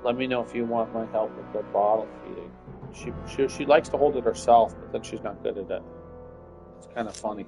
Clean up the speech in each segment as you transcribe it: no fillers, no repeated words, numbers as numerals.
let me know if you want my help with the bottle feeding. She likes to hold it herself, but then she's not good at it. It's kind of funny.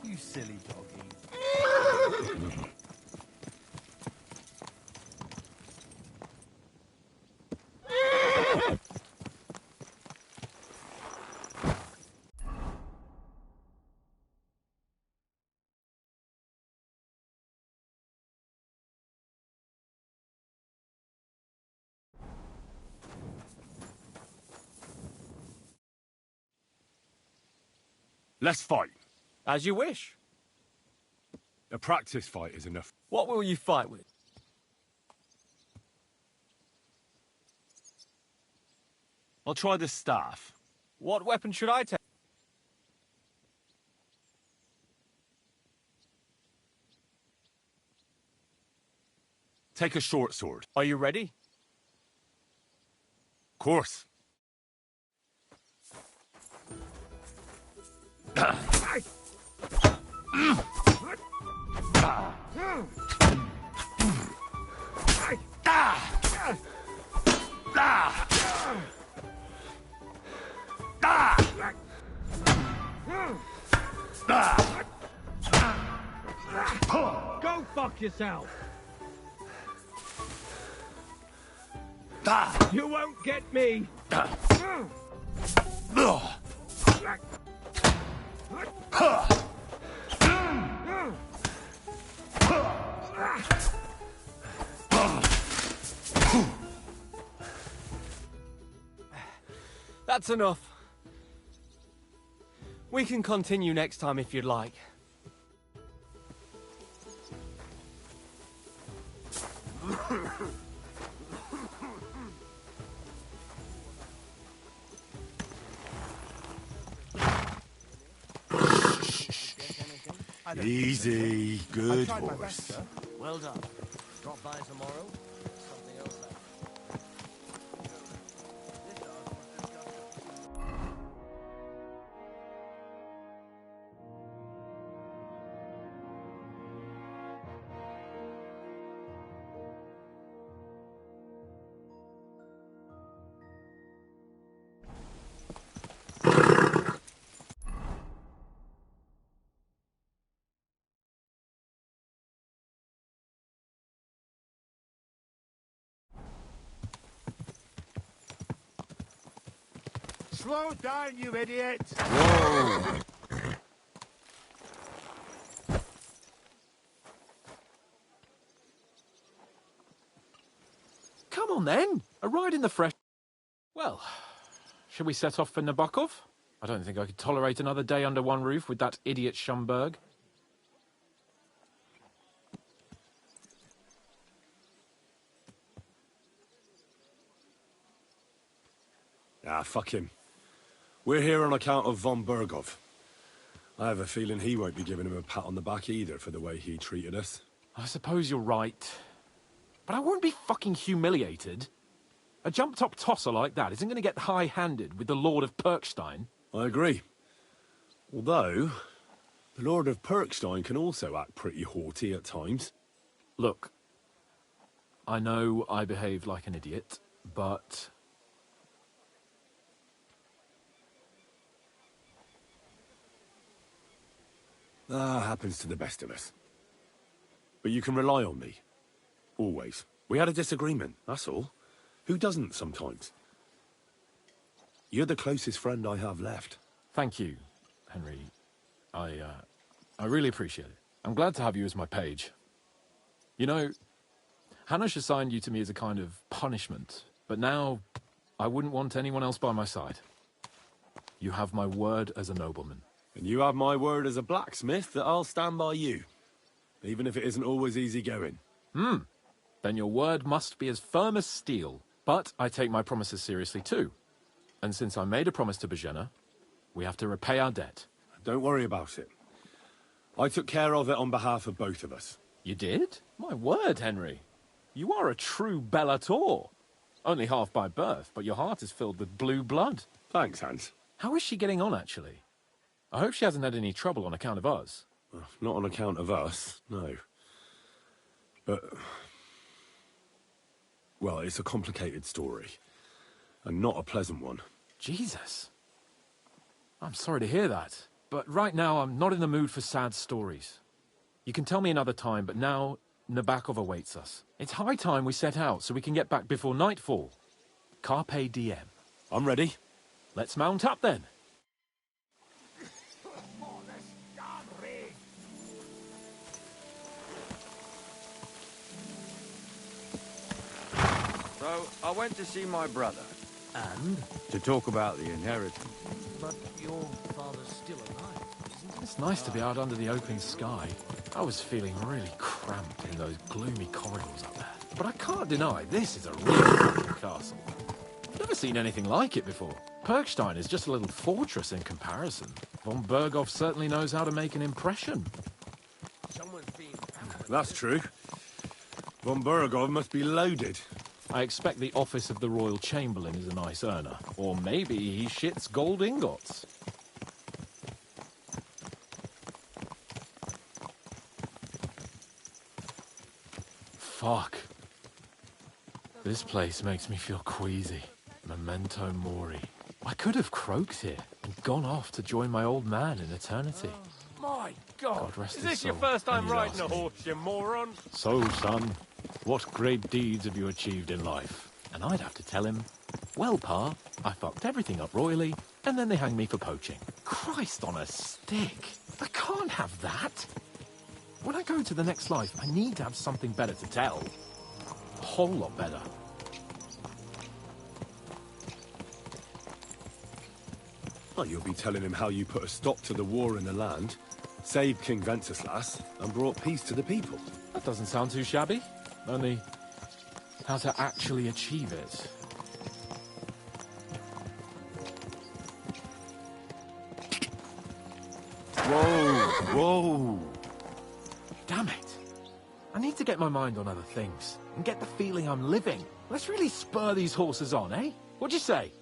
You silly doggy. Let's fight. As you wish. A practice fight is enough. What will you fight with? I'll try the staff. What weapon should I take? Take a short sword. Are you ready? Of course. Go fuck yourself. You won't get me. That's enough. We can continue next time if you'd like. Easy, good horse. Well done. Drop by tomorrow. Something else. Slow down, you idiot! Whoa. Come on then, a ride in the fresh... Well, shall we set off for Nabokov? I don't think I could tolerate another day under one roof with that idiot Schumberg. Ah, fuck him. We're here on account of von Bergov. I have a feeling he won't be giving him a pat on the back either for the way he treated us. I suppose you're right. But I won't be fucking humiliated. A jump-top tosser like that isn't going to get high-handed with the Lord of Perkstein. I agree. Although, the Lord of Perkstein can also act pretty haughty at times. Look, I know I behaved like an idiot, but... Happens to the best of us. But you can rely on me. Always. We had a disagreement, that's all. Who doesn't sometimes? You're the closest friend I have left. Thank you, Henry. I really appreciate it. I'm glad to have you as my page. You know, Hanush assigned you to me as a kind of punishment, but now I wouldn't want anyone else by my side. You have my word as a nobleman. And you have my word as a blacksmith that I'll stand by you, even if it isn't always easy going. Then your word must be as firm as steel. But I take my promises seriously too. And since I made a promise to Bajena, we have to repay our debt. Don't worry about it. I took care of it on behalf of both of us. You did? My word, Henry. You are a true Bellator. Only half by birth, but your heart is filled with blue blood. Thanks, Hans. How is she getting on, actually? I hope she hasn't had any trouble on account of us. Well, not on account of us, no. But... well, it's a complicated story. And not a pleasant one. Jesus. I'm sorry to hear that. But right now, I'm not in the mood for sad stories. You can tell me another time, but now Nabokov awaits us. It's high time we set out so we can get back before nightfall. Carpe diem. I'm ready. Let's mount up then. So, I went to see my brother. And? To talk about the inheritance. But your father's still alive, isn't he? It's nice to be out under the open sky. I was feeling really cramped in those gloomy corridors up there. But I can't deny, this is a really fucking castle. I've never seen anything like it before. Perkstein is just a little fortress in comparison. Von Berghoff certainly knows how to make an impression. Someone's been... That's true. Von Berghoff must be loaded. I expect the office of the Royal Chamberlain is a nice earner. Or maybe he shits gold ingots. Fuck. This place makes me feel queasy. Memento mori. I could have croaked here and gone off to join my old man in eternity. My God! God rest Is his this your soul, first time and his riding a ass me. horse, you moron? So, son, what great deeds have you achieved in life? And I'd have to tell him, well, Pa, I fucked everything up royally, and then they hanged me for poaching. Christ on a stick! I can't have that! When I go to the next life, I need to have something better to tell. A whole lot better. Well, you'll be telling him how you put a stop to the war in the land, saved King Venceslas, and brought peace to the people. That doesn't sound too shabby. Only, how to actually achieve it. Whoa, whoa. Damn it! I need to get my mind on other things, and get the feeling I'm living. Let's really spur these horses on, eh? What'd you say?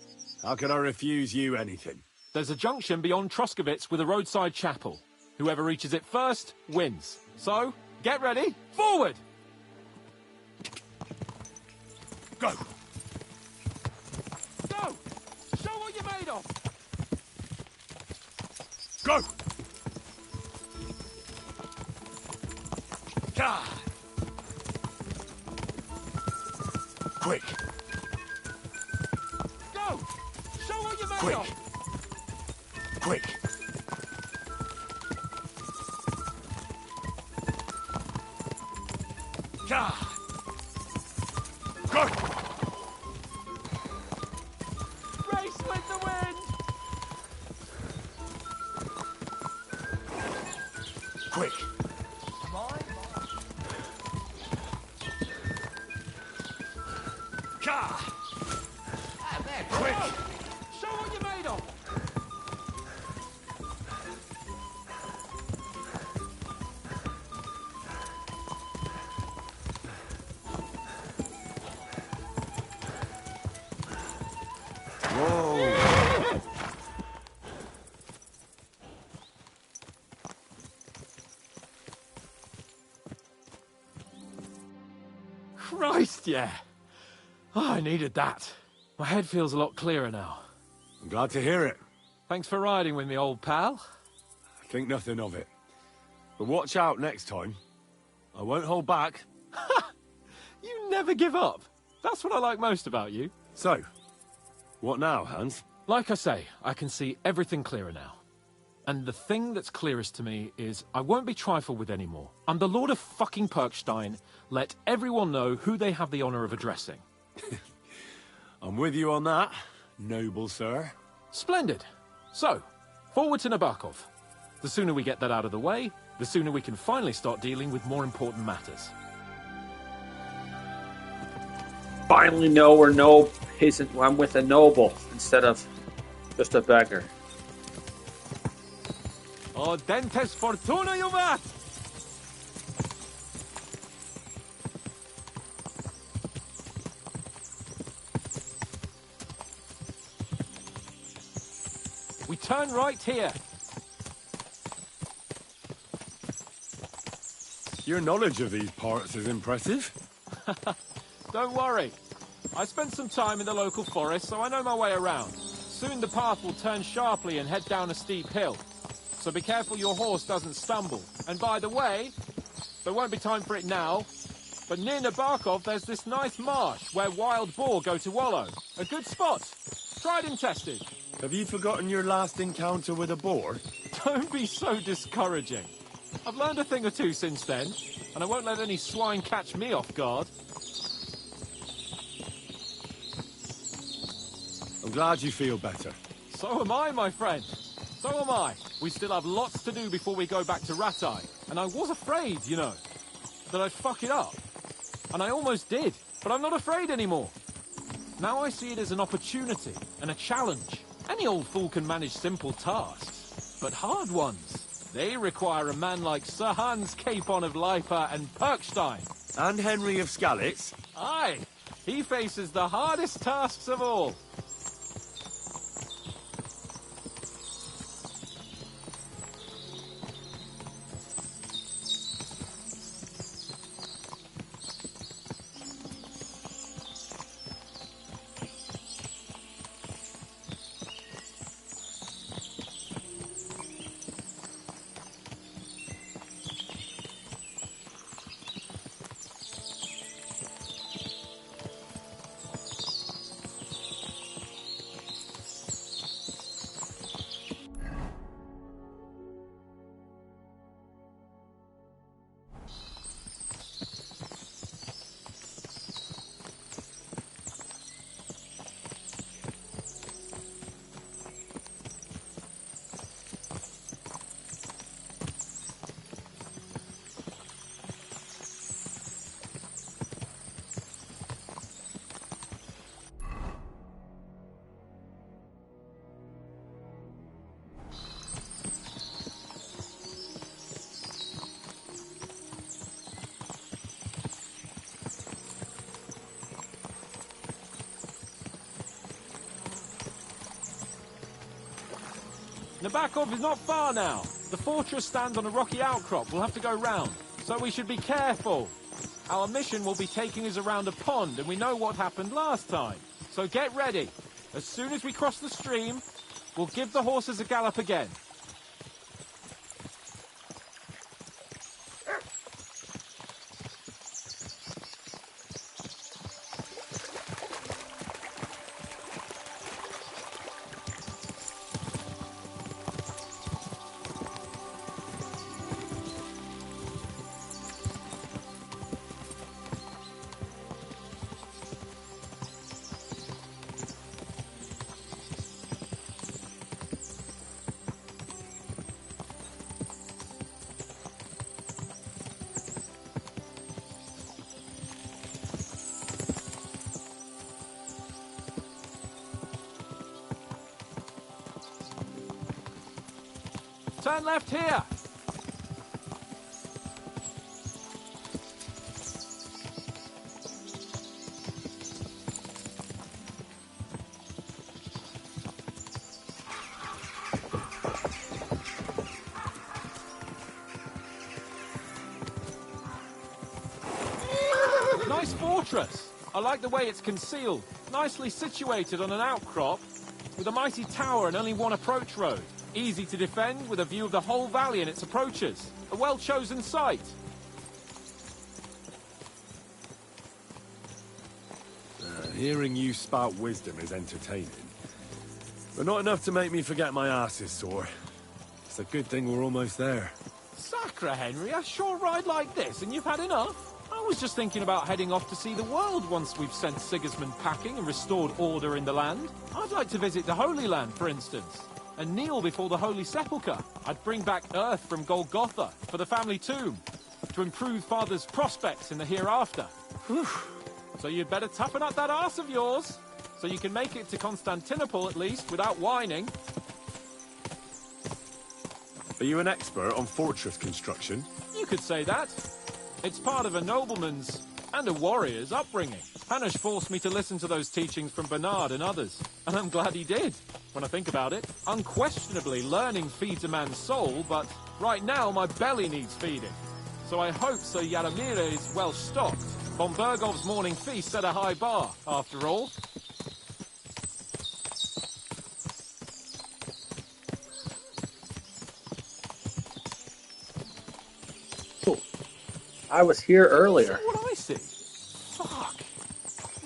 How can I refuse you anything? There's a junction beyond Troskovitz with a roadside chapel. Whoever reaches it first, wins. So, get ready, forward! Go! Go! Show what you're made of! Go! Ka! Quick! Go! Show what you're made Quick! of! Quick! Ka! Go! Race with the wind! Quick! Ka! Quick! Show what you're made of! Whoa! Christ, yeah! Oh, I needed that. My head feels a lot clearer now. I'm glad to hear it. Thanks for riding with me, old pal. Think nothing of it. But watch out next time. I won't hold back. You never give up. That's what I like most about you. So, what now, Hans? Like I say, I can see everything clearer now. And the thing that's clearest to me is I won't be trifled with anymore. I'm the Lord of fucking Perkstein. Let everyone know who they have the honor of addressing. I'm with you on that, noble sir. Splendid. So, forward to Nabokov. The sooner we get that out of the way, the sooner we can finally start dealing with more important matters. Finally know we're no peasant. I'm with a noble instead of just a beggar. O dentes fortuna juvat! We turn right here. Your knowledge of these parts is impressive. Don't worry. I spent some time in the local forest, so I know my way around. Soon the path will turn sharply and head down a steep hill. So be careful your horse doesn't stumble. And by the way, there won't be time for it now, but near Nabokov there's this nice marsh where wild boar go to wallow. A good spot. Tried and tested. Have you forgotten your last encounter with a boar? Don't be so discouraging. I've learned a thing or two since then, and I won't let any swine catch me off guard. I'm glad you feel better. So am I, my friend. So am I. We still have lots to do before we go back to Ratai. And I was afraid, you know, that I'd fuck it up. And I almost did, but I'm not afraid anymore. Now I see it as an opportunity and a challenge. Any old fool can manage simple tasks, but hard ones, they require a man like Sir Hans Capon of Leipa and Perkstein. And Henry of Skalitz? Aye, he faces the hardest tasks of all. Nabokov is not far now. The fortress stands on a rocky outcrop. We'll have to go round, so we should be careful. Our mission will be taking us around a pond, and we know what happened last time. So get ready. As soon as we cross the stream, we'll give the horses a gallop again. Turn left here. Nice fortress. I like the way it's concealed. Nicely situated on an outcrop with a mighty tower and only one approach road. Easy to defend with a view of the whole valley and its approaches. A well-chosen site. Hearing you spout wisdom is entertaining, but not enough to make me forget my ass is sore. It's a good thing we're almost there. Sacre, Henry, a short ride like this and you've had enough? I was just thinking about heading off to see the world once we've sent Sigismund packing and restored order in the land. I'd like to visit the Holy Land, for instance, and kneel before the Holy Sepulchre. I'd bring back earth from Golgotha for the family tomb, to improve Father's prospects in the hereafter. Whew. So you'd better toughen up that arse of yours, so you can make it to Constantinople at least, without whining. Are you an expert on fortress construction? You could say that. It's part of a nobleman's and a warrior's upbringing. Hanush forced me to listen to those teachings from Bernard and others, and I'm glad he did, when I think about it. Unquestionably, learning feeds a man's soul, but right now my belly needs feeding. So I hope Sir Yaramira is well stocked. Von Bergov's morning feast set a high bar, after all. I was here earlier. See what I see? Fuck.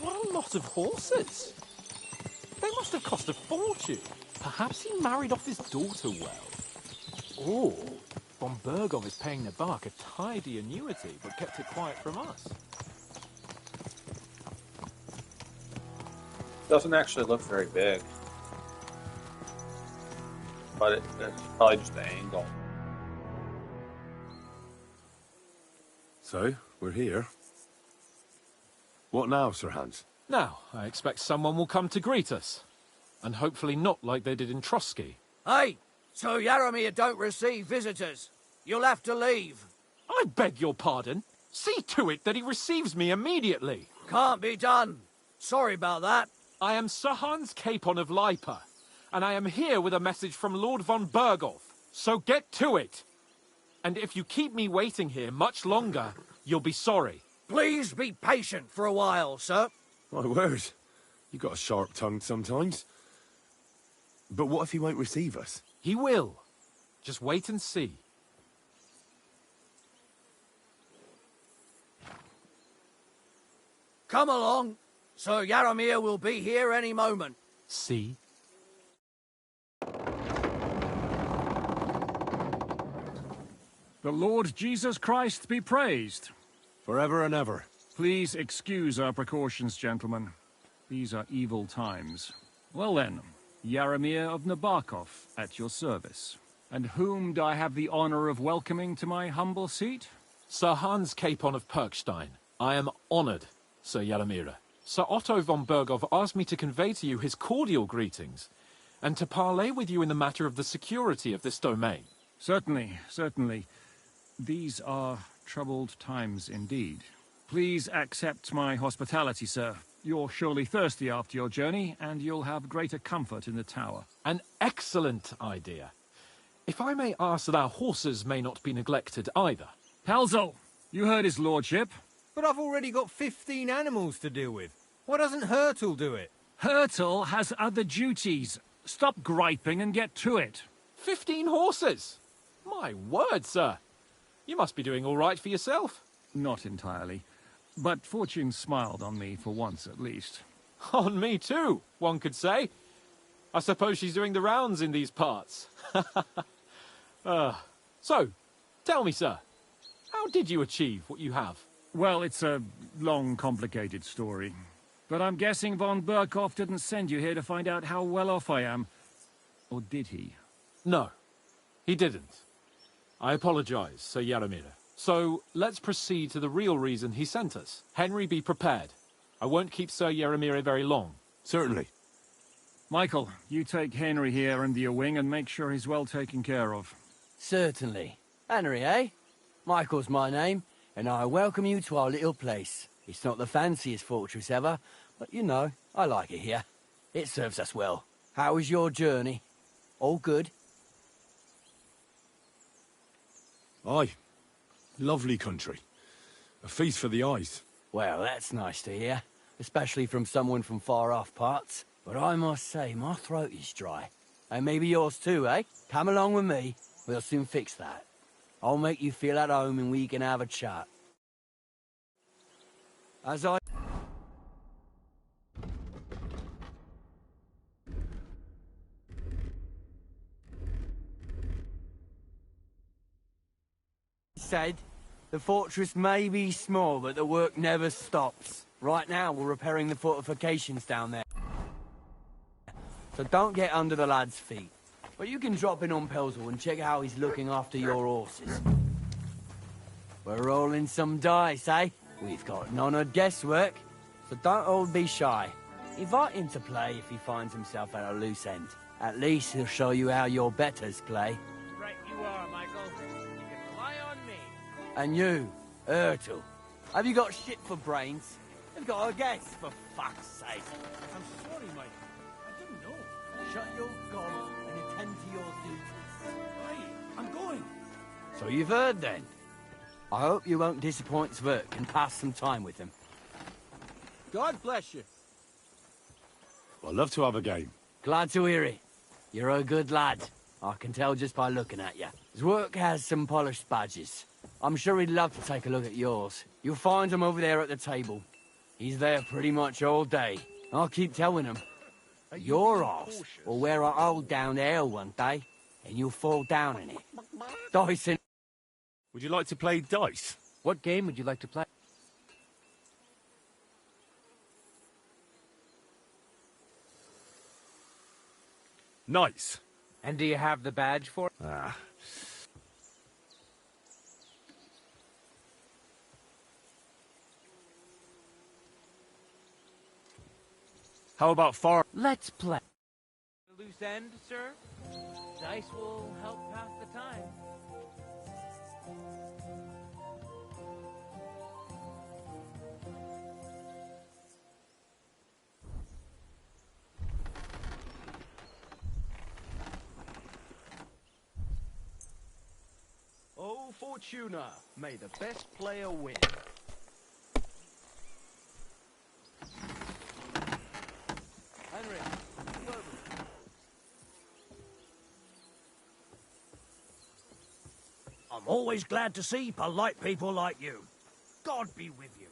What a lot of horses. They must have cost a fortune. Perhaps he married off his daughter well. Or Von Bergov is paying the bark a tidy annuity, but kept it quiet from us. Doesn't actually look very big. But it's probably just the angle. So, we're here. What now, Sir Hans? Now, I expect someone will come to greet us. And hopefully not like they did in Trosky. Hey, so Yaramir don't receive visitors. You'll have to leave. I beg your pardon. See to it that he receives me immediately. Can't be done. Sorry about that. I am Sir Hans Capon of Lipa, and I am here with a message from Lord von Bergov. So get to it. And if you keep me waiting here much longer, you'll be sorry. Please be patient for a while, sir. My word. You got a sharp tongue sometimes. But what if he won't receive us? He will. Just wait and see. Come along. Sir Yaramir will be here any moment. See? The Lord Jesus Christ be praised. Forever and ever. Please excuse our precautions, gentlemen. These are evil times. Well then, Yaramir of Nabokov, at your service. And whom do I have the honor of welcoming to my humble seat? Sir Hans Capon of Perkstein. I am honored, Sir Yaramira. Sir Otto von Bergov asked me to convey to you his cordial greetings, and to parley with you in the matter of the security of this domain. Certainly, certainly. These are troubled times indeed. Please accept my hospitality, sir. You're surely thirsty after your journey, and you'll have greater comfort in the tower. An excellent idea. If I may ask that our horses may not be neglected either. Halsel, you heard his lordship. But I've already got 15 animals to deal with. Why doesn't Hurtle do it? Hurtle has other duties. Stop griping and get to it. 15 horses? My word, sir. You must be doing all right for yourself. Not entirely. But fortune smiled on me for once at least. On me too, one could say. I suppose she's doing the rounds in these parts. So, tell me, sir, how did you achieve what you have? Well, it's a long, complicated story. But I'm guessing von Berkhoff didn't send you here to find out how well off I am. Or did he? No, he didn't. I apologize, Sir Yaramira. So, let's proceed to the real reason he sent us. Henry, be prepared. I won't keep Sir Yaramira very long. Certainly. Michael, you take Henry here under your wing and make sure he's well taken care of. Certainly. Henry, eh? Michael's my name, and I welcome you to our little place. It's not the fanciest fortress ever, but you know, I like it here. It serves us well. How was your journey? All good? Aye. Lovely country. A feast for the eyes. Well, that's nice to hear, especially from someone from far-off parts. But I must say, my throat is dry. And maybe yours too, eh? Come along with me. We'll soon fix that. I'll make you feel at home and we can have a chat. As I... said, the fortress may be small, but the work never stops. Right now, we're repairing the fortifications down there. So don't get under the lad's feet. But you can drop in on Pelzel and check how he's looking after your horses. We're rolling some dice, eh? We've got none of guesswork, so don't all be shy. Invite him to play if he finds himself at a loose end. At least he'll show you how your betters play. Right you are, Michael. You can rely on me. And you, Ertl, have you got shit for brains? You've got a guess, for fuck's sake. I'm sorry, Mike. I didn't know. Shut your gob and attend to your duties. Right, I'm going. So you've heard then? I hope you won't disappoint Svert and pass some time with him. God bless you. I'd love to have a game. Glad to hear it. You're a good lad. I can tell just by looking at you. His work has some polished badges. I'm sure he'd love to take a look at yours. You'll find him over there at the table. He's there pretty much all day. I'll keep telling him. Your arse will wear a hole down there one day, and you'll fall down in it. Dice in. Would you like to play dice? What game would you like to play? Nice. And do you have the badge for it? Ah. How about far? Let's play. Loose end, sir? Dice will help pass the time. Oh, Fortuna, may the best player win. Henry, come over. I'm always glad to see polite people like you. God be with you.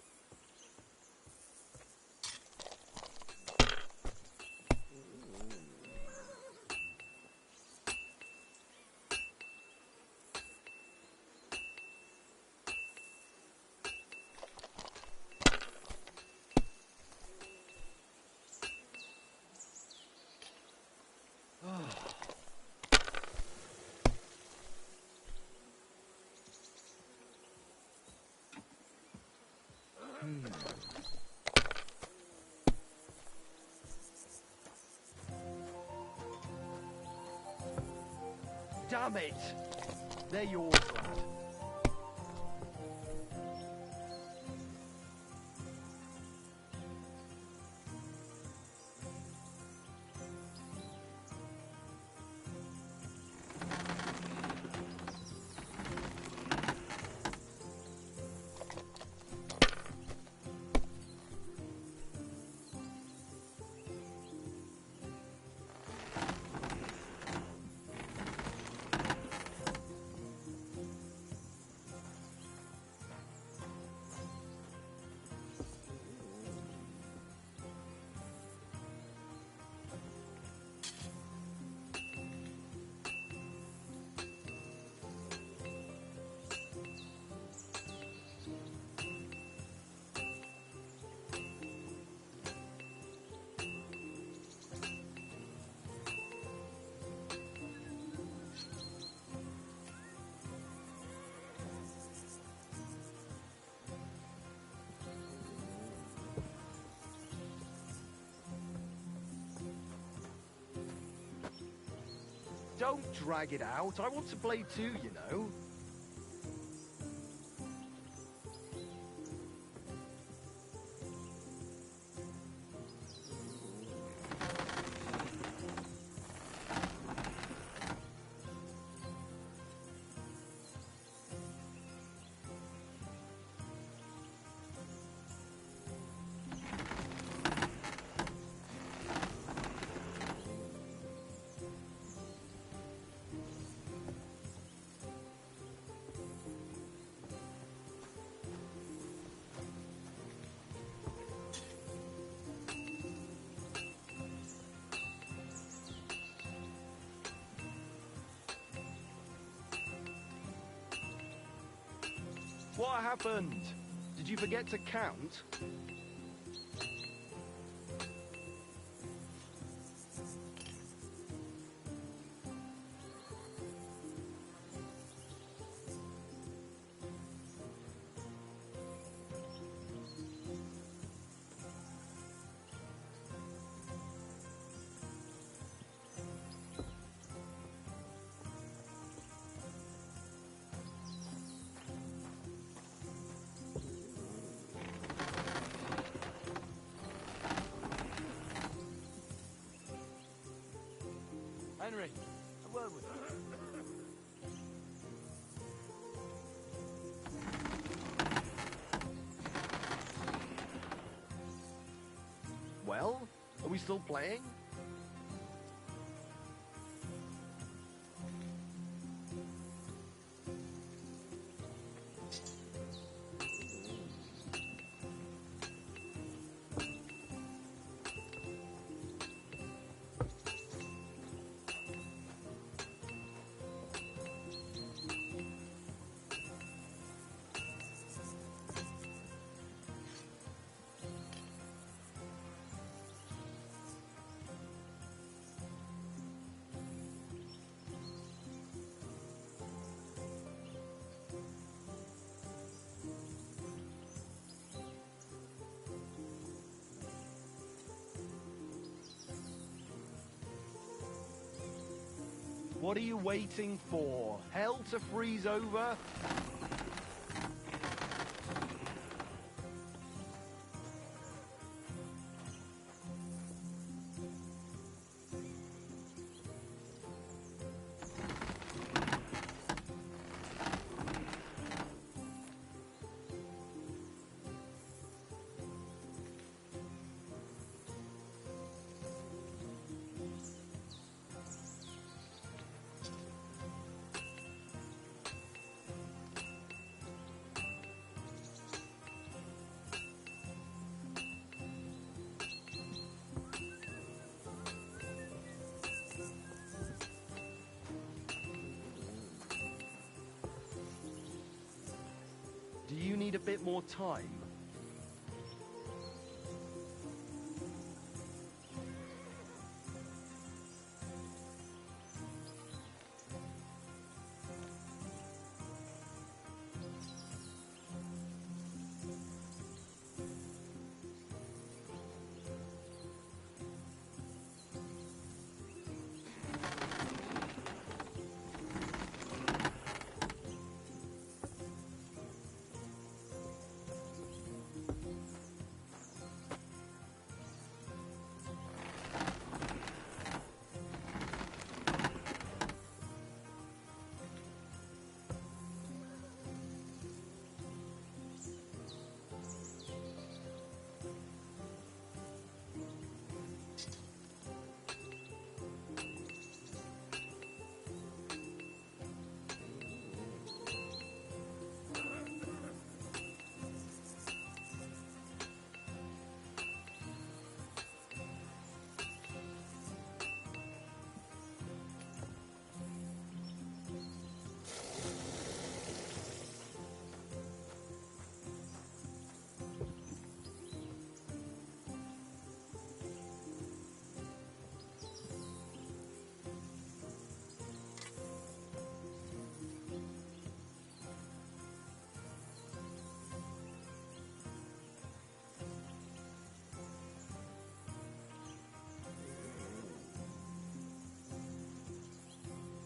Damn it! They're yours, lad. Don't drag it out. I want to play too, you know. What happened? Did you forget to count? Henry, a word with you. Well, are we still playing? What are you waiting for? Hell to freeze over? Do you need a bit more time?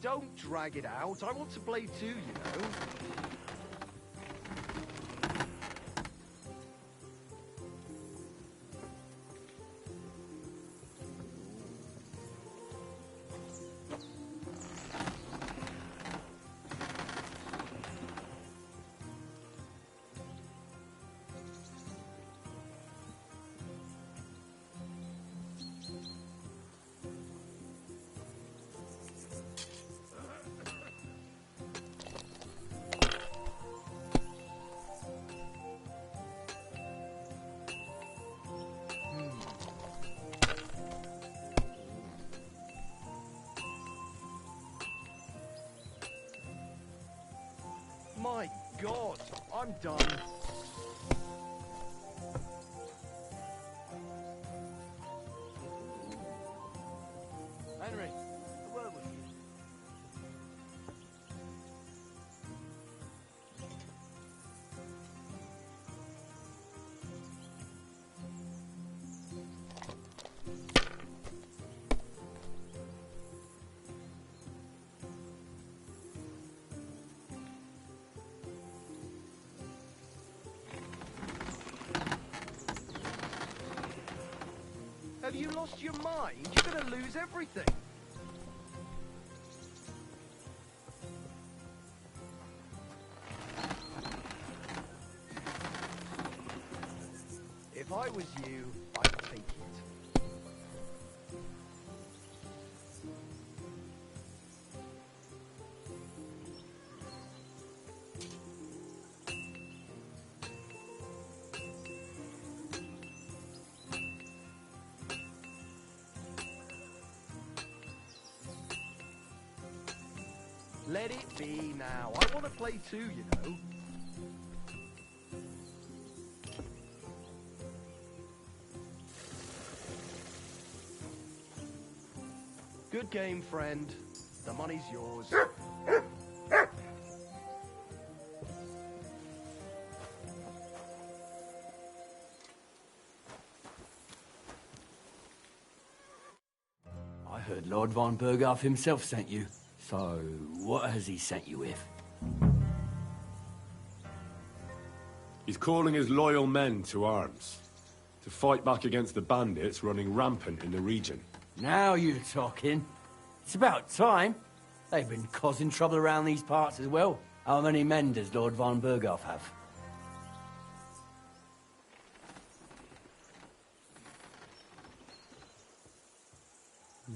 Don't drag it out. I want to play too, you know. My God! I'm done. Henry, a word with you. Have you lost your mind? You're gonna lose everything. If I was you, I'd take it. Let it be now. I want to play too, you know. Good game, friend. The money's yours. I heard Lord von Berghoff himself sent you. So, what has he sent you with? He's calling his loyal men to arms, to fight back against the bandits running rampant in the region. Now you're talking. It's about time. They've been causing trouble around these parts as well. How many men does Lord von Berghoff have?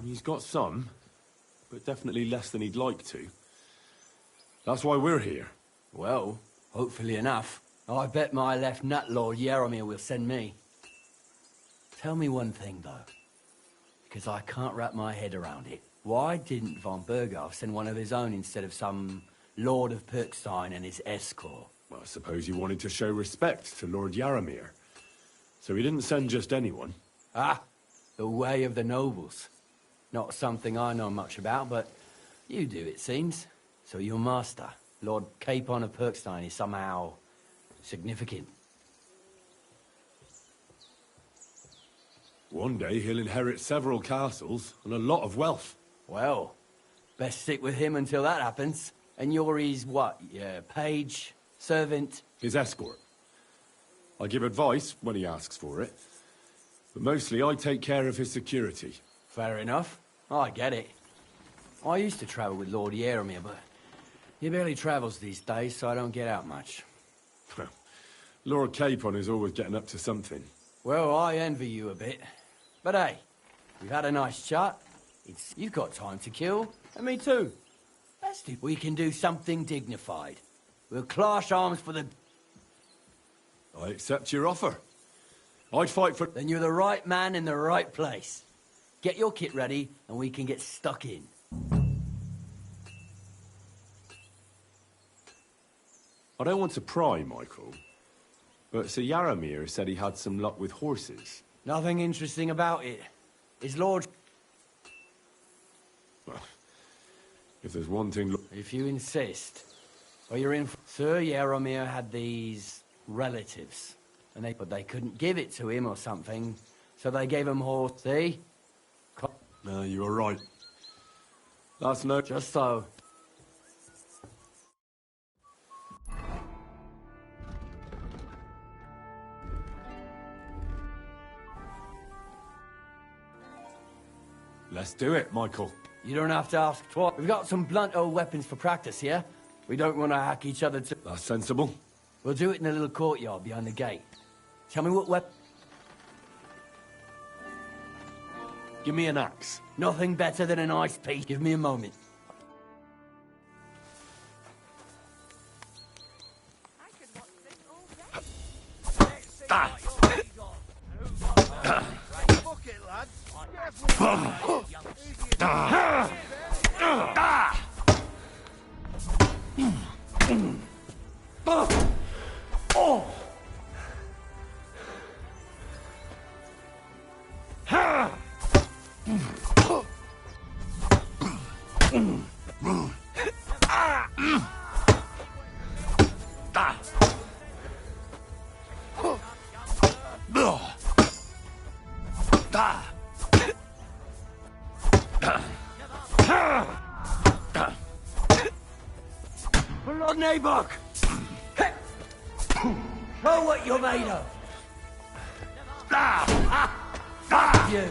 He's got some, but definitely less than he'd like to. That's why we're here. Well, hopefully enough. I bet my left nut Lord Yaromir will send me. Tell me one thing, though, because I can't wrap my head around it. Why didn't von Berghoff send one of his own instead of some Lord of Perkstein and his escort? Well, I suppose he wanted to show respect to Lord Yaromir. So he didn't send just anyone. Ah, the way of the nobles. Not something I know much about, but you do, it seems. So your master, Lord Capon of Perkstein, is somehow significant. One day he'll inherit several castles and a lot of wealth. Well, best stick with him until that happens. And you're his, what, page, servant? His escort. I give advice when he asks for it, but mostly I take care of his security. Fair enough. I get it. I used to travel with Lord Yaromir, but he barely travels these days, so I don't get out much. Lord Capon is always getting up to something. Well, I envy you a bit. But hey, we've had a nice chat. You've got time to kill, and me too. We can do something dignified. We'll clash arms for the... I accept your offer. I'd fight for... Then you're the right man in the right place. Get your kit ready, and we can get stuck in. I don't want to pry, Michael, but Sir Yaromir said he had some luck with horses. Nothing interesting about it. His lord... Well, if there's one thing... If you insist. Well, you're in... Sir Yaromir had these relatives, but they couldn't give it to him or something, so they gave him horse, see? No, you were right. That's no... Just so. Let's do it, Michael. You don't have to ask twice. We've got some blunt old weapons for practice here. We don't want to hack each other to... That's sensible. We'll do it in a little courtyard behind the gate. Tell me what weapon... Give me an axe. Nothing better than an ice piece. Give me a moment. Blood Nabok! Show what you're made of! You!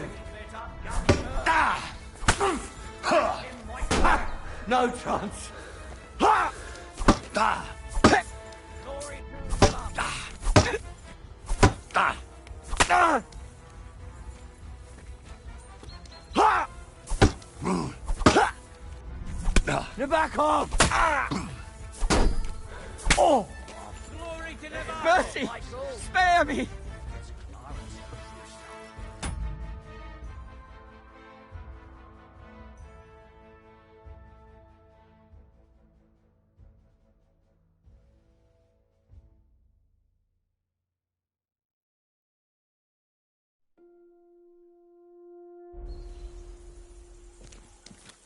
No chance! Now back off! Oh! Mercy! Spare me!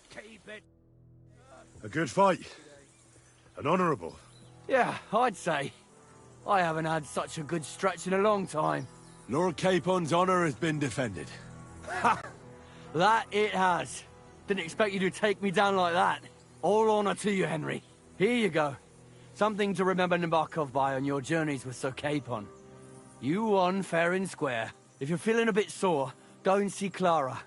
Keep it. A good fight. An honourable. Yeah, I'd say. I haven't had such a good stretch in a long time. Lord Capon's honour has been defended. Ha! That it has. Didn't expect you to take me down like that. All honour to you, Henry. Here you go. Something to remember Nabokov by on your journeys with Sir Capon. You won fair and square. If you're feeling a bit sore, go and see Clara.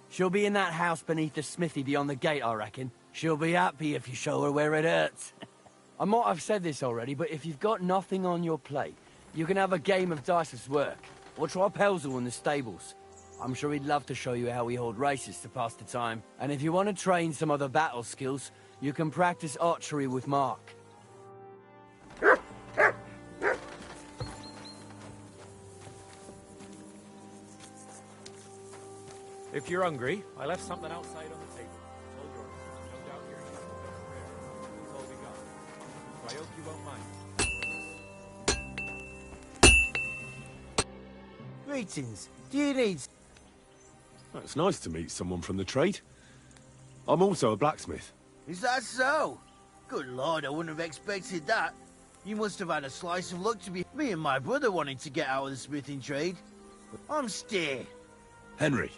She'll be in that house beneath the smithy beyond the gate, I reckon. She'll be happy if you show her where it hurts. I might have said this already, but if you've got nothing on your plate, you can have a game of dice's work. Or try Pelzel in the stables. I'm sure he'd love to show you how we hold races to pass the time. And if you want to train some other battle skills, you can practice archery with Mark. If you're hungry, I left something outside on the table. All yours. No doubt you're using it for prayer. It's all we got. So I hope you won't mind. Greetings. Do you need... It's nice to meet someone from the trade. I'm also a blacksmith. Is that so? Good lord, I wouldn't have expected that. You must have had a slice of luck to be... Me and my brother wanted to get out of the smithing trade. I'm stay. Henry.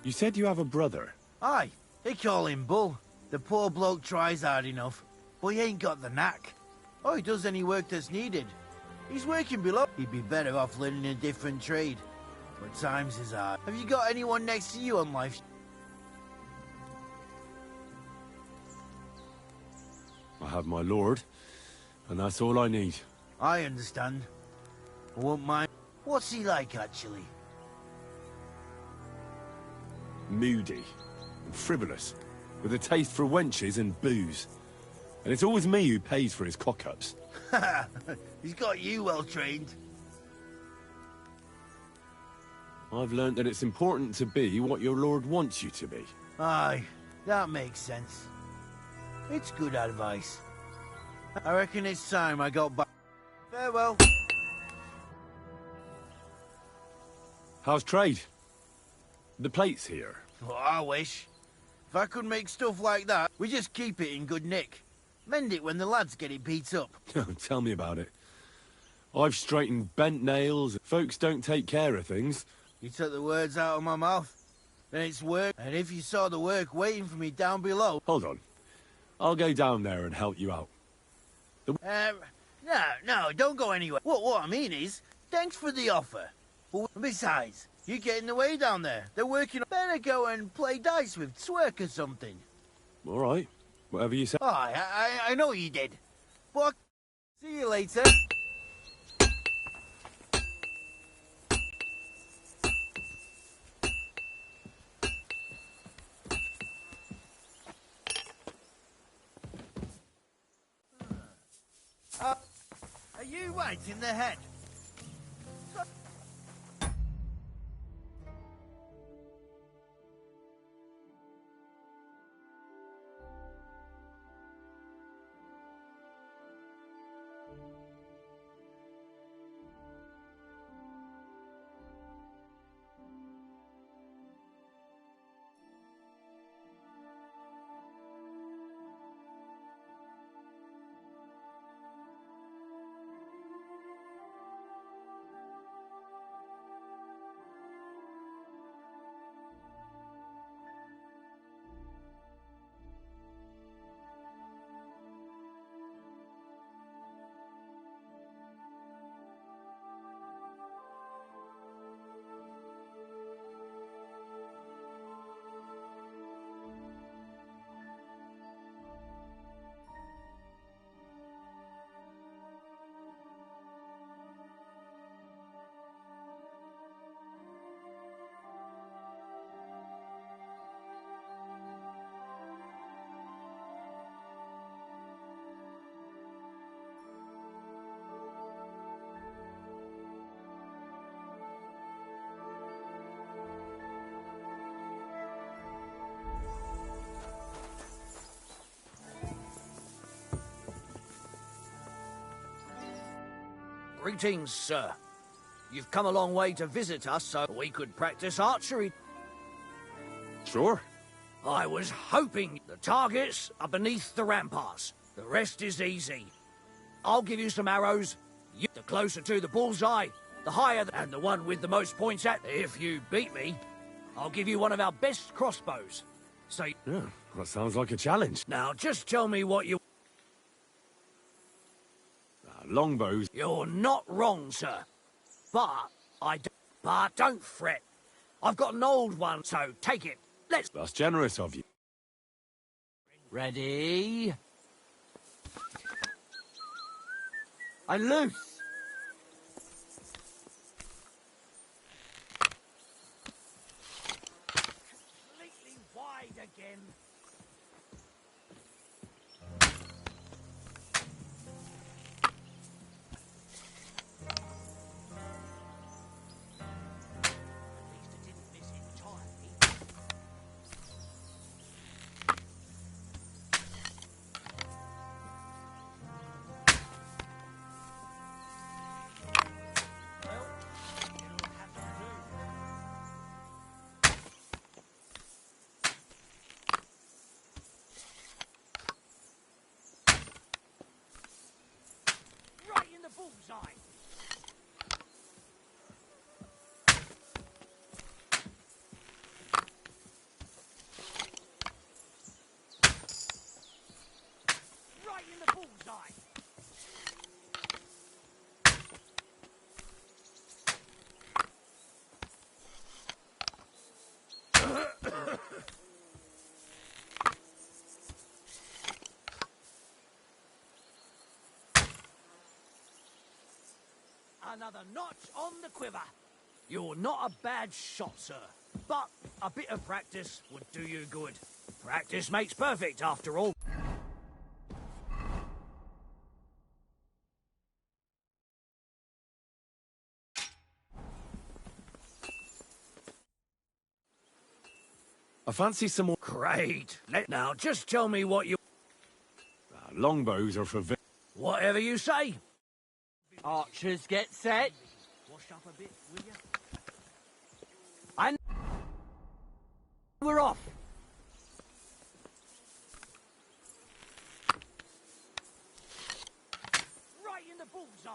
You said you have a brother. Aye, they call him Bull. The poor bloke tries hard enough, but he ain't got the knack. Or he does any work that's needed. He's working below. He'd be better off learning a different trade. But times is hard. Have you got anyone next to you on life? I have my lord, and that's all I need. I understand. I won't mind. What's he like, actually? Moody and frivolous, with a taste for wenches and booze. And it's always me who pays for his cock-ups. He's got you well trained. I've learnt that it's important to be what your lord wants you to be. Aye, that makes sense. It's good advice. I reckon it's time I got back. Farewell. How's trade? The plate's here. Well, I wish. If I could make stuff like that, we just keep it in good nick. Mend it when the lads get it beat up. Tell me about it. I've straightened bent nails. Folks don't take care of things. You took the words out of my mouth. Then it's work. And if you saw the work waiting for me down below... Hold on. I'll go down there and help you out. No, don't go anywhere. What I mean is, thanks for the offer. But besides, you get in the way down there. They're working... Better go and play dice with Twerk or something. All right. Whatever you say. Oh, I know you did. But see you later. Are you right in the head? Greetings, sir. You've come a long way to visit us, so we could practice archery. Sure. I was hoping the targets are beneath the ramparts. The rest is easy. I'll give you some arrows. The closer to the bullseye, the higher, and the one with the most points at. If you beat me, I'll give you one of our best crossbows. So, Yeah, that sounds like a challenge. now just tell me what you... Longbows. You're not wrong, sir. But But don't fret. I've got an old one, so take it. Let's... That's generous of you. Ready? And loose! Completely wide again. Right in the bullseye. Right in the bullseye. Another notch on the quiver. You're not a bad shot, sir. But a bit of practice would do you good. Practice makes perfect, after all. I fancy some more. Great. Now, just tell me what you... Longbows are for... Whatever you say. Archers get set. Wash up a bit, will you? And we're off. Right in the bullseye.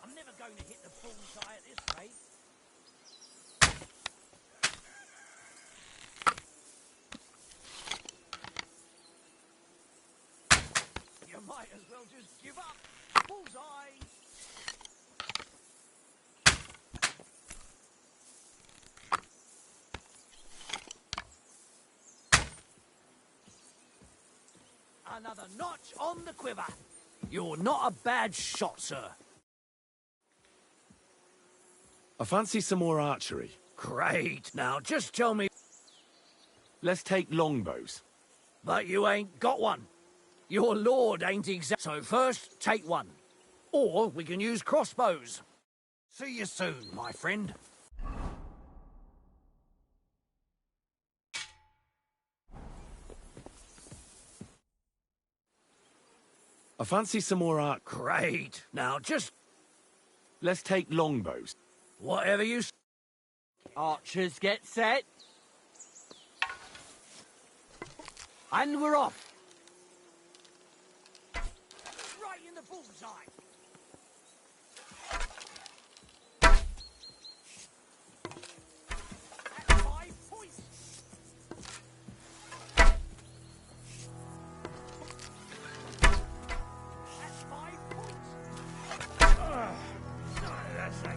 I'm never going to hit the bullseye at this rate. You might as well just give up. Bullseye! Another notch on the quiver. You're not a bad shot, sir. I fancy some more archery. Great. Now, just tell me... Let's take longbows. But you ain't got one. Your lord ain't exact... So first, take one. Or we can use crossbows. See you soon, my friend. I fancy some more art. Great. Now, just... Let's take longbows. Whatever you... Archers get set. And we're off. Right in the bullseye. At 5 points. At 5 points. That's okay.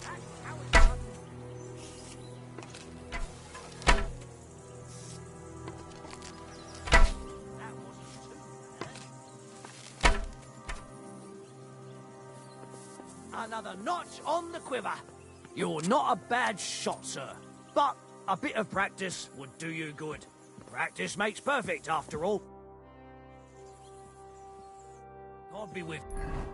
That's how it's done. Another notch on the quiver. You're not a bad shot, sir. But a bit of practice would do you good. Practice makes perfect, after all. God be with you.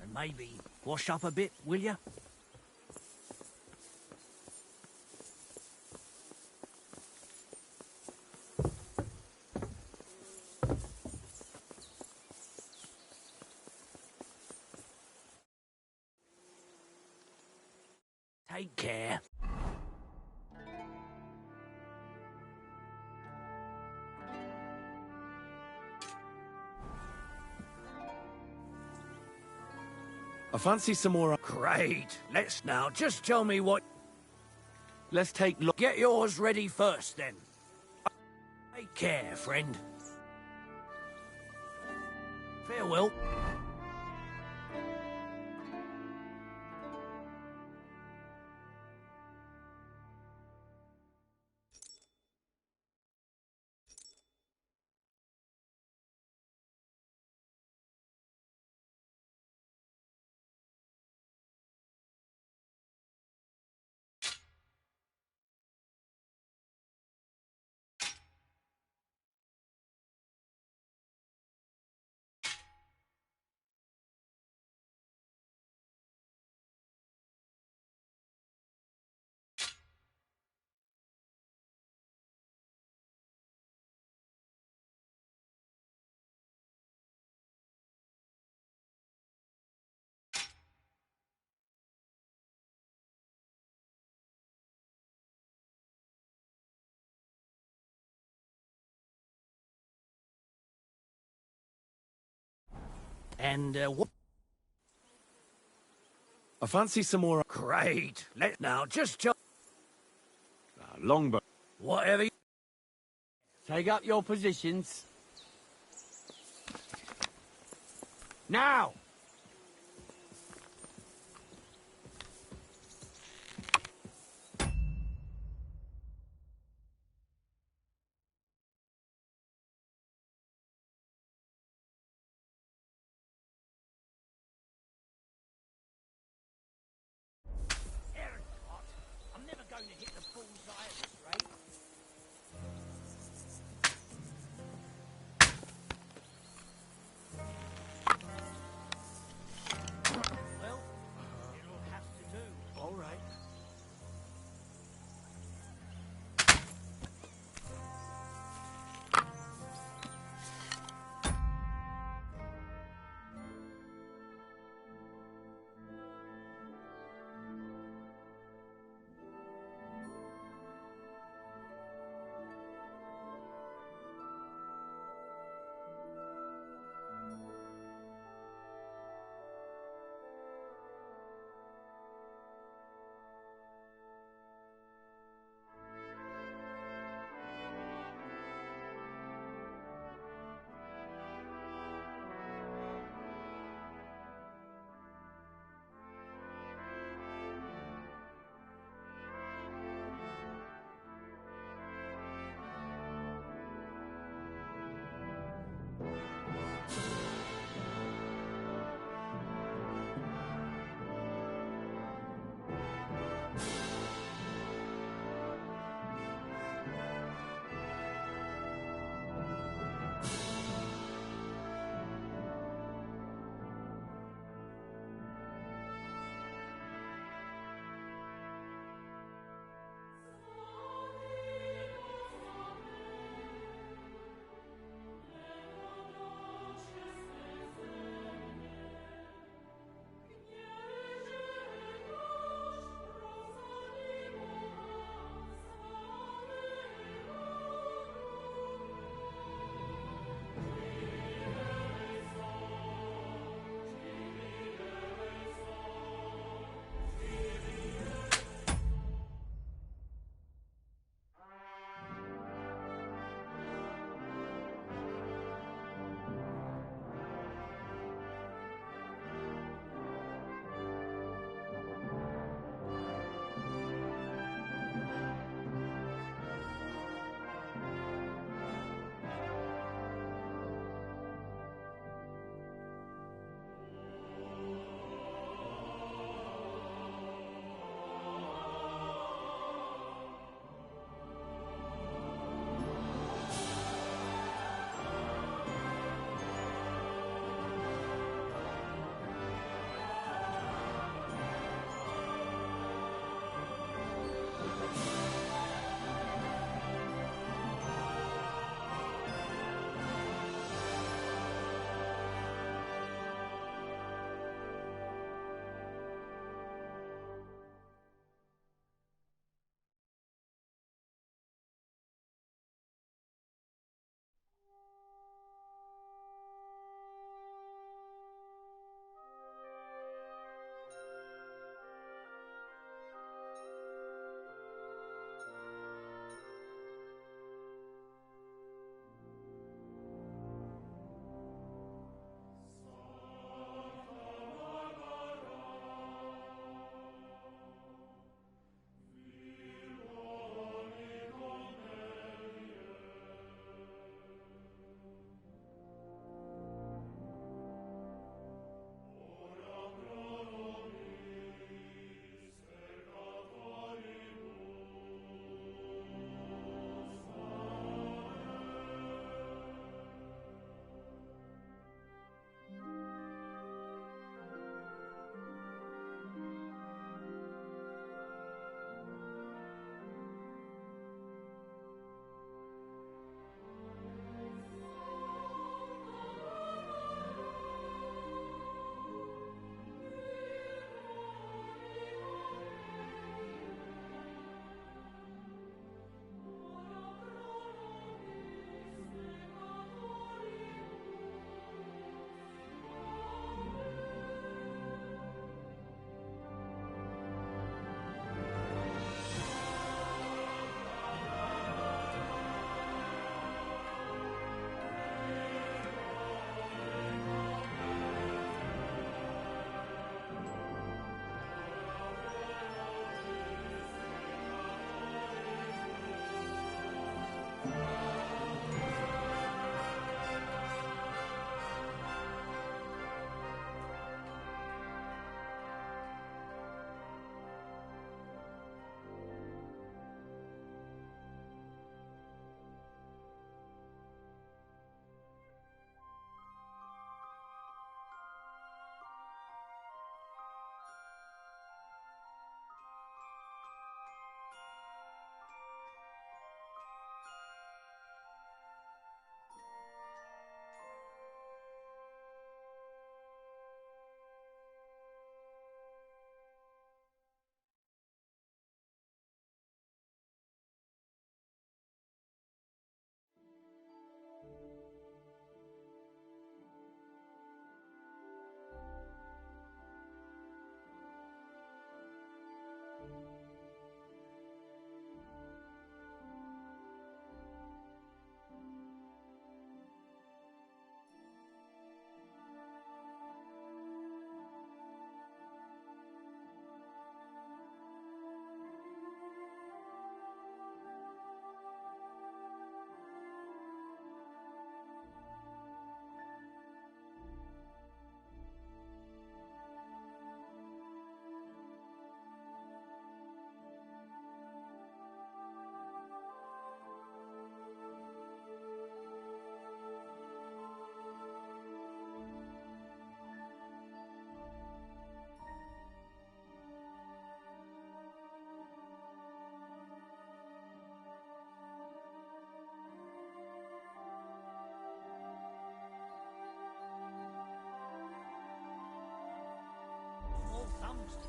And maybe wash up a bit, will you? Take care. I fancy some more... Great. Let's now just tell me what... Let's take... Get yours ready first, then. Take care, friend. well. And, what? I fancy some more Great. Now, just longbow. whatever you... Take up your positions. Now! I'm never going to hit the bullseye at this rate. Well, it'll have to do. All right.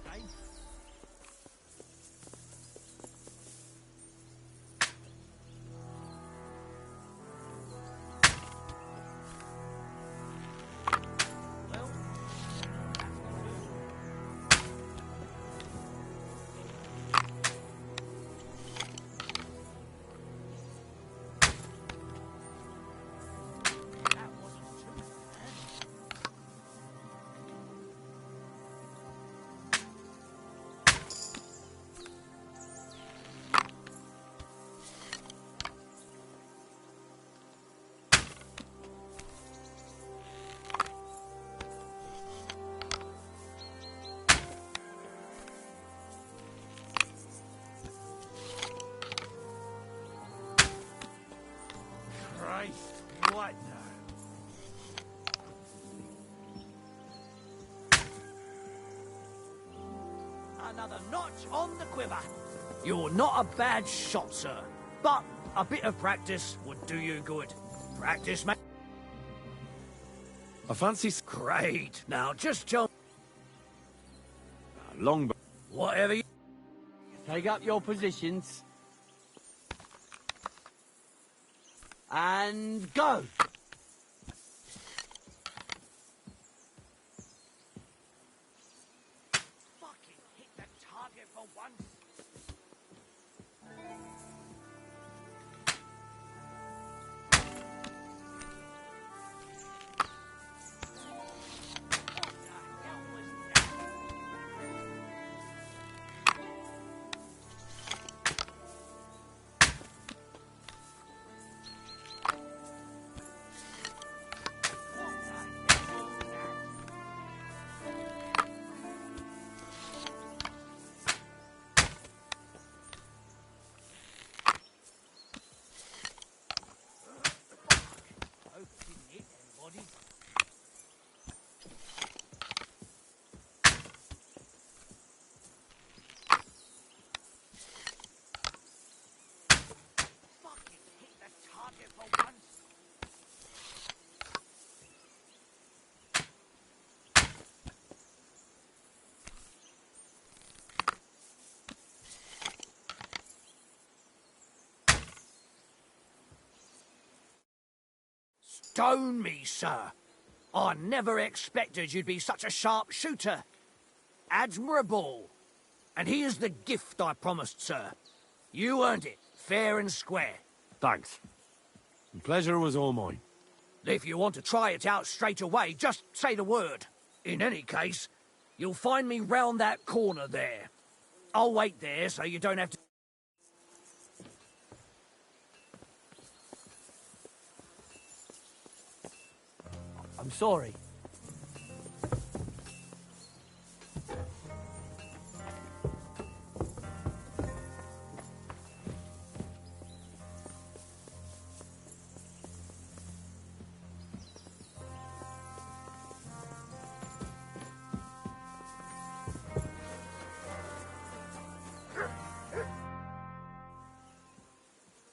today. What now? Another notch on the quiver. You're not a bad shot, sir. But a bit of practice would do you good. Practice, mate. I fancy Great. Now, just tell... long. Whatever you... Take up your positions. And go! Fucking hit the target for once. Stone me, sir. I never expected you'd be such a sharp shooter. Admirable. And here's the gift I promised, sir. You earned it, fair and square. Thanks. The pleasure was all mine. If you want to try it out straight away, just say the word. In any case, you'll find me round that corner there. I'll wait there so you don't have to... I'm sorry.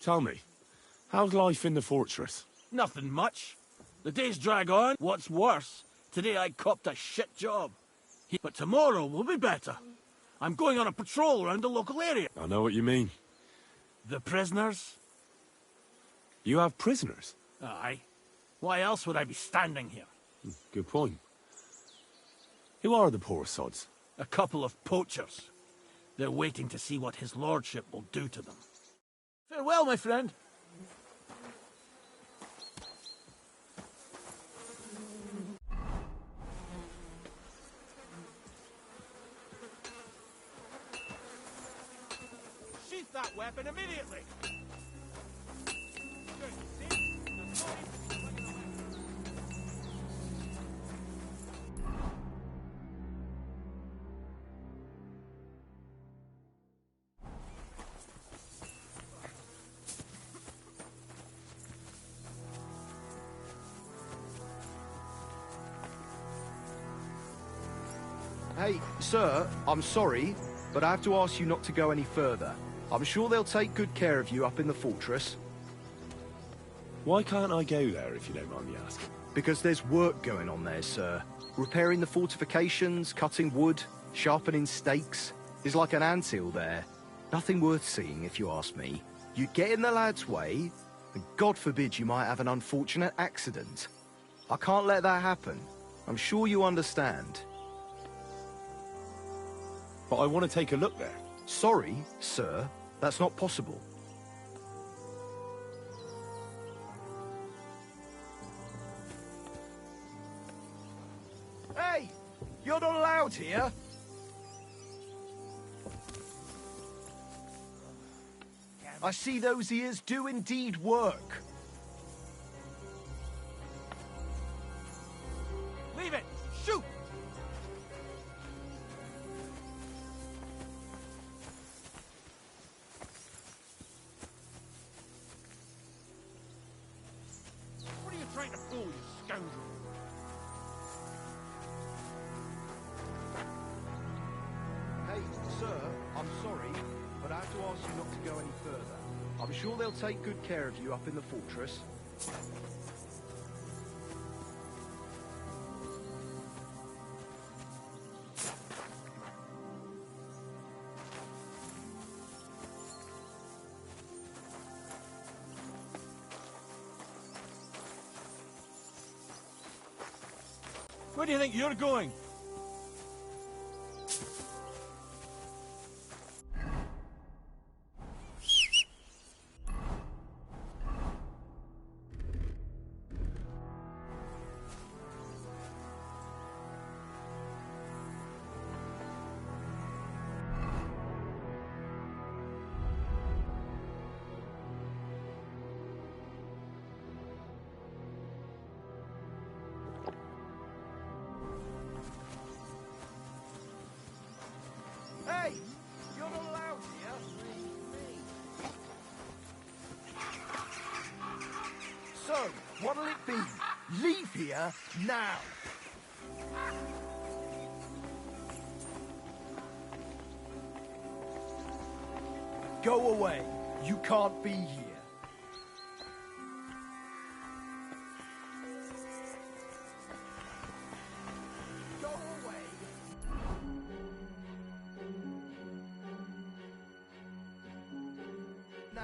Tell me, how's life in the fortress? Nothing much. The days drag on. What's worse, today I copped a shit job. But tomorrow will be better. I'm going on a patrol around the local area. I know what you mean. The prisoners? You have prisoners? Aye. Why else would I be standing here? Good point. Who are the poor sods? A couple of poachers. They're waiting to see what his lordship will do to them. Farewell, my friend. Sheath that weapon immediately. Good, see? Hey, sir, I'm sorry, but I have to ask you not to go any further. I'm sure they'll take good care of you up in the fortress. Why can't I go there, if you don't mind me asking? Because there's work going on there, sir. Repairing the fortifications, cutting wood. Sharpening stakes is like an anthill there. Nothing worth seeing, if you ask me. You get in the lad's way, and God forbid you might have an unfortunate accident. I can't let that happen. I'm sure you understand. But I want to take a look there. Sorry, sir. That's not possible. Hey! You're not allowed here! I see those ears do indeed work. Leave it! Shoot! What are you trying to pull, you scoundrel? Hey, sir, I'm sorry, but I have to ask you not to go any further. I'm sure they'll take good care of you up in the fortress. Where do you think you're going? Hey! You're not allowed here! So, what'll it be? Leave here now! Go away. You can't be here. Go away. Now.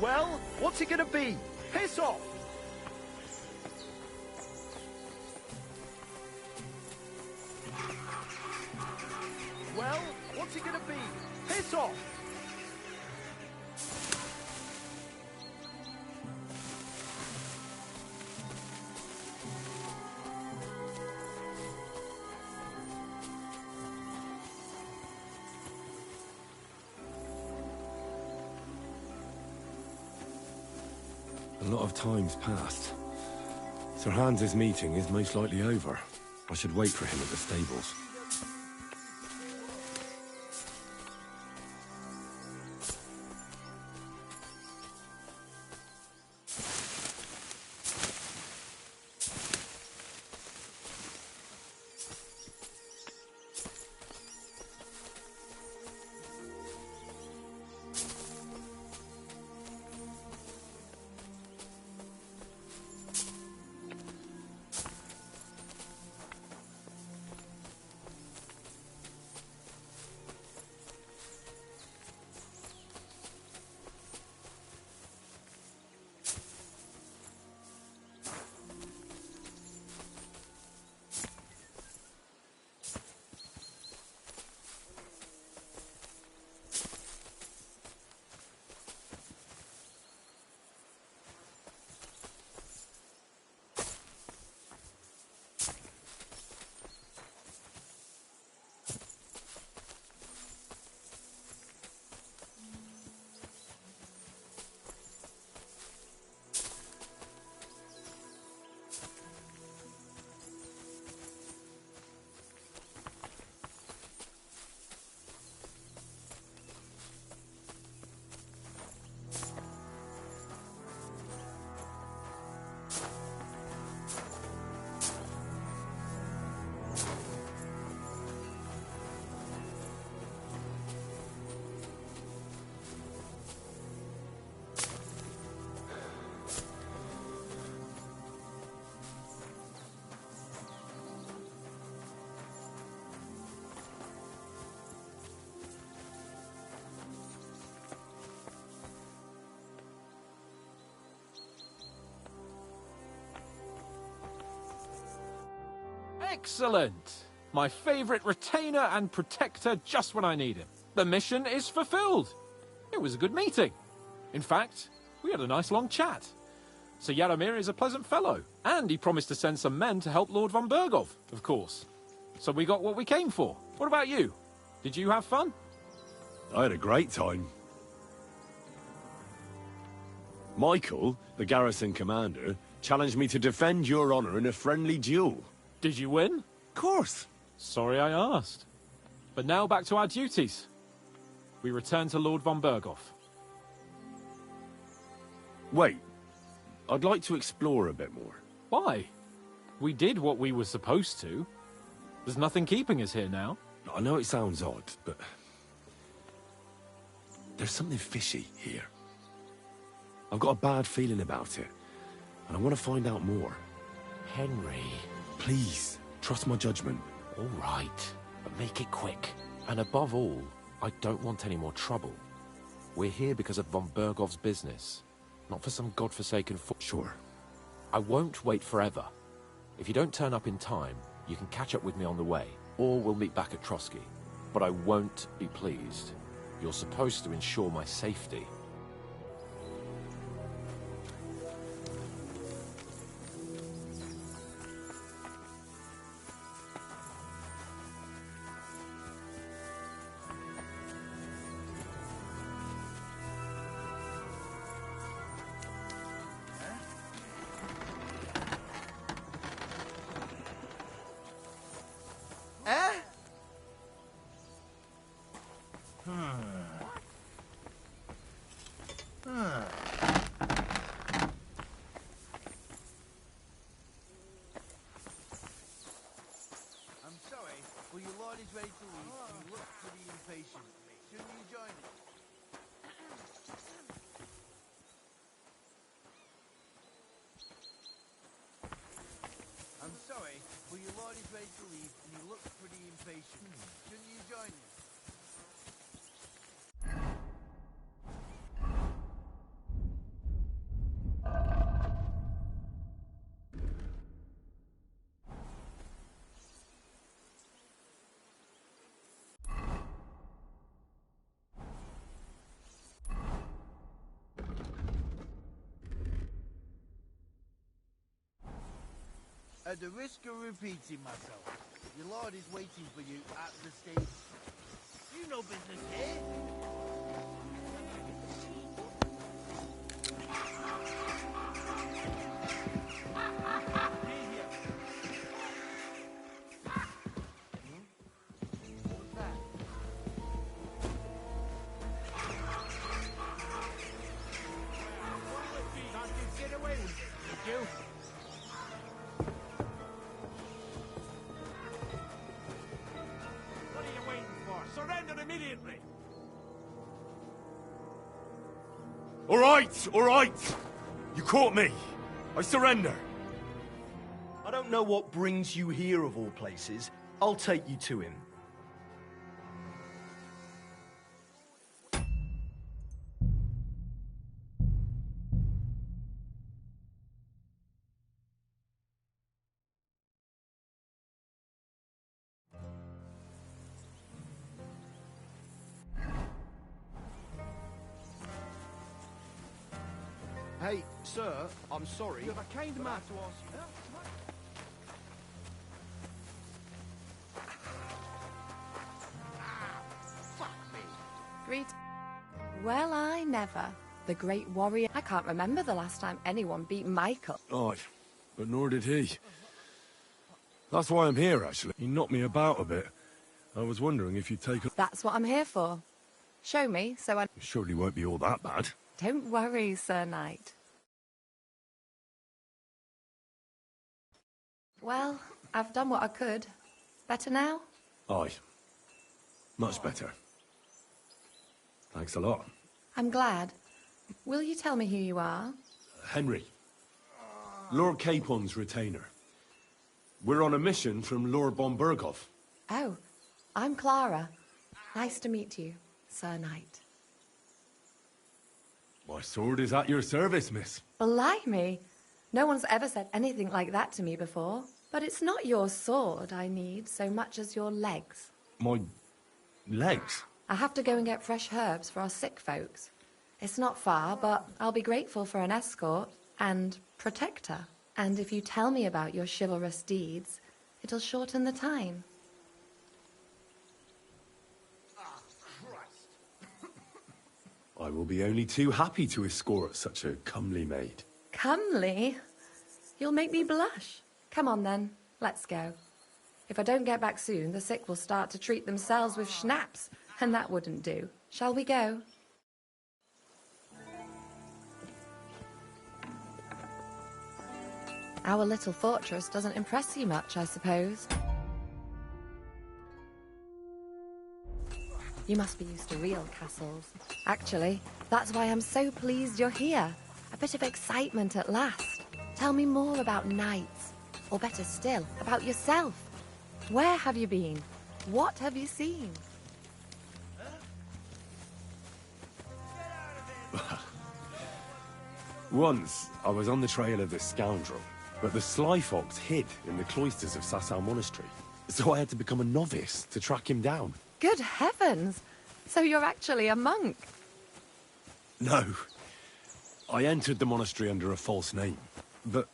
Well, what's it gonna be? Piss off! Well, what's it gonna be? Piss off! A lot of time's passed. Sir Hans's meeting is most likely over. I should wait for him at the stables. Excellent! My favourite retainer and protector just when I need him. The mission is fulfilled. It was a good meeting. In fact, we had a nice long chat. Sir Yaramir is a pleasant fellow, and he promised to send some men to help Lord von Bergov, of course. So we got what we came for. What about you? Did you have fun? I had a great time. Michael, the garrison commander, challenged me to defend your honor in a friendly duel. Did you win? Of course. Sorry I asked. But now back to our duties. We return to Lord von Bergov. Wait. I'd like to explore a bit more. Why? We did what we were supposed to. There's nothing keeping us here now. I know it sounds odd, but there's something fishy here. I've got a bad feeling about it, and I want to find out more. Henry. Please, trust my judgment. All right, but make it quick. And above all, I don't want any more trouble. We're here because of von Bergov's business, not for some godforsaken Sure. I won't wait forever. If you don't turn up in time, you can catch up with me on the way, or we'll meet back at Trosky. But I won't be pleased. You're supposed to ensure my safety. I'm sorry, but your lord is ready to leave and you look pretty impatient. Shouldn't you join us? I'm sorry, but your lord is ready to leave and you look pretty impatient. Shouldn't you join us? At the risk of repeating myself, your lord is waiting for you at the station. You know business here. What are you waiting for? Surrender immediately! All right! You caught me. I surrender. I don't know what brings you here of all places. I'll take you to him. Hey, sir, I'm sorry. You're a kind man to ask you. Greet. Well, I never. The great warrior. I can't remember the last time anyone beat Michael. Aye, but nor did he. That's why I'm here, actually. He knocked me about a bit. I was wondering if you'd take a... That's what I'm here for. Show me, so I... It surely won't be all that bad. Don't worry, Sir Knight. Well, I've done what I could. Better now? Aye. Much better. Thanks a lot. I'm glad. Will you tell me who you are? Henry. Lord Capon's retainer. We're on a mission from Lord Bombergov. Oh, I'm Clara. Nice to meet you, Sir Knight. My sword is at your service, miss. Blimey! No one's ever said anything like that to me before. But it's not your sword I need so much as your legs. My... legs? I have to go and get fresh herbs for our sick folks. It's not far, but I'll be grateful for an escort and protector. And if you tell me about your chivalrous deeds, it'll shorten the time. I will be only too happy to escort such a comely maid. Comely? You'll make me blush. Come on then, let's go. If I don't get back soon, the sick will start to treat themselves with schnapps, and that wouldn't do. Shall we go? Our little fortress doesn't impress you much, I suppose. You must be used to real castles. Actually, that's why I'm so pleased you're here. A bit of excitement at last. Tell me more about knights. Or better still, about yourself. Where have you been? What have you seen? Once, I was on the trail of this scoundrel, but the sly fox hid in the cloisters of Sasau Monastery. So I had to become a novice to track him down. Good heavens! So you're actually a monk? No. I entered the monastery under a false name, but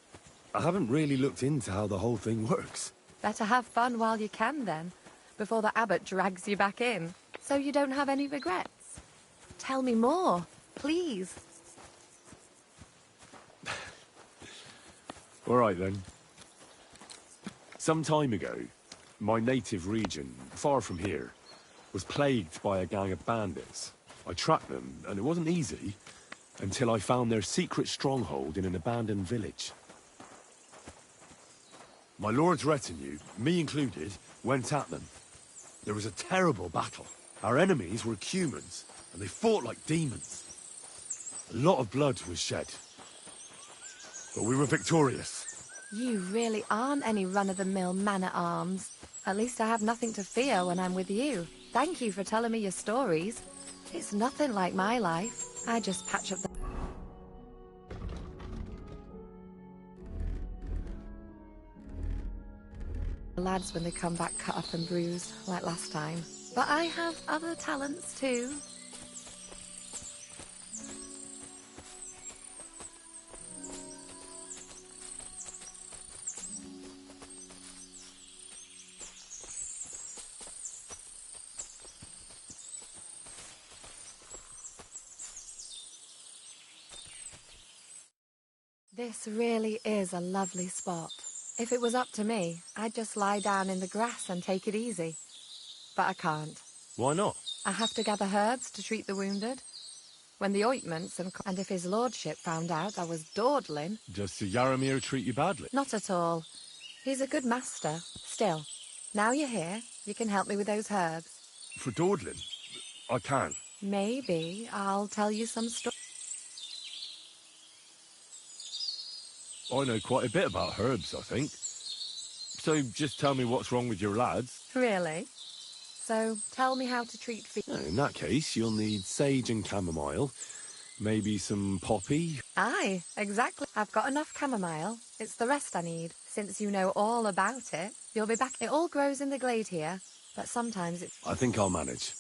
I haven't really looked into how the whole thing works. Better have fun while you can then, before the abbot drags you back in, so you don't have any regrets. Tell me more, please. All right then. Some time ago, my native region, far from here, was plagued by a gang of bandits. I tracked them, and it wasn't easy, until I found their secret stronghold in an abandoned village. My lord's retinue, me included, went at them. There was a terrible battle. Our enemies were Cumans, and they fought like demons. A lot of blood was shed. But we were victorious. You really aren't any run-of-the-mill man-at-arms. At least I have nothing to fear when I'm with you. Thank you for telling me your stories. It's nothing like my life. I just patch up the lads when they come back cut up and bruised, like last time. But I have other talents too. This really is a lovely spot. If it was up to me, I'd just lie down in the grass and take it easy. But I can't. Why not? I have to gather herbs to treat the wounded. When the ointments and if his lordship found out I was dawdling... Does Sir Yaramir treat you badly? Not at all. He's a good master. Still, now you're here, you can help me with those herbs. For dawdling? I can. Maybe I'll tell you some stories. I know quite a bit about herbs, I think. So just tell me what's wrong with your lads. Really? So tell me how to treat In that case, you'll need sage and chamomile, maybe some poppy. Aye, exactly. I've got enough chamomile. It's the rest I need. Since you know all about it, you'll be back. It all grows in the glade here, but sometimes it's... I think I'll manage.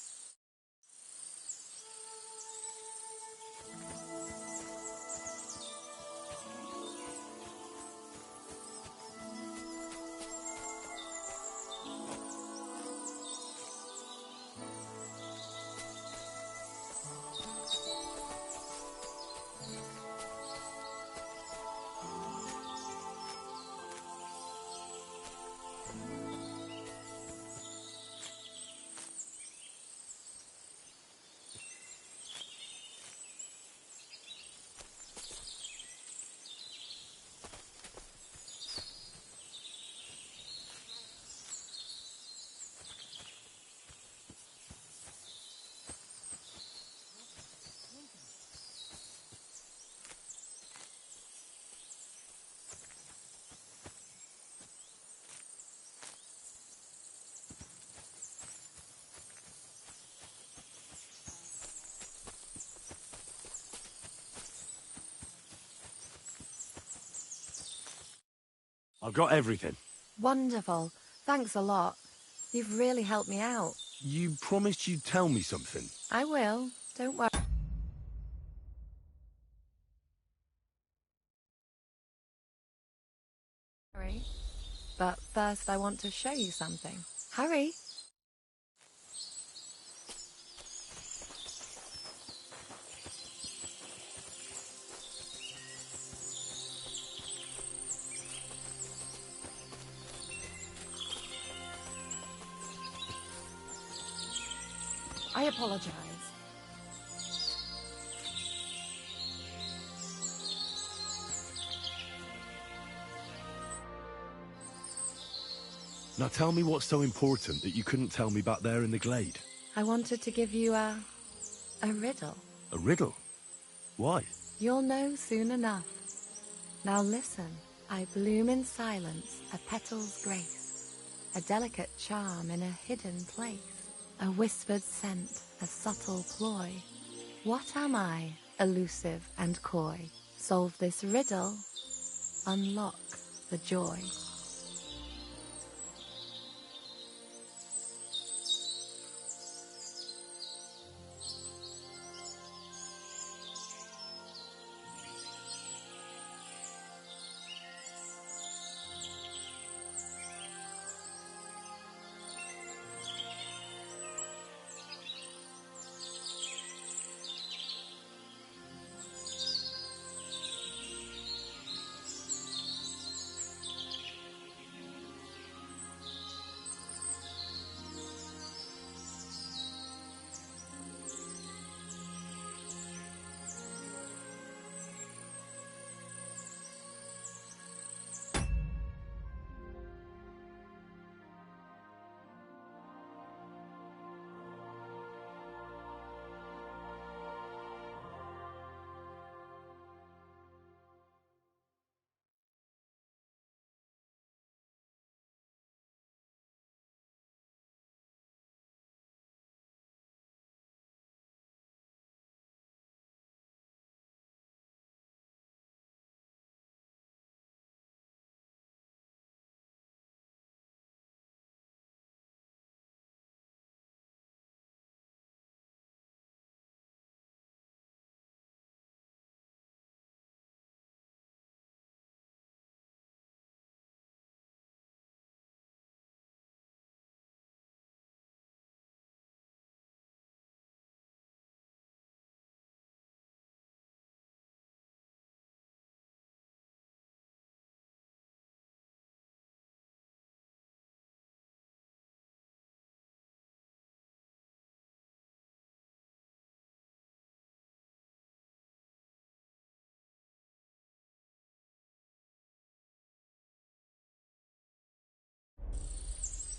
I've got everything. Wonderful. Thanks a lot. You've really helped me out. You promised you'd tell me something. I will. Don't worry. But first I want to show you something. Hurry. I apologize. Now tell me what's so important that you couldn't tell me back there in the glade. I wanted to give you a riddle. A riddle? Why? You'll know soon enough. Now listen. I bloom in silence, a petal's grace, a delicate charm in a hidden place, a whispered scent, a subtle ploy. What am I, elusive and coy? Solve this riddle, unlock the joy.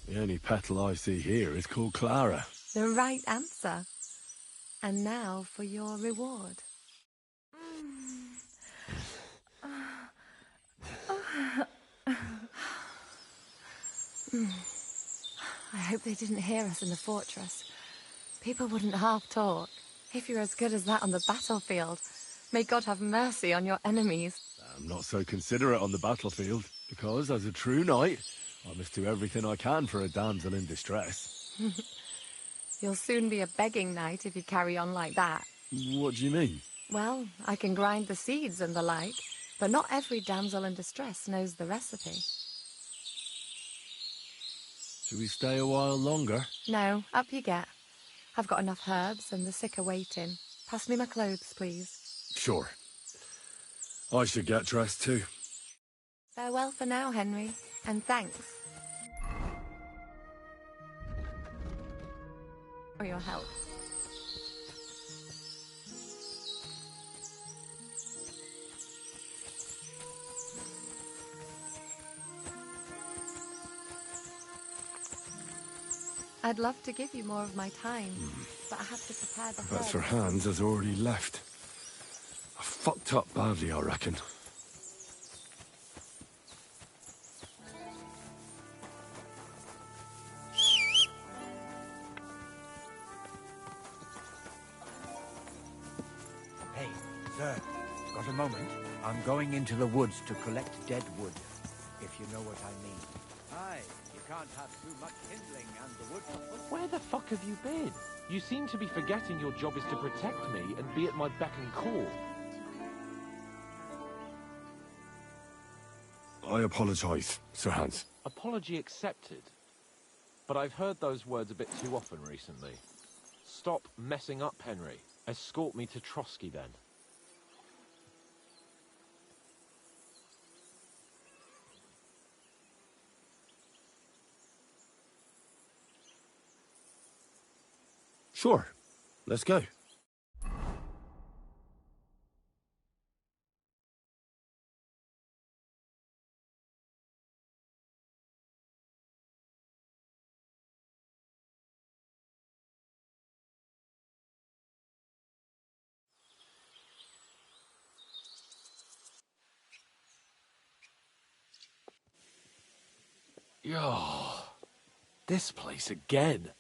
The only petal I see here is called Clara. The right answer. And now for your reward. I hope they didn't hear us in the fortress. People wouldn't half talk. If you're as good as that on the battlefield, may God have mercy on your enemies. I'm not so considerate on the battlefield, because as a true knight, I must do everything I can for a damsel in distress. You'll soon be a begging knight if you carry on like that. What do you mean? Well, I can grind the seeds and the like, but not every damsel in distress knows the recipe. Should we stay a while longer? No, up you get. I've got enough herbs and the sick are waiting. Pass me my clothes, please. Sure. I should get dressed too. Farewell for now, Henry, and thanks for your help. I'd love to give you more of my time, but I have to prepare the But Sir herbs. Hans has already left. I fucked up badly, I reckon. Hey, sir, got a moment? I'm going into the woods to collect dead wood, if you know what I mean. Aye, you can't have too much kindling and the wood. Where the fuck have you been? You seem to be forgetting your job is to protect me and be at my beck and call. I apologise, Sir Hans. Apology accepted. But I've heard those words a bit too often recently. Stop messing up, Henry. Escort me to Trosky, then. Sure. Let's go. Yo, this place again.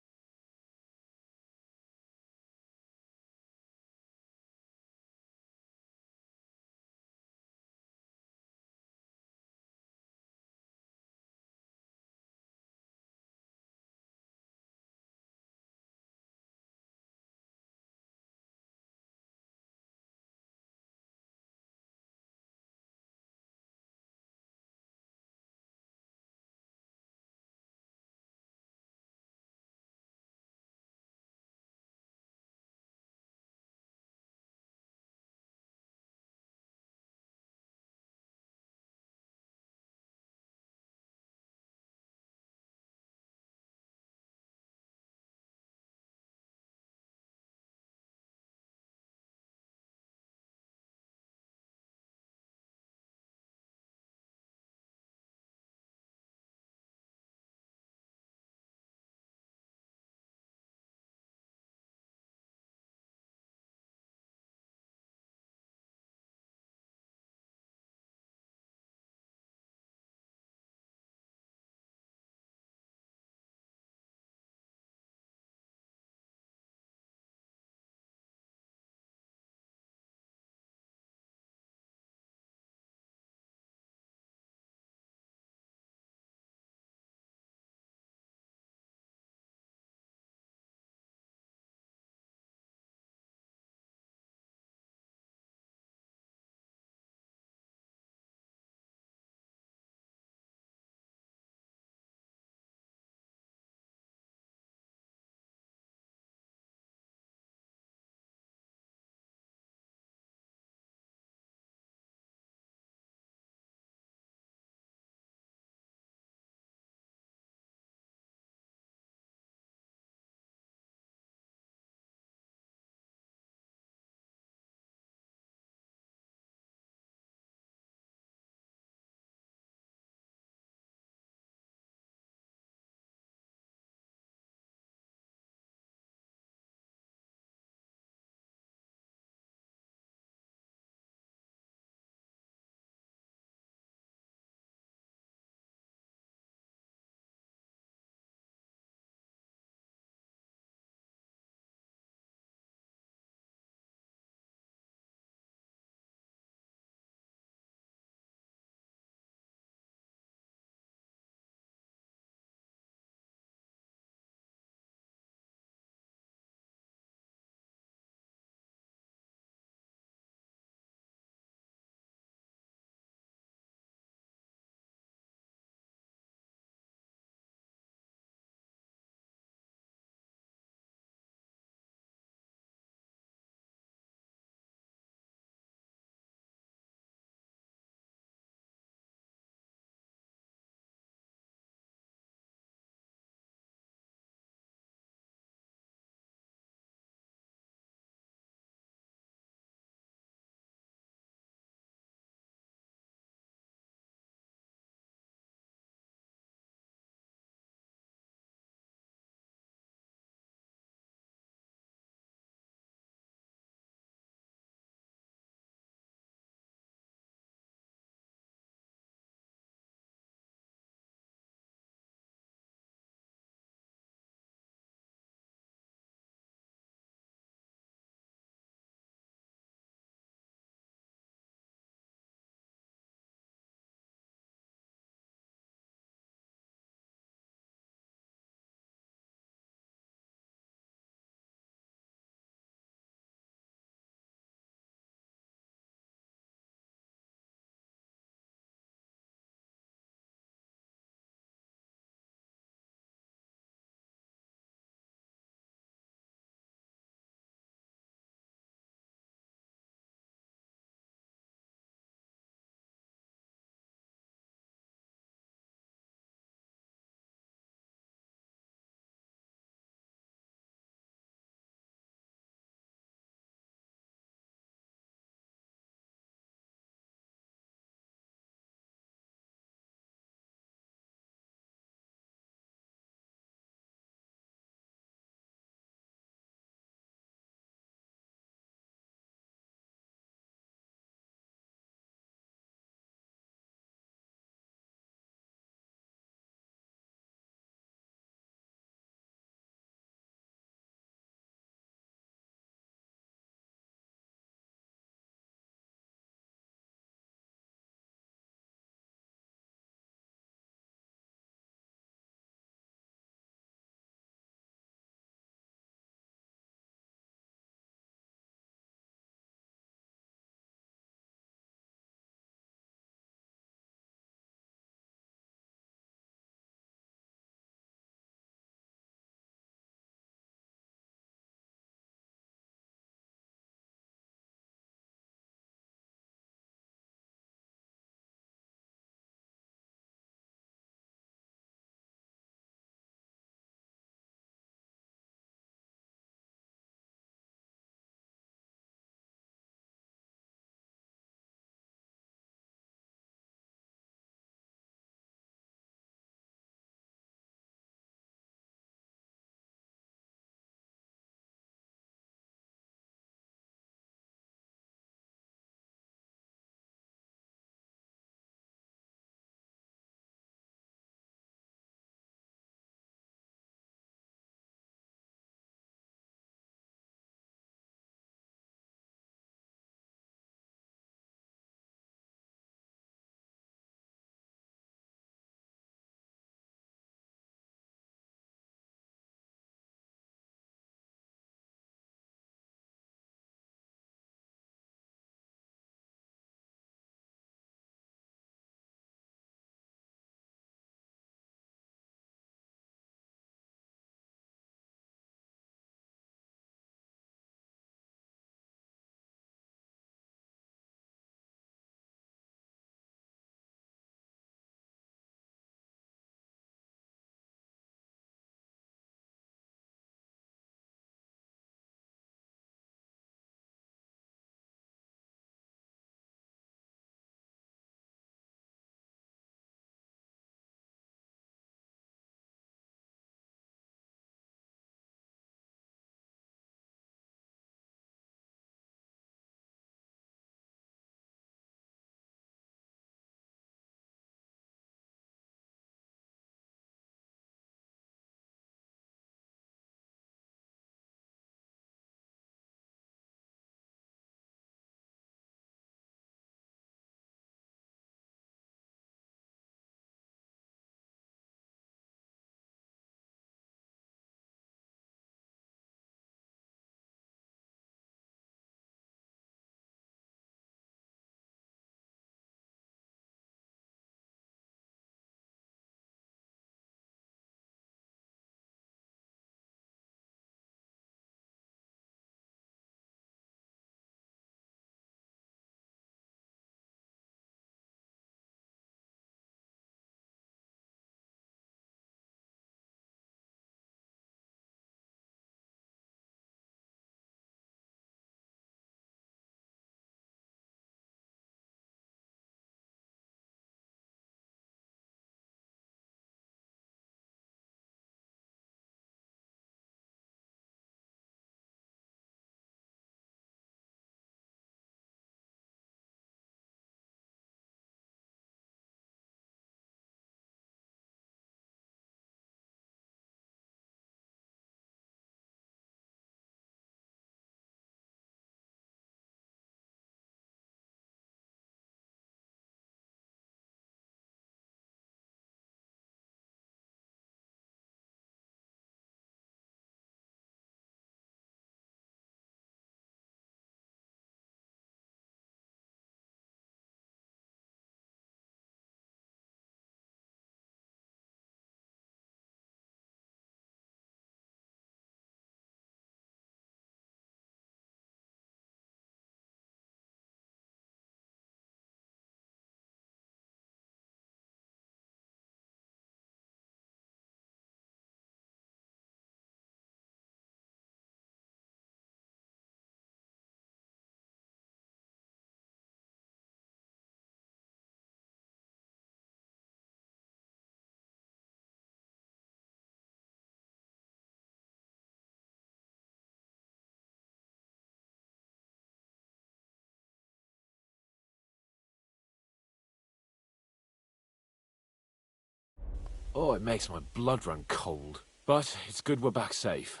Oh, it makes my blood run cold. But it's good we're back safe.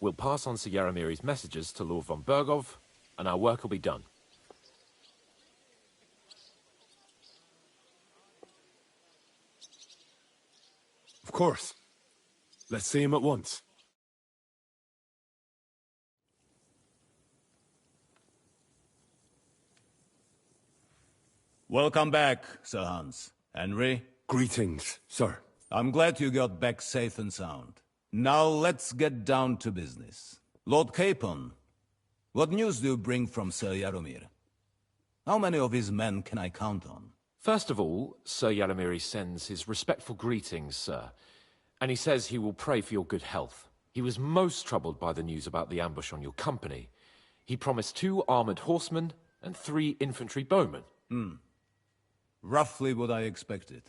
We'll pass on Sir Yaramiri's messages to Lord von Bergov, and our work will be done. Of course. Let's see him at once. Welcome back, Sir Hans. Henry? Greetings, sir. I'm glad you got back safe and sound. Now let's get down to business. Lord Capon, what news do you bring from Sir Yaromir? How many of his men can I count on? First of all, Sir Yaramiri sends his respectful greetings, sir. And he says he will pray for your good health. He was most troubled by the news about the ambush on your company. He promised 2 armored horsemen and 3 infantry bowmen. Roughly what I expected.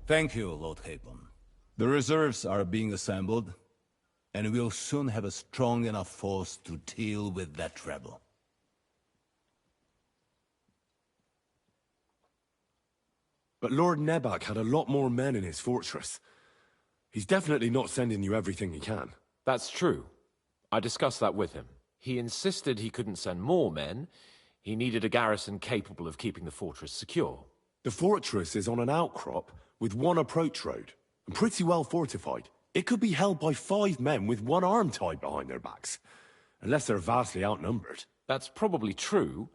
Thank you, Lord Capon. The reserves are being assembled, and we'll soon have a strong enough force to deal with that rebel. But Lord Nebak had a lot more men in his fortress. He's definitely not sending you everything he can. That's true. I discussed that with him. He insisted he couldn't send more men. He needed a garrison capable of keeping the fortress secure. The fortress is on an outcrop with 1 approach road, and pretty well fortified. It could be held by 5 men with 1 arm tied behind their backs, unless they're vastly outnumbered. That's probably true,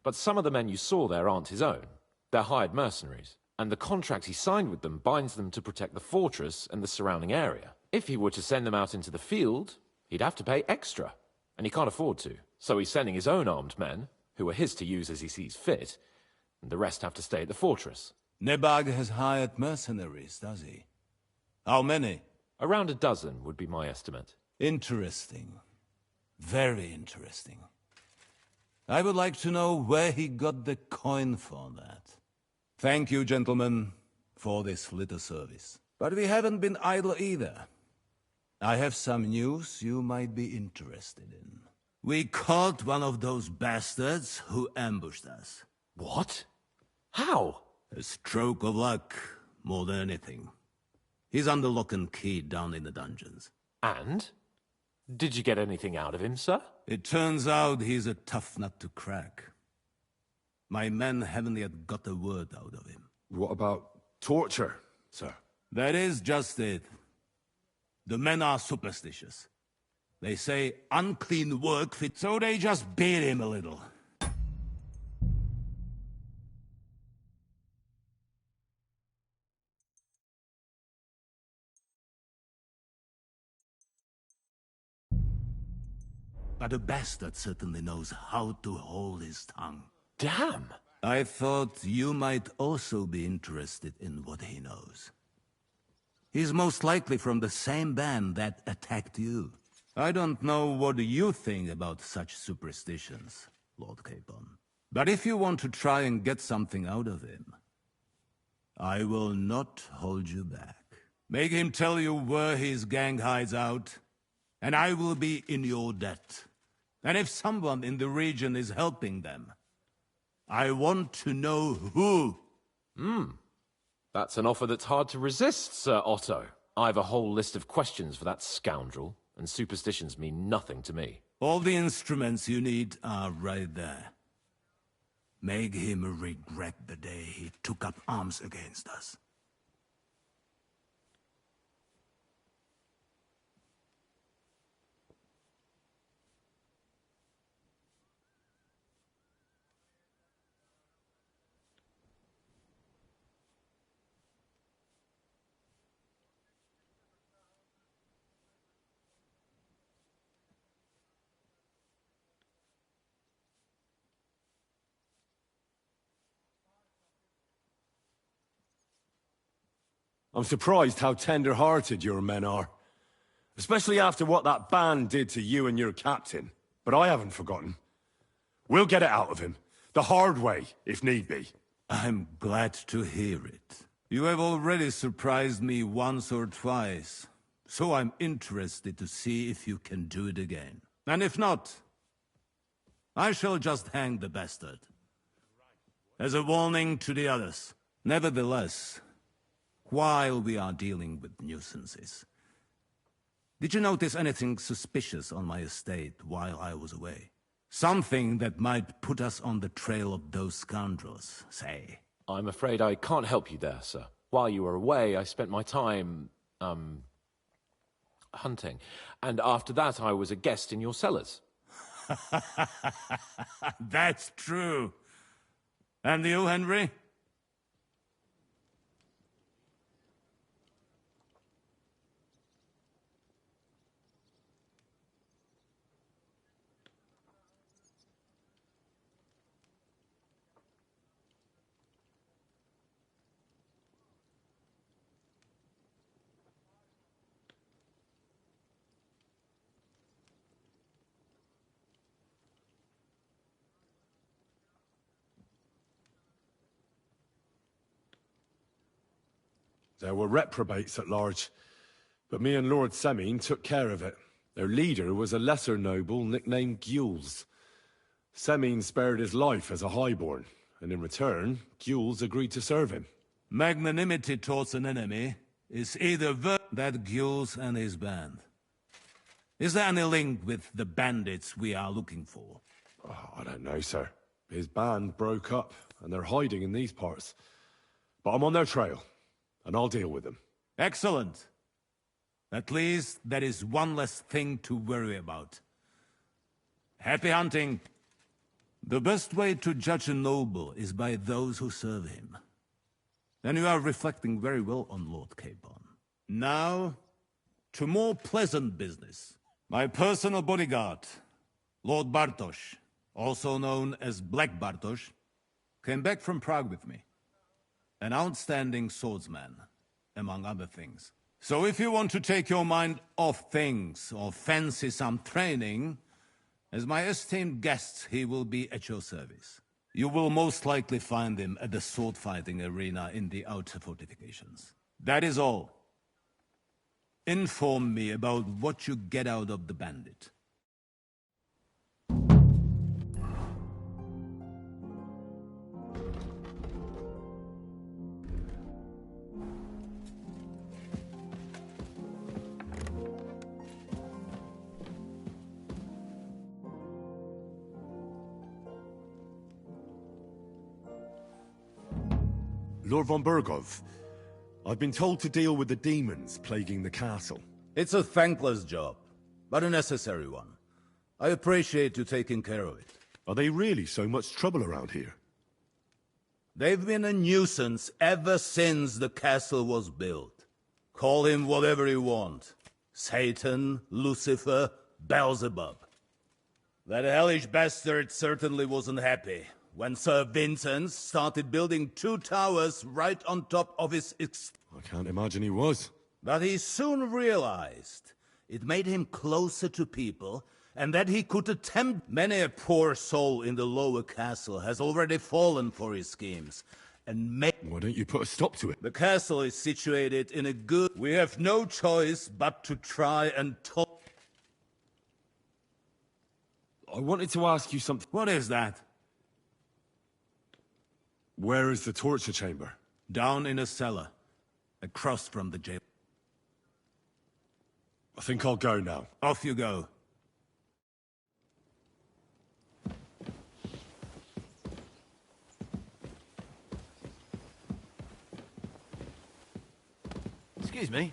but some of the men you saw there aren't his own. They're hired mercenaries, and the contract he signed with them binds them to protect the fortress and the surrounding area. If he were to send them out into the field, he'd have to pay extra, and he can't afford to. So he's sending his own armed men, who are his to use as he sees fit, and the rest have to stay at the fortress. Nebag has hired mercenaries, does he? How many? Around a dozen would be my estimate. Interesting. Very interesting. I would like to know where he got the coin for that. Thank you, gentlemen, for this little service. But we haven't been idle either. I have some news you might be interested in. We caught one of those bastards who ambushed us. What? How? A stroke of luck, more than anything. He's under lock and key down in the dungeons. And? Did you get anything out of him, sir? It turns out he's a tough nut to crack. My men haven't yet got a word out of him. What about torture, sir? That is just it. The men are superstitious. They say unclean work fits, so they just beat him a little. But the bastard certainly knows how to hold his tongue. Damn! I thought you might also be interested in what he knows. He's most likely from the same band that attacked you. I don't know what you think about such superstitions, Lord Capon. But if you want to try and get something out of him, I will not hold you back. Make him tell you where his gang hides out, and I will be in your debt. And if someone in the region is helping them, I want to know who. That's an offer that's hard to resist, Sir Otto. I have a whole list of questions for that scoundrel, and superstitions mean nothing to me. All the instruments you need are right there. Make him regret the day he took up arms against us. I'm surprised how tender-hearted your men are. Especially after what that band did to you and your captain. But I haven't forgotten. We'll get it out of him. The hard way, if need be. I'm glad to hear it. You have already surprised me once or twice, so I'm interested to see if you can do it again. And if not, I shall just hang the bastard. As a warning to the others. Nevertheless, while we are dealing with nuisances, did you notice anything suspicious on my estate while I was away? Something that might put us on the trail of those scoundrels, say. I'm afraid I can't help you there, sir. While you were away, I spent my time, hunting. And after that, I was a guest in your cellars. That's true. And you, Henry? There were reprobates at large, but me and Lord Semine took care of it. Their leader was a lesser noble nicknamed Gules. Semine spared his life as a highborn, and in return, Gules agreed to serve him. Magnanimity towards an enemy is either that Gules and his band. Is there any link with the bandits we are looking for? Oh, I don't know, sir. His band broke up, and they're hiding in these parts. But I'm on their trail, and I'll deal with them. Excellent. At least there is one less thing to worry about. Happy hunting. The best way to judge a noble is by those who serve him. And you are reflecting very well on Lord Capon. Now, to more pleasant business. My personal bodyguard, Lord Bartosz, also known as Black Bartosz, came back from Prague with me. An outstanding swordsman, among other things. So if you want to take your mind off things, or fancy some training, as my esteemed guest, he will be at your service. You will most likely find him at the sword-fighting arena in the outer fortifications. That is all. Inform me about what you get out of the bandit. Lord von Bergov. I've been told to deal with the demons plaguing the castle. It's a thankless job, but a necessary one. I appreciate you taking care of it. Are they really so much trouble around here? They've been a nuisance ever since the castle was built. Call him whatever you want. Satan, Lucifer, Beelzebub. That hellish bastard certainly wasn't happy when Sir Vincent started building 2 towers right on top of his I can't imagine he was. But he soon realized it made him closer to people, and that he could attempt. Many a poor soul in the lower castle has already fallen for his schemes, and Why don't you put a stop to it? The castle is situated in a good... We have no choice but to try and talk. I wanted to ask you something. What is that? Where is the torture chamber? Down in a cellar, across from the jail. I think I'll go now. Off you go. Excuse me.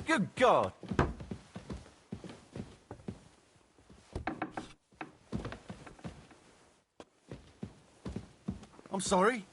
Good God! I'm sorry.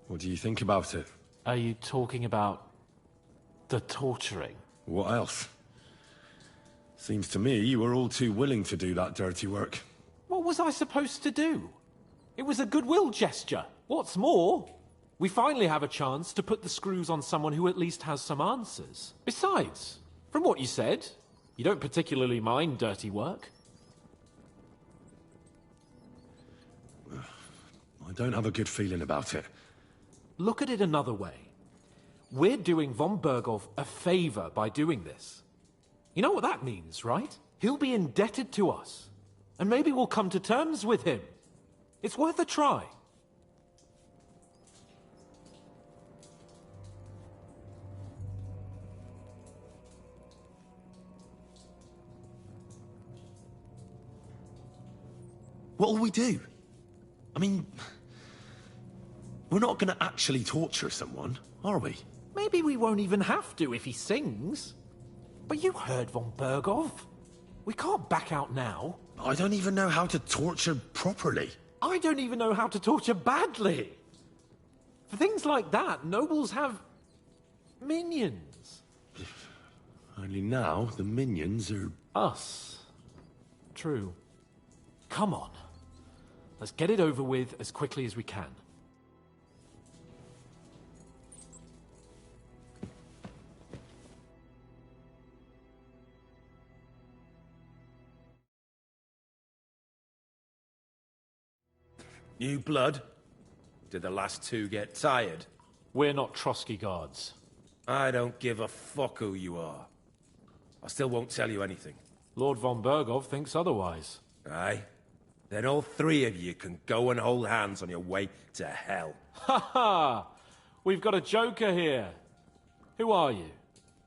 What do you think about it? Are you talking about the torturing? What else? Seems to me you were all too willing to do that dirty work. What was I supposed to do? It was a goodwill gesture. What's more, we finally have a chance to put the screws on someone who at least has some answers. Besides, from what you said, you don't particularly mind dirty work. I don't have a good feeling about it. Look at it another way. We're doing von Bergov a favor by doing this. You know what that means, right? He'll be indebted to us. And maybe we'll come to terms with him. It's worth a try. What'll we do? I mean, we're not going to actually torture someone, are we? Maybe we won't even have to if he sings. But you heard von Bergov. We can't back out now. I don't even know how to torture properly. I don't even know how to torture badly. For things like that, nobles have minions. Only now the minions are... Us. True. Come on. Let's get it over with as quickly as we can. New blood? Did the last two get tired? We're not Trosky guards. I don't give a fuck who you are. I still won't tell you anything. Lord von Bergov thinks otherwise. Aye? Then all 3 of you can go and hold hands on your way to hell. Ha ha! We've got a joker here. Who are you?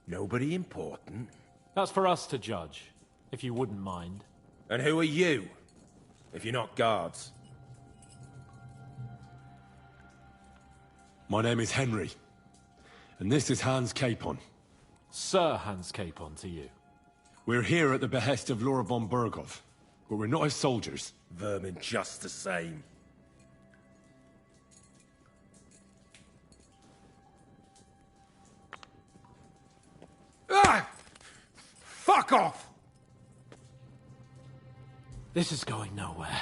Nobody important. That's for us to judge, if you wouldn't mind. And who are you? If you're not guards. My name is Henry. And this is Hans Capon. Sir Hans Capon to you. We're here at the behest of Lord von Bergov. but we're not his soldiers. Vermin just the same. Ah! Fuck off! This is going nowhere.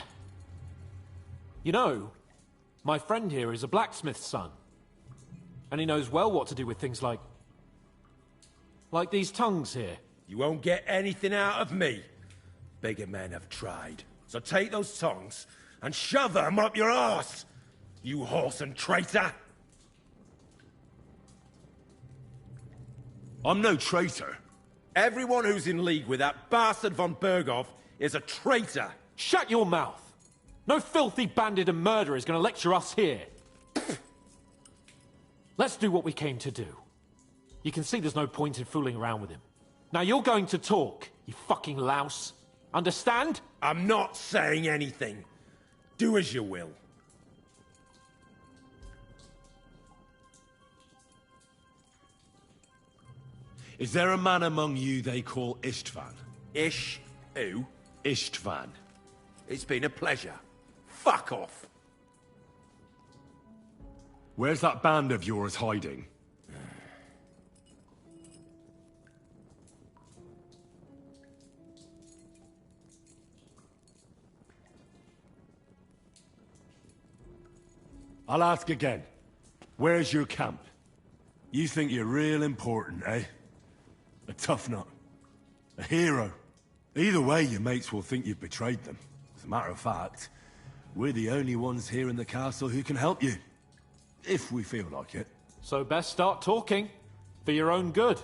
You know, my friend here is a blacksmith's son. And he knows well what to do with things like these tongues here. You won't get anything out of me. Bigger men have tried. So take those tongs and shove them up your arse, you horse and traitor! I'm no traitor. Everyone who's in league with that bastard von Berghoff is a traitor! Shut your mouth! No filthy bandit and murderer is going to lecture us here. Let's do what we came to do. You can see there's no point in fooling around with him. Now you're going to talk, you fucking louse. Understand? I'm not saying anything. Do as you will. Is there a man among you they call Istvan? Ish? Who? Istvan. It's been a pleasure. Fuck off! Where's that band of yours hiding? I'll ask again. Where's your camp? You think you're real important, eh? A tough nut. A hero. Either way, your mates will think you've betrayed them. As a matter of fact, we're the only ones here in the castle who can help you. If we feel like it. So best start talking. For your own good.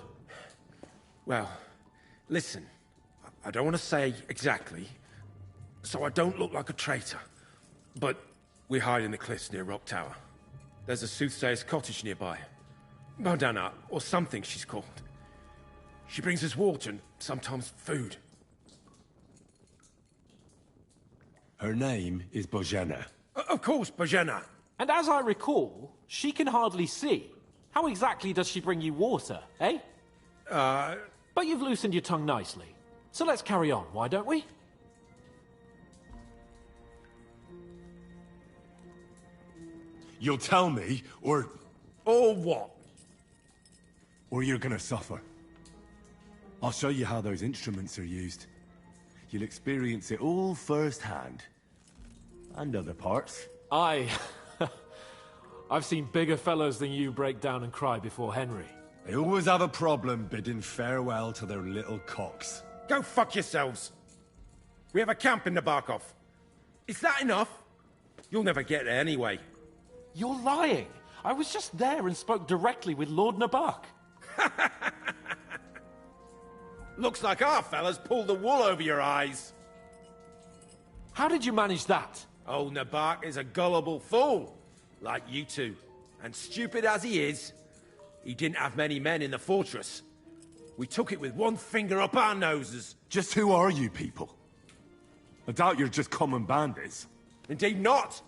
Well, listen. I don't want to say exactly, so I don't look like a traitor. But we hide in the cliffs near Rock Tower. There's a soothsayer's cottage nearby. Modana, or something she's called. She brings us water and sometimes food. Her name is Bojana. Of course, Bojana. And as I recall, she can hardly see. How exactly does she bring you water, eh? But you've loosened your tongue nicely. So let's carry on, why don't we? You'll tell me, or what? Or you're gonna suffer. I'll show you how those instruments are used. You'll experience it all firsthand. And other parts. I've seen bigger fellows than you break down and cry before Henry. They always have a problem bidding farewell to their little cocks. Go fuck yourselves! We have a camp in Nabarkov. Is that enough? You'll never get there anyway. You're lying. I was just there and spoke directly with Lord Nabark. Looks like our fellas pulled the wool over your eyes. How did you manage that? Old Nabark is a gullible fool, like you two. And stupid as he is, he didn't have many men in the fortress. We took it with one finger up our noses. Just who are you people? I doubt you're just common bandits. Indeed not.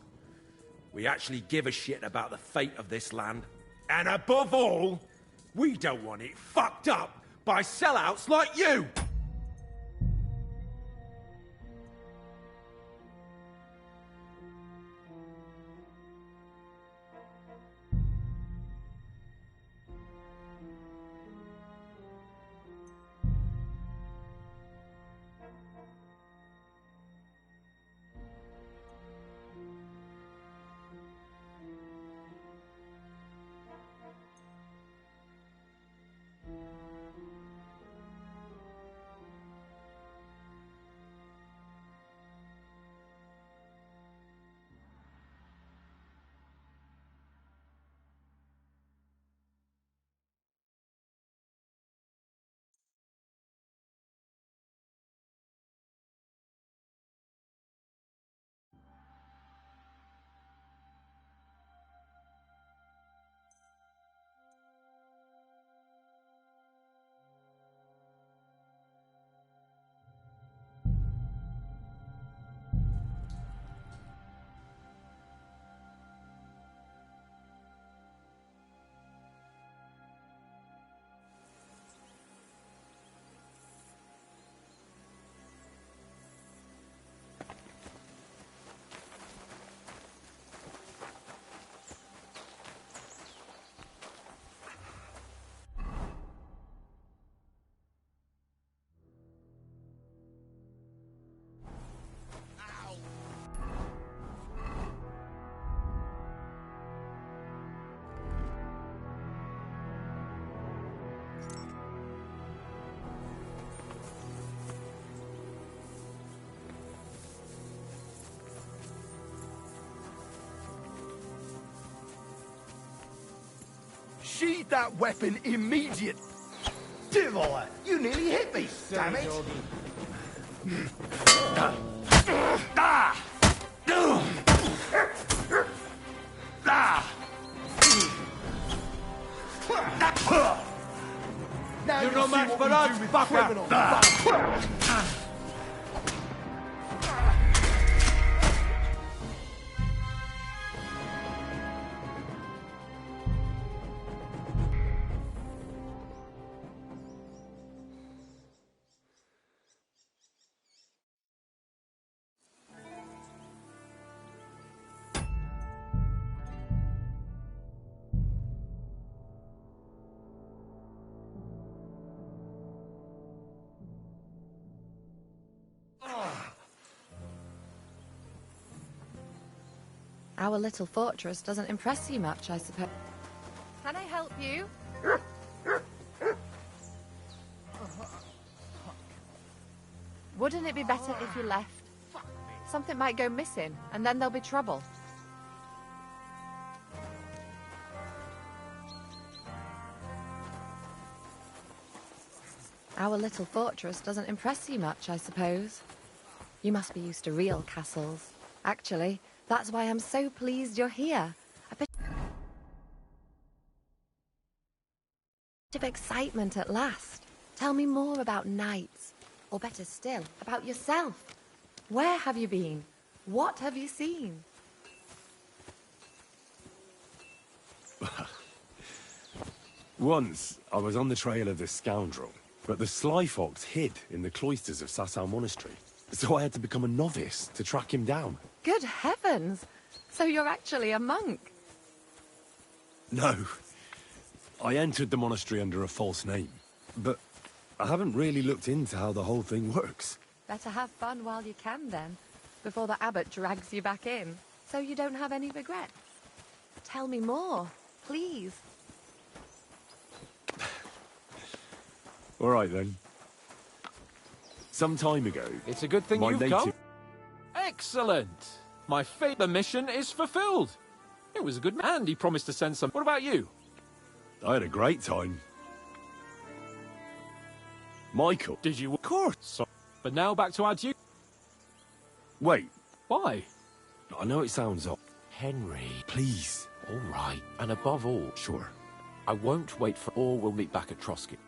We actually give a shit about the fate of this land. And above all, we don't want it fucked up by sellouts like you! Sheathe that weapon immediately. Divor, you nearly hit me, damn it! Now You're no match for us, fucker! Our little fortress doesn't impress you much, I suppose. Can I help you? Wouldn't it be better if you left? Something might go missing, and then there'll be trouble. Our little fortress doesn't impress you much, I suppose. You must be used to real castles. Actually, that's why I'm so pleased you're here. A bit of excitement at last. Tell me more about knights, or better still, about yourself. Where have you been? What have you seen? Once, I was on the trail of this scoundrel, but the sly fox hid in the cloisters of Sasau Monastery, so I had to become a novice to track him down. Good heavens! So you're actually a monk? No. I entered the monastery under a false name, but I haven't really looked into how the whole thing works. Better have fun while you can, then, before the abbot drags you back in, so you don't have any regrets. Tell me more, please. All right, then. Some time ago... It's a good thing you've come. Excellent! My fate, the mission is fulfilled. It was a good man, and he promised to send some. What about you? I had a great time. Michael. Did you? Of course. But now back to our duty. Wait. Why? I know it sounds odd. Henry. Please. All right. And above all... Sure. I won't wait for... Or we'll meet back at Trosky.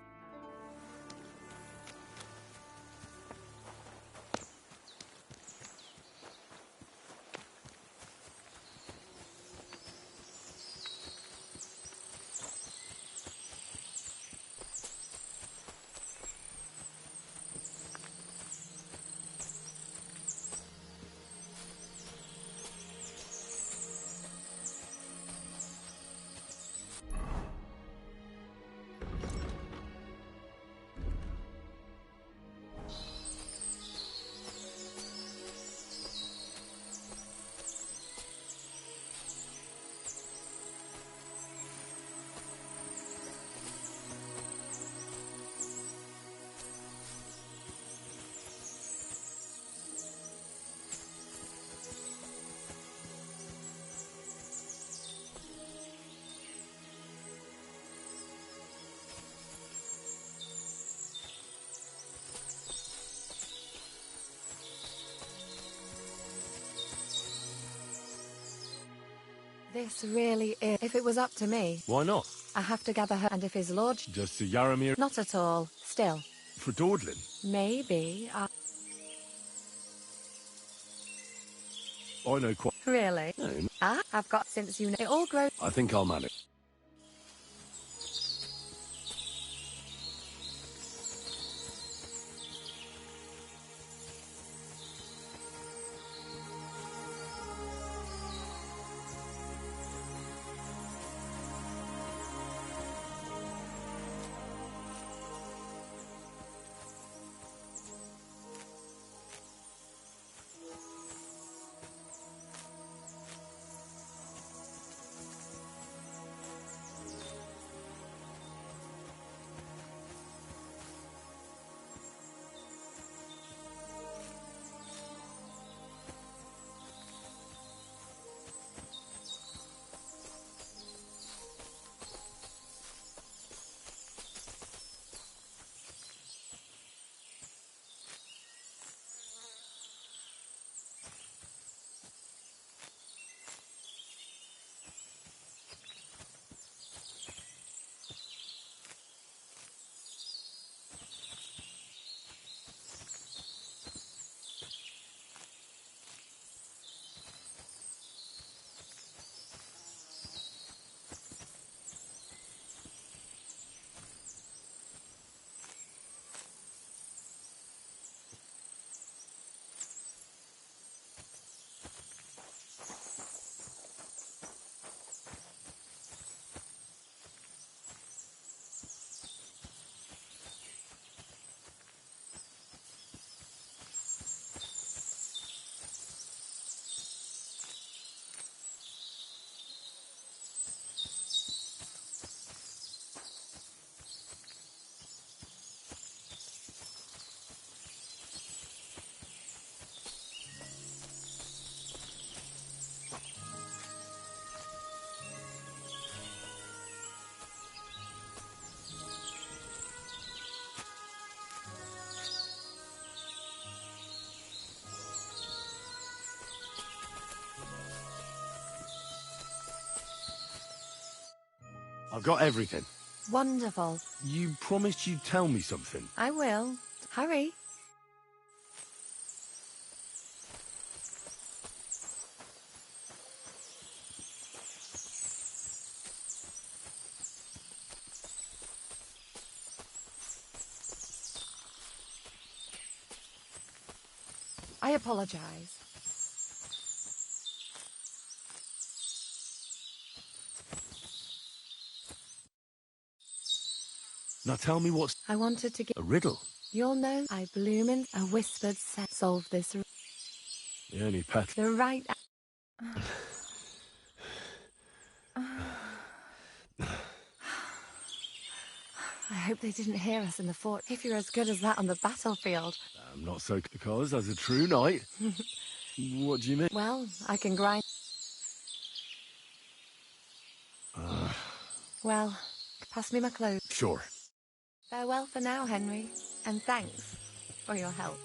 This really is... If it was up to me... Why not? I have to gather her, and if his lord... Just to Yaramir? Not at all. Still. For Dordlin? Maybe, I know quite... Really? No. I've got... Since you know... It all grows... I think I'll manage. I've got everything. Wonderful. You promised you'd tell me something. I will. Hurry. I apologize. Now tell me what's... I wanted to get a riddle? You'll know I bloomin' a whispered set. Solve this. The only pet... The right... I hope they didn't hear us in the fort. If you're as good as that on the battlefield. I'm not so... Because, as a true knight... What do you mean? Well, I can grind... Well, pass me my clothes. Sure. Farewell for now, Henry. And thanks for your help.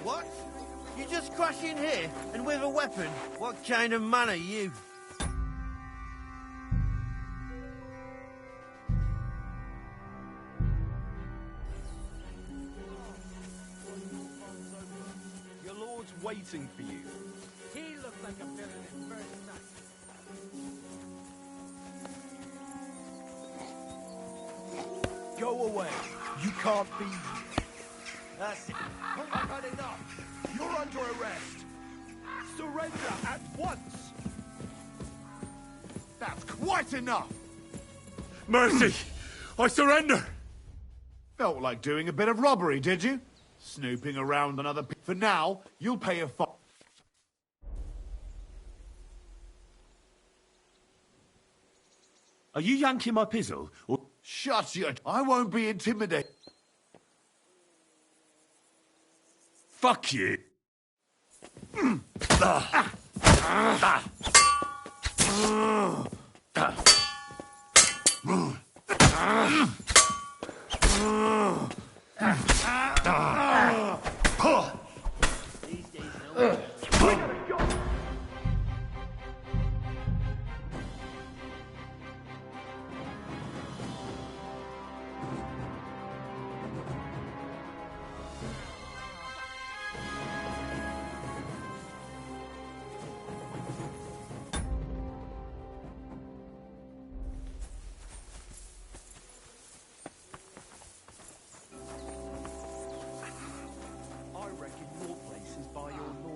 What? You just crash in here, and with a weapon? What kind of man are you? Your lord's waiting for you. He looked like a villain at first sight. Go away. You can't be here. That's it. I've had enough. You're under arrest. Surrender at once. That's quite enough. Mercy! I surrender! Felt like doing a bit of robbery, did you? Snooping around another... For now, you'll pay a fine. Are you yanking my pizzle, or... Shut your... I won't be intimidated. Fuck you!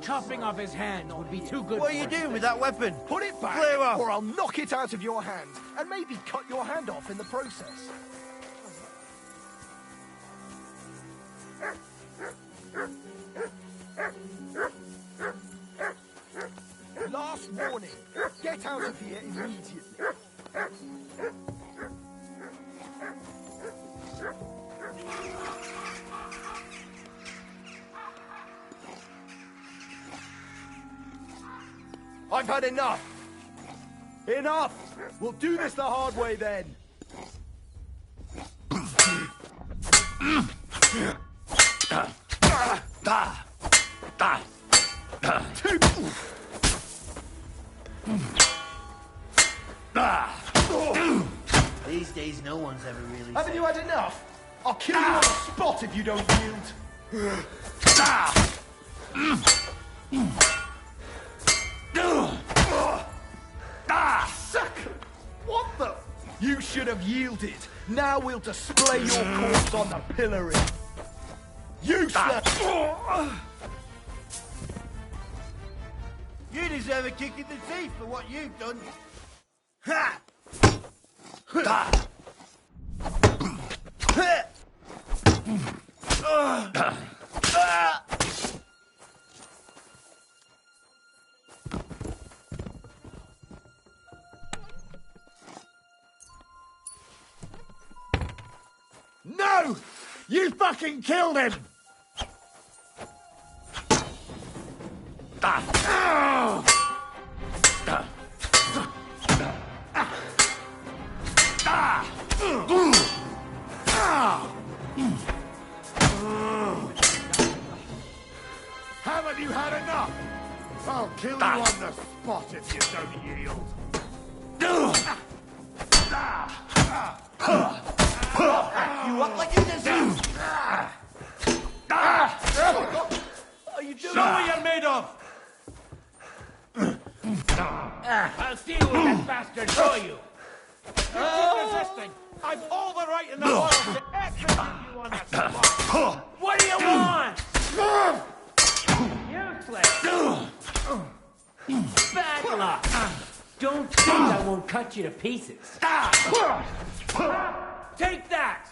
Chopping off his hands would be too good. What are you doing with that weapon? Put it back, Clear off. or I'll knock it out of your hand, and maybe cut your hand off in the process. Last warning. Get out of here immediately. I've had enough! Enough! We'll do this the hard way then! These days, no one's ever really. Haven't you had enough? I'll kill you on the spot if you don't yield. Sucker! What the? You should have yielded. Now we'll display your corpse on the pillory. Useless! You deserve a kick in the teeth for what you've done. Ha! No! You fucking killed him! Haven't you had enough? I'll kill you on the spot if you don't yield. You up like you deserve. What are you doing? Show what you're made of! I'll see what that bastard show you. Keep resisting! I've all the right in the world to execute you on that spot! What do you want? Useless. Bad luck. Don't think I won't cut you to pieces. Take that!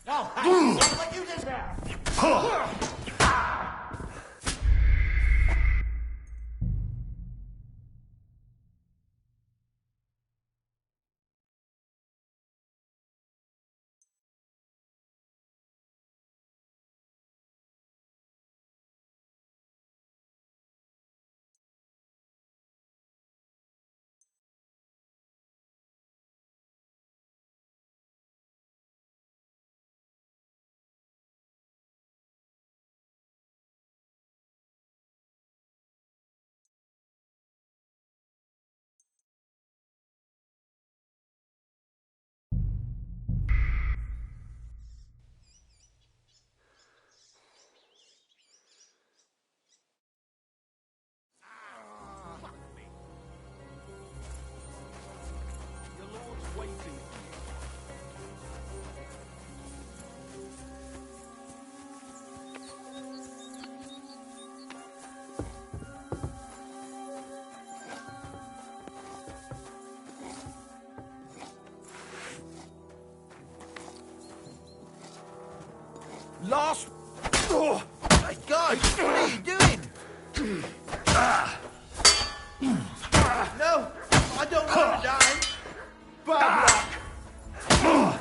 No, what like you deserve. Last. Oh, my God! What are you doing? No, I don't want to die. Bad luck.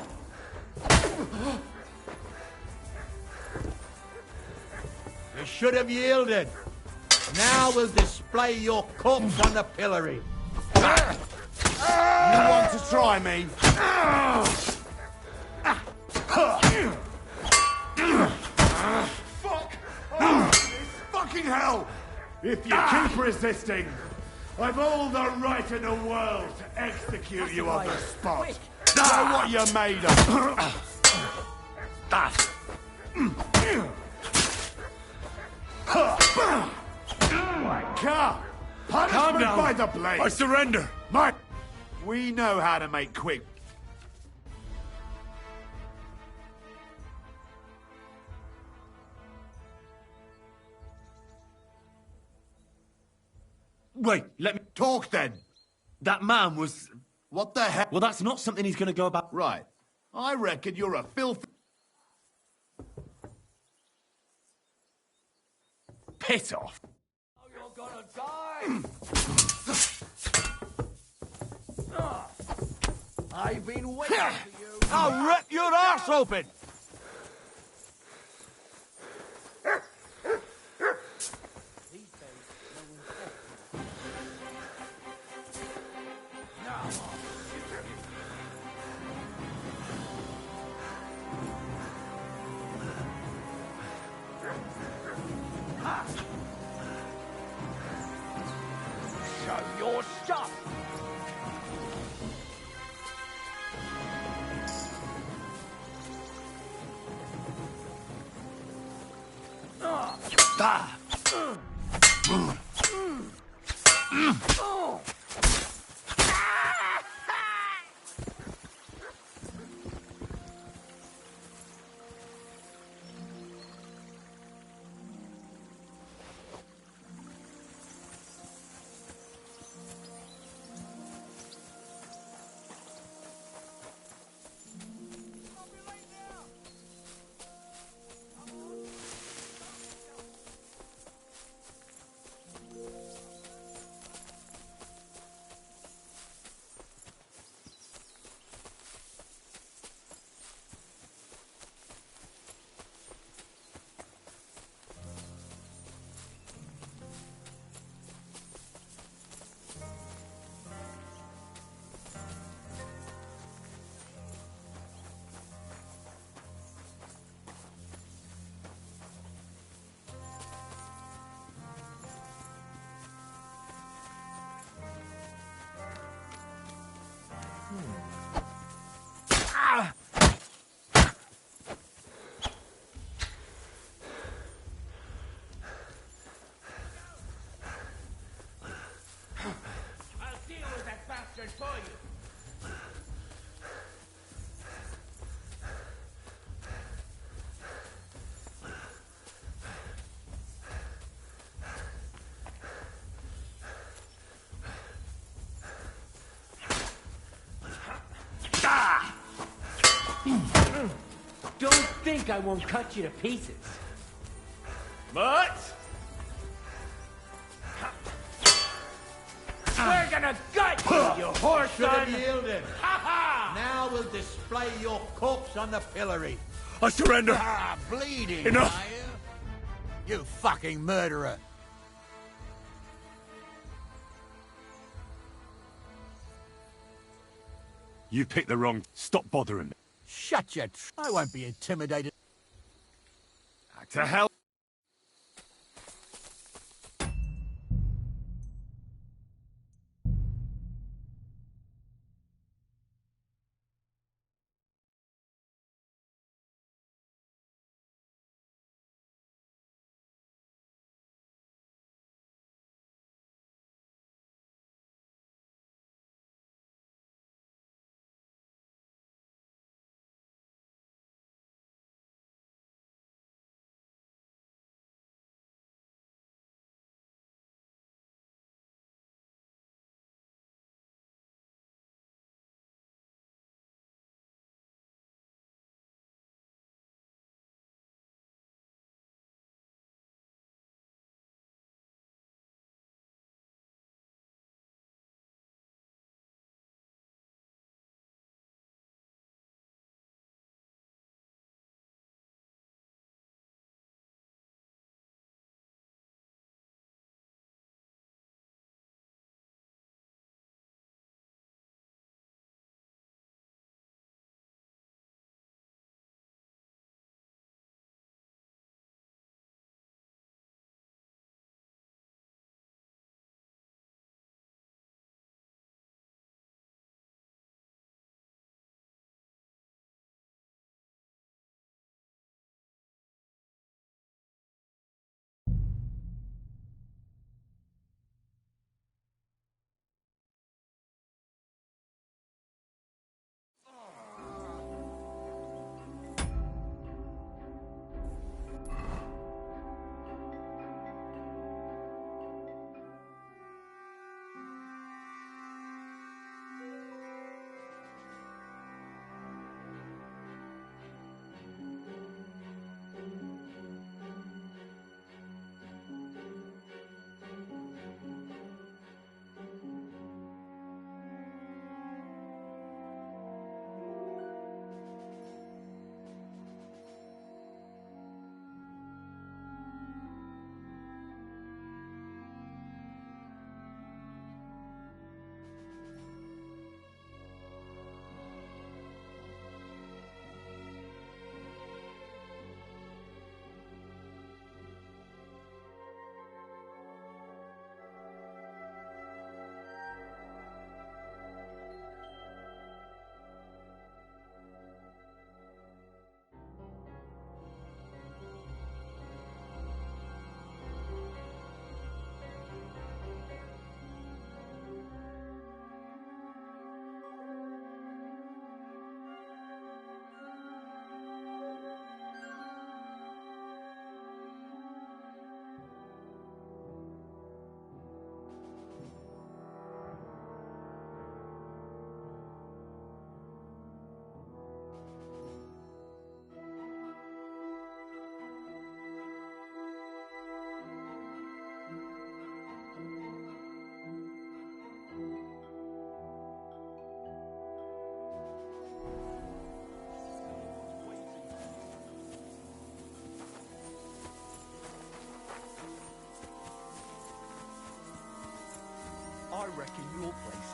You should have yielded. Now we'll display your corpse on the pillory. You want to try me? Fuck! Oh, fucking hell! If you keep resisting, I've all the right in the world to execute you on the spot. Know what you're made of. Come! Punishment down. by the blade! I surrender! Mike, we know how to make quick. Wait, let me... Talk then! That man was... What the hell? Well, that's not something he's going to go about... Right. I reckon you're a filthy... Piss off! Oh, you're gonna die! I've been waiting for you. I'll rip your arse open! I'll deal with that bastard for you. Don't think I won't cut you to pieces. But we're gonna gut you, you horse Should have son! yielded. Ha ha! Now we'll display your corpse on the pillory. I surrender. Ah, bleeding, Enough. are you? You fucking murderer. You picked the wrong... Stop bothering me. Shut your... I won't be intimidated. To hell.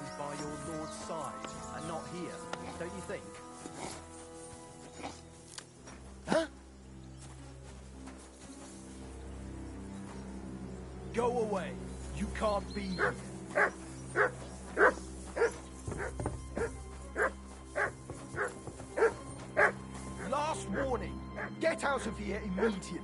is by your lord's side, and not here, don't you think? Huh? Go away. You can't be here. Last warning. Get out of here immediately.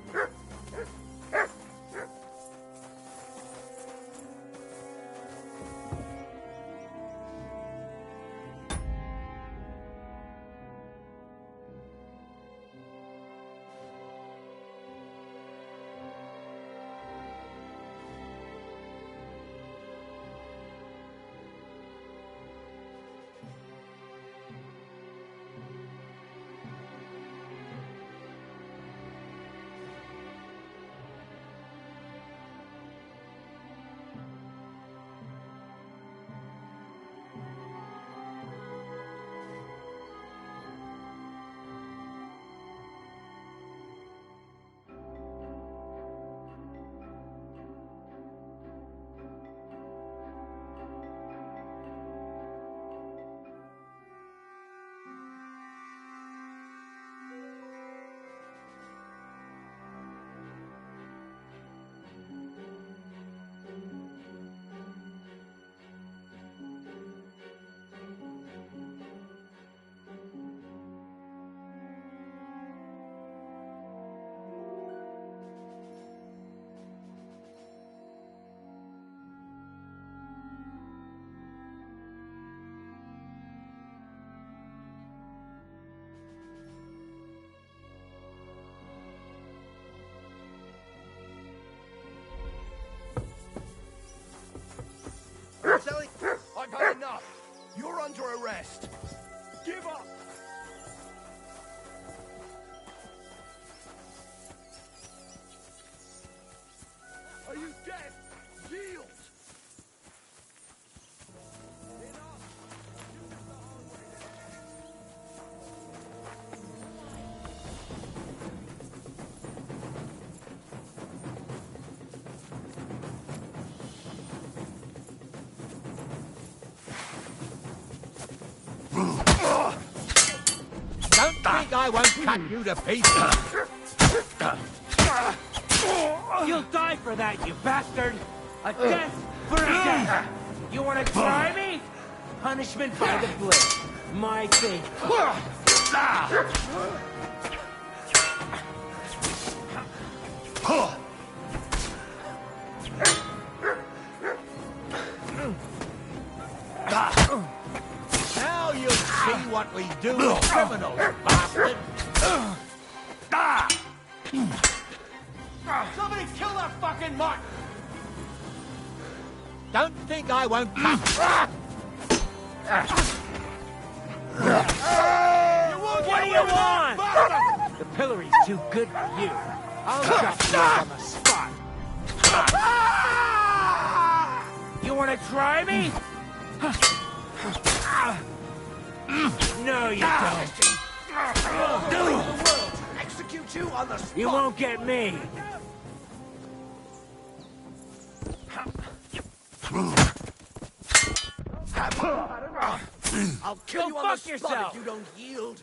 Sally, I've had enough. You're under arrest. Give up. Are you dead? Yield. Don't think I won't cut you to pieces. You'll die for that, you bastard! A death for a death! You wanna try me? Punishment by the blade. My thing. Now you'll see what we do with criminals, bastard! Somebody kill that fucking mutt! Don't think I won't cut. What do you want? The pillory's too good for you. I'll just you on the spot. You want to try me? No, you don't. Execute you on the spot. You won't get me. I'll kill you on the spot yourself. if you don't yield.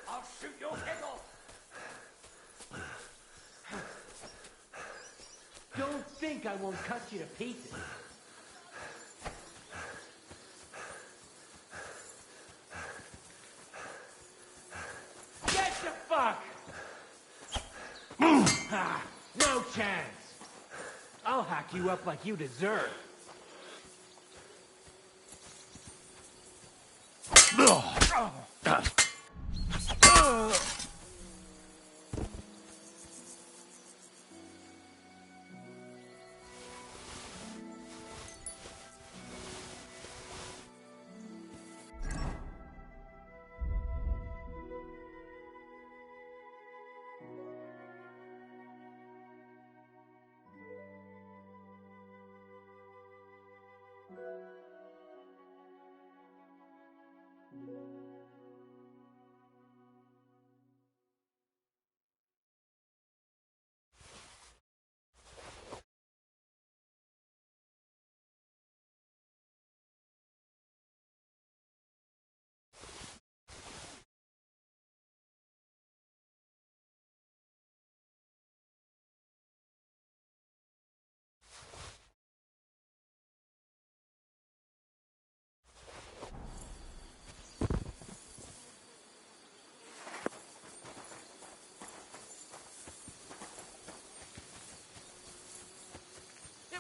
I'll shoot your head off. Don't think I won't cut you to pieces. Get the fuck! No chance. I'll hack you up like you deserve.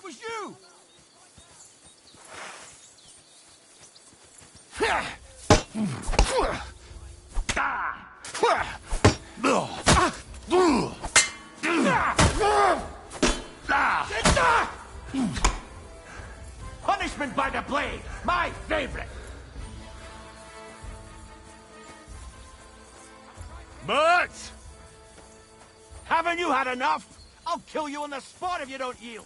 it was you! Punishment by the blade, my favorite. But haven't you had enough? I'll kill you on the spot if you don't yield.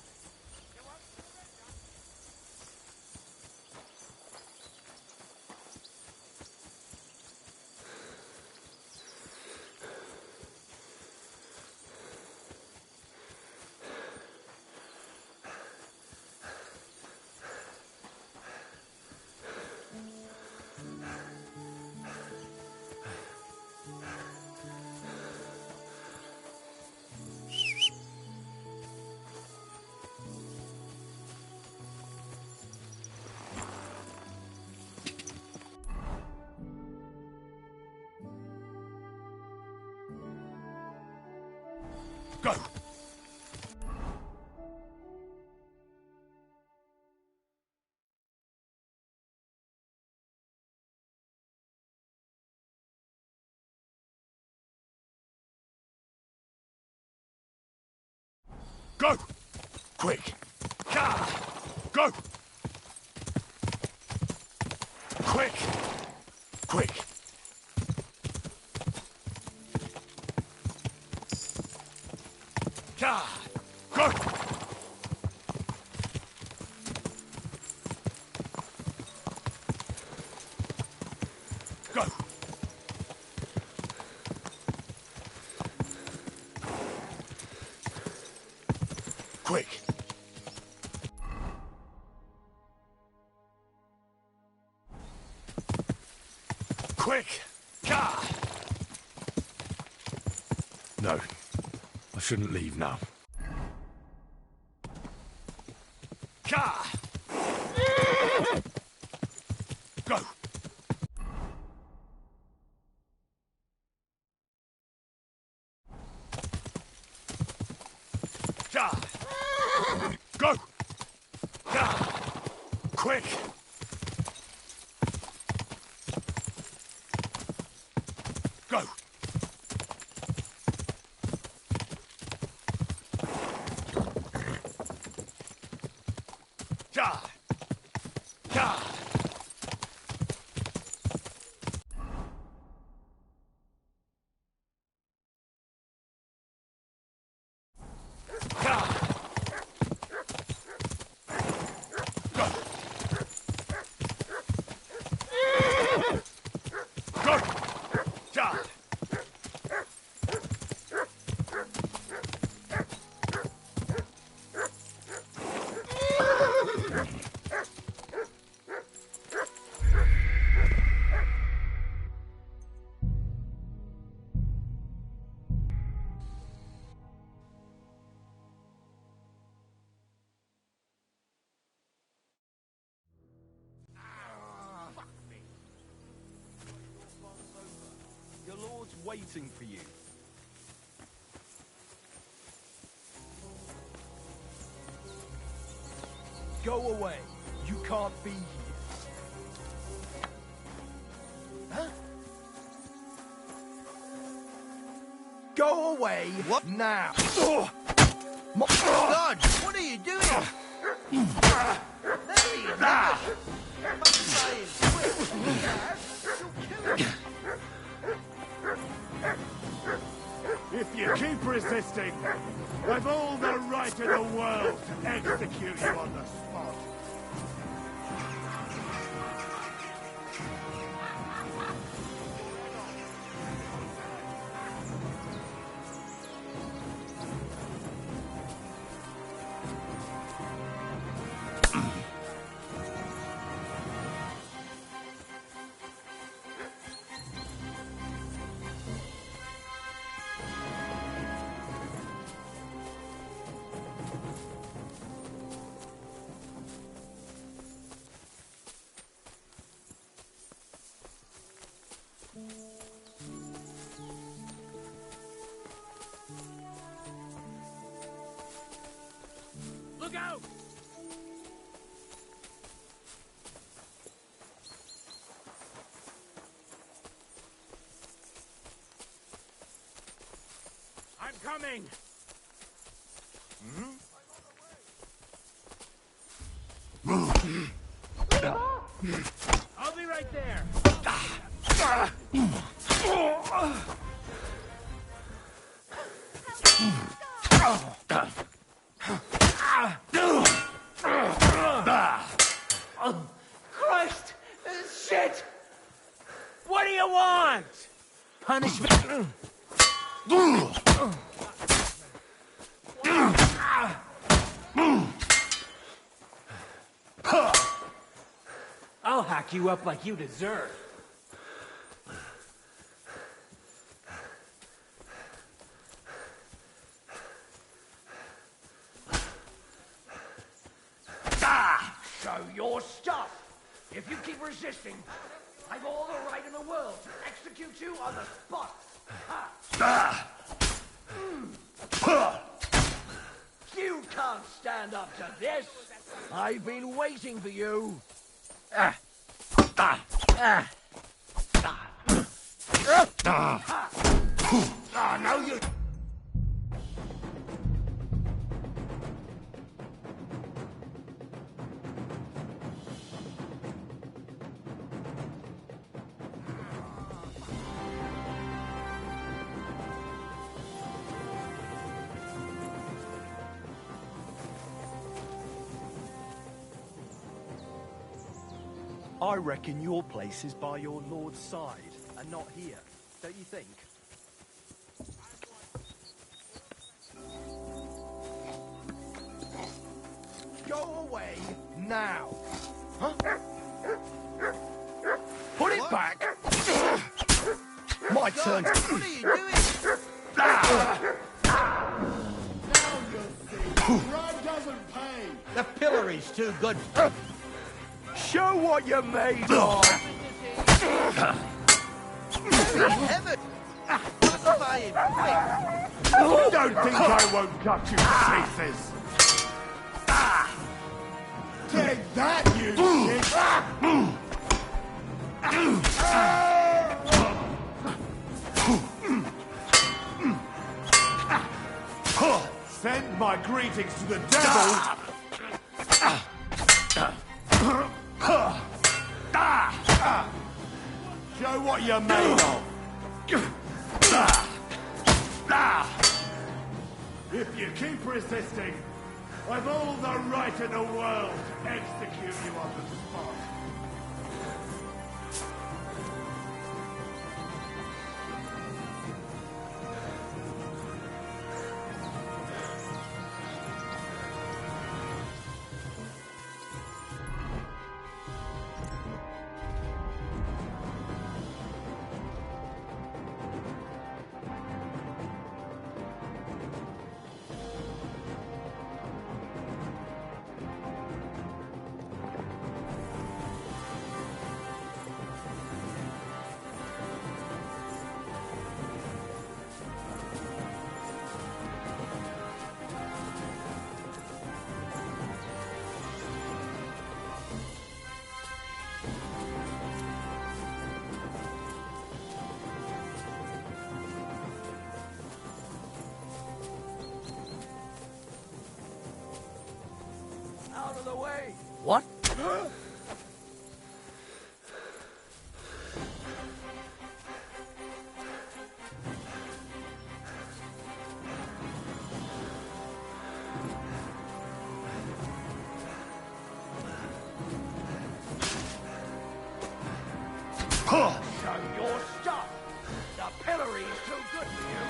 Go! Go! Quick! Go! Quick! Quick! Go! Go! Quick! Quick! No. I shouldn't leave now. Go! Go! Quick! Go! Your lord's waiting for you. Go away. You can't be here. Huh? Go away. What? Now. My God, what are you doing? There you go. If you keep resisting, I've all the right in the world to execute you on the spot. Look out! coming! I'll be right there! Christ! Shit! What do you want? Punishment. I'll hack you up like you deserve. Show your stuff! If you keep resisting, I've all the right in the world to execute you on the spot! You can't stand up to this! I've been waiting for you! No, you... I reckon your place is by your lord's side, and not here. Don't you think? Go away now! Huh? Put it back! My turn! What are you doing? Now you'll see. Bribe doesn't pay. The pillory's too good. Show what you're made of! Heaven! Pacify him, quick! You don't think I won't cut you to pieces? Take that, you shit! Send my greetings to the devil! Show what you're made of! If you keep resisting, I've all the right in the world to execute you on the spot. Out of the way! What? Show your stuff! The pillory is too good for you!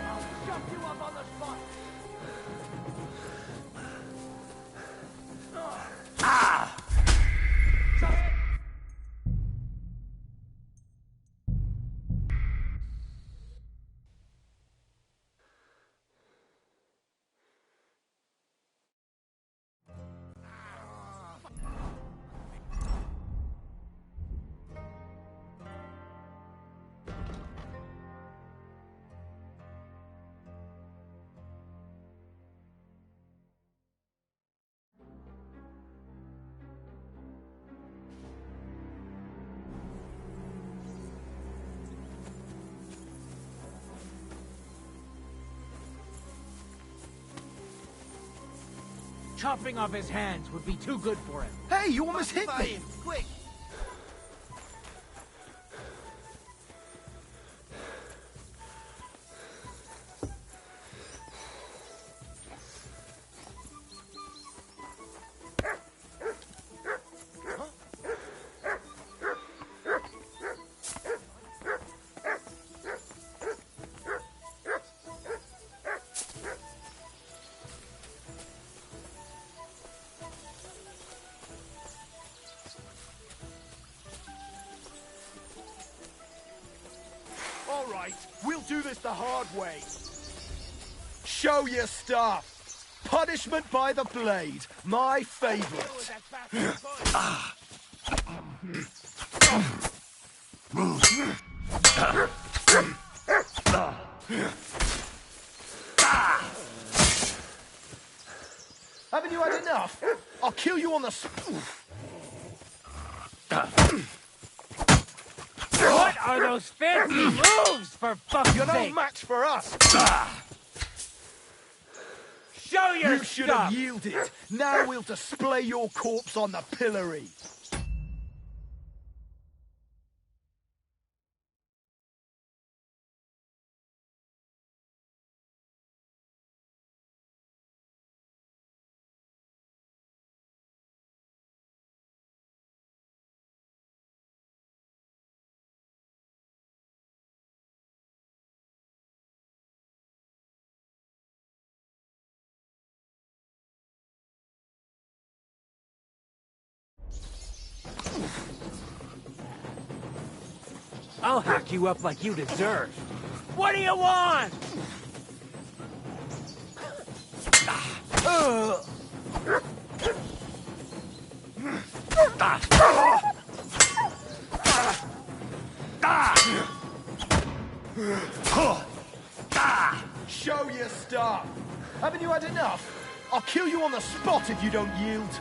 I'll shove you up on the spot! Chopping off his hands would be too good for him. Hey, you almost hit me! Quick! All right, we'll do this the hard way. Show your stuff. Punishment by the blade, my favorite. Haven't you had enough? I'll kill you on the What are those fancy moves, for fuck's You're no sake? match for us! Show your You should stuff! have yielded. Now we'll display your corpse on the pillory. I'll hack you up like you deserve. What do you want? Show your stuff. Haven't you had enough? I'll kill you on the spot if you don't yield.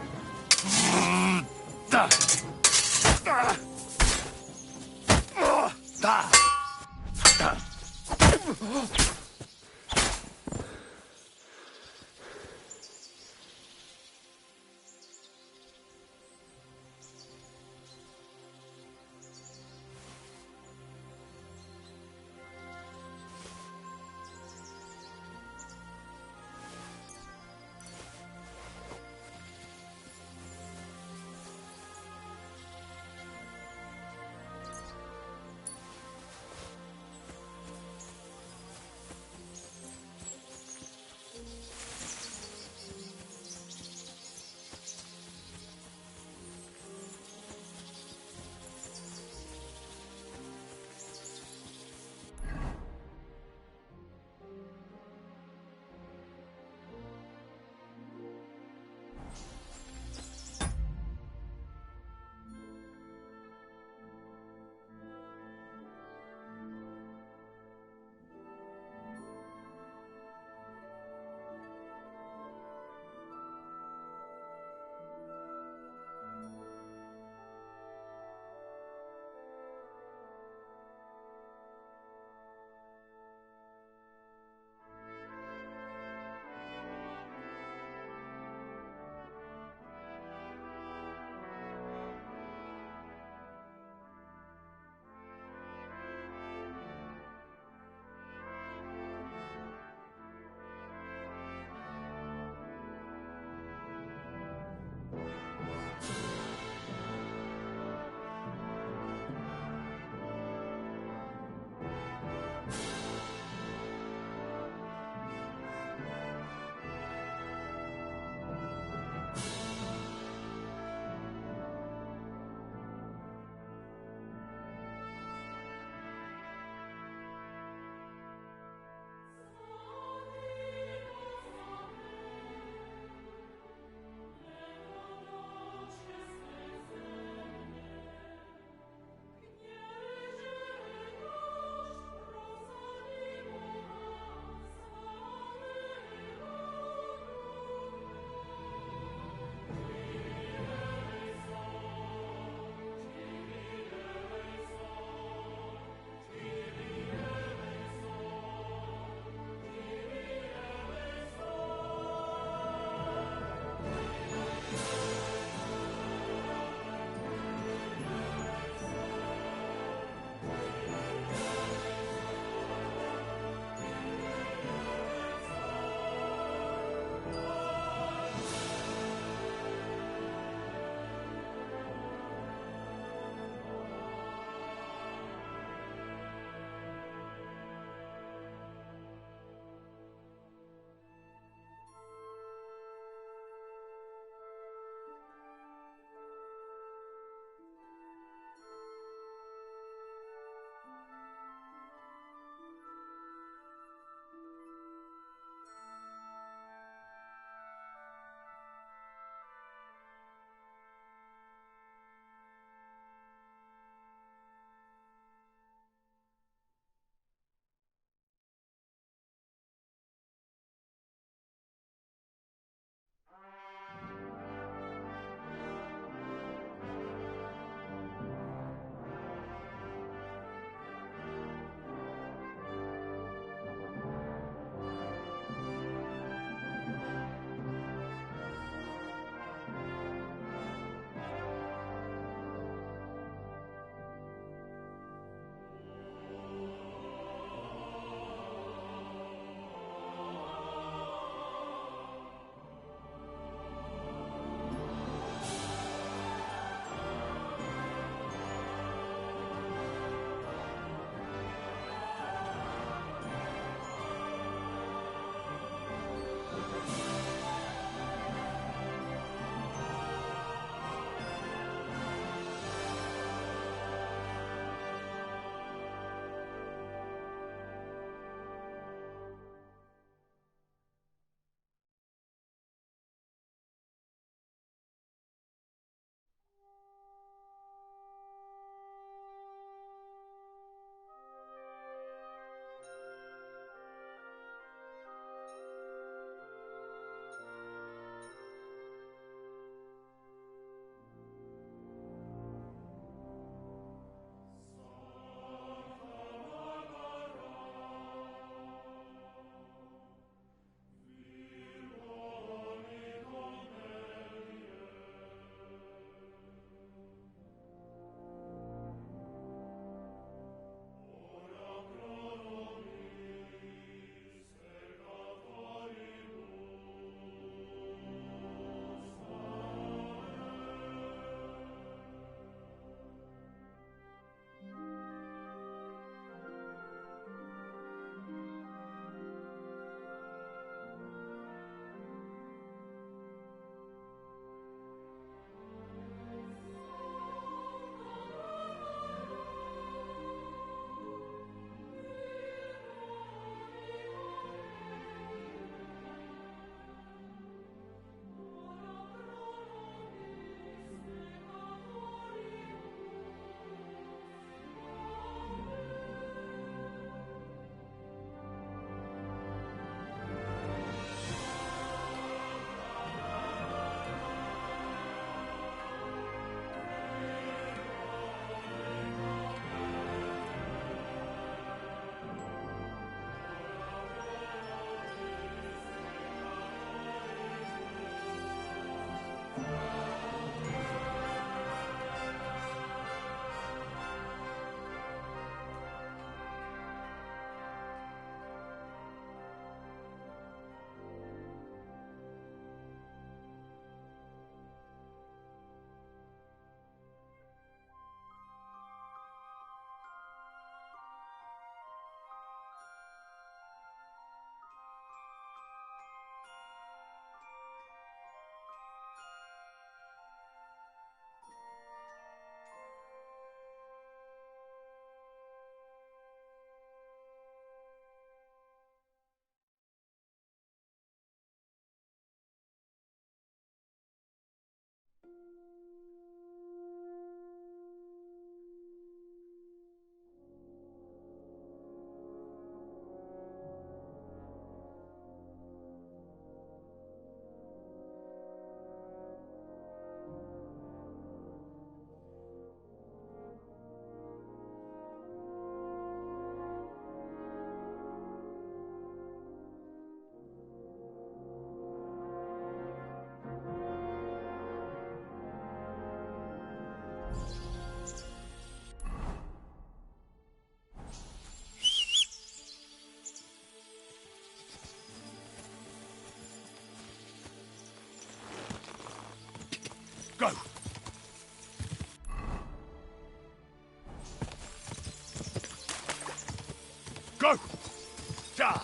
Gah!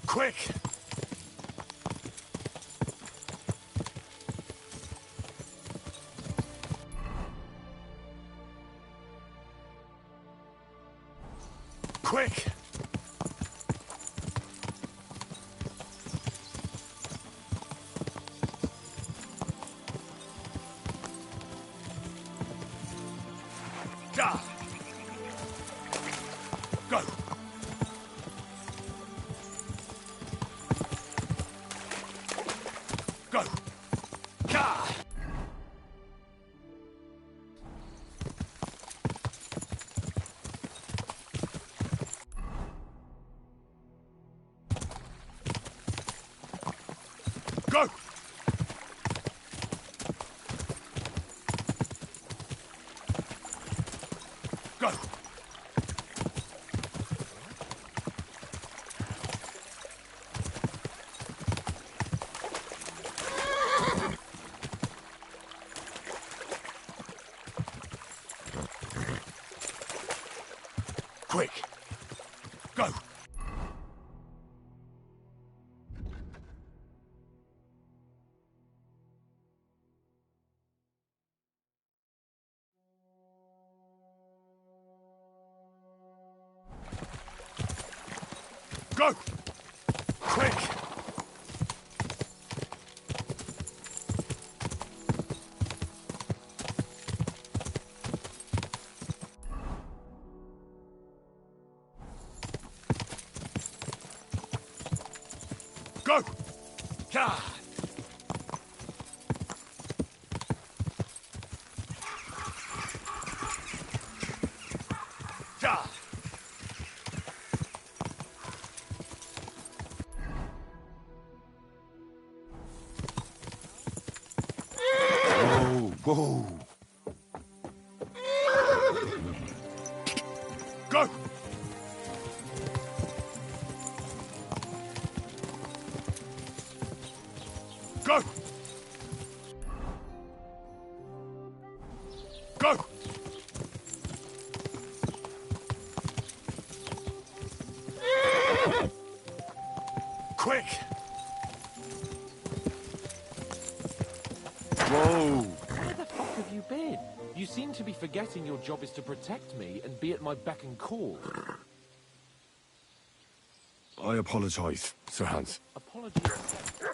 Quick! Quick! Gah! Go! Go! Gah! Go! Go! Quick! Go! Go! Quick! Go! Gah! Gah! Whoa! Go! Go! Go! Quick! Whoa! Where the fuck have you been? You seem to be forgetting your job is to protect me and be at my beck and call. I apologize, Sir Hans. Apologies accepted.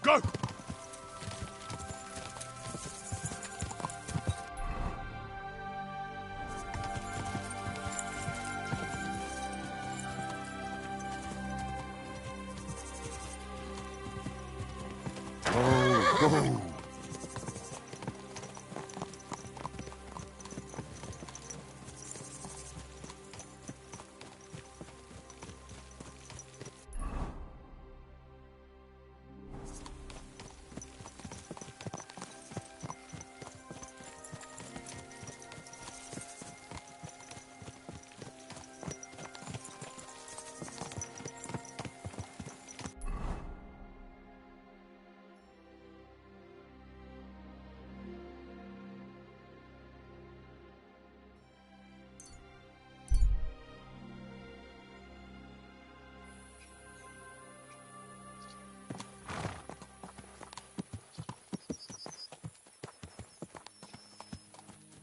Go! Go!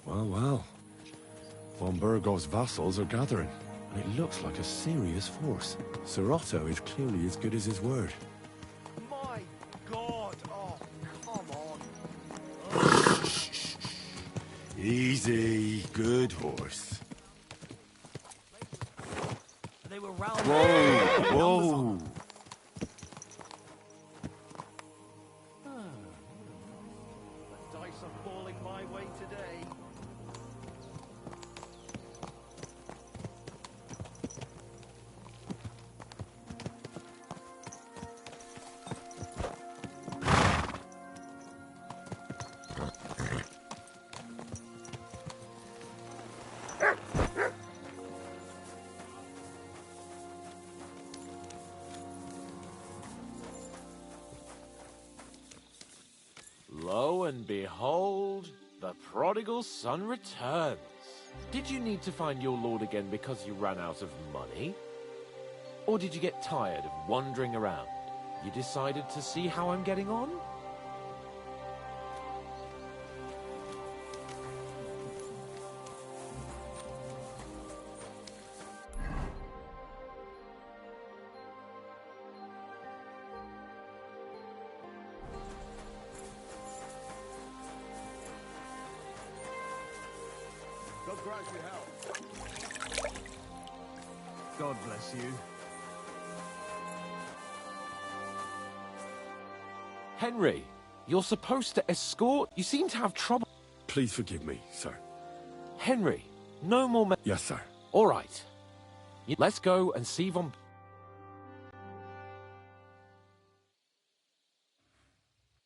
Well, well. Von Burgov's vassals are gathering. And it looks like a serious force. Sir Otto is clearly as good as his word. My God! Oh, come on. Easy. Good horse. They were round. Whoa! Whoa! The dice are falling my way today. Lo and behold, the prodigal son returns. Did you need to find your lord again because you ran out of money? Or did you get tired of wandering around? You decided to see how I'm getting on? God grant you health. God bless you. Henry, you're supposed to escort. You seem to have trouble. Please forgive me, sir. Henry, no more. Yes, sir. All right. Let's go and see Von.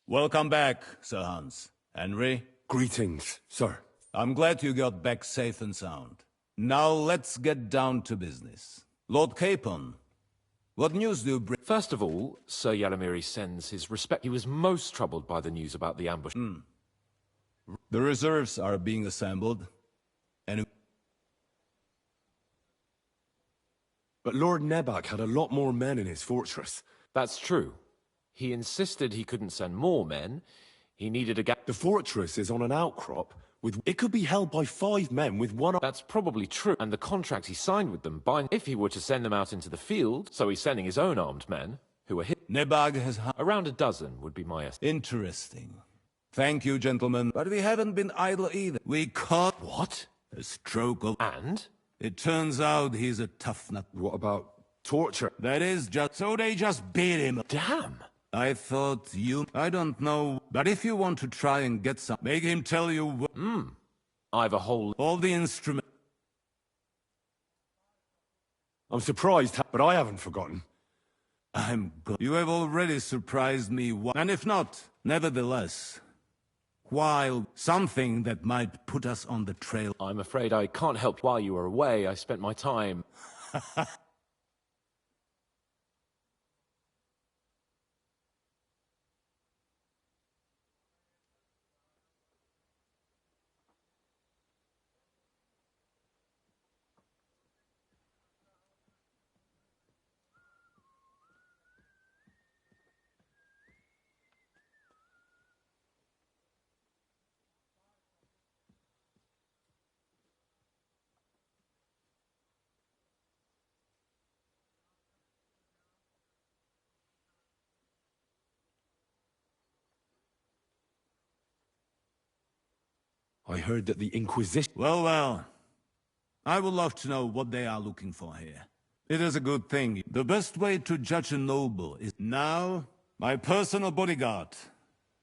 Welcome back, Sir Hans. Henry? Greetings, sir. I'm glad you got back safe and sound. Now let's get down to business. Lord Capon, what news do you bring? First of all, Sir Yaramiri sends his respect. He was most troubled by the news about the ambush. The reserves are being assembled, and... But Lord Nebak had a lot more men in his fortress. That's true. He insisted he couldn't send more men. He needed a gap. The fortress is on an outcrop. It could be held by 5 men with one... That's probably true, and the contract he signed with them bind if he were to send them out into the field, so he's sending his own armed men, who are hit. Nebag has... Around a dozen would be my estimate. Interesting. Thank you, gentlemen. But we haven't been idle either. We caught... What? A stroke of... And? It turns out he's a tough nut. What about torture? That is just... So they just beat him. Damn! I thought you... I don't know. But if you want to try and get some... Make him tell you... I've a whole... All the instruments... I'm surprised, but I haven't forgotten. I'm good. You have already surprised me. And if not, nevertheless... While something that might put us on the trail... I'm afraid I can't help. While you were away, I spent my time... I heard that the Inquisition... Well. I would love to know what they are looking for here. It is a good thing. The best way to judge a noble is now my personal bodyguard,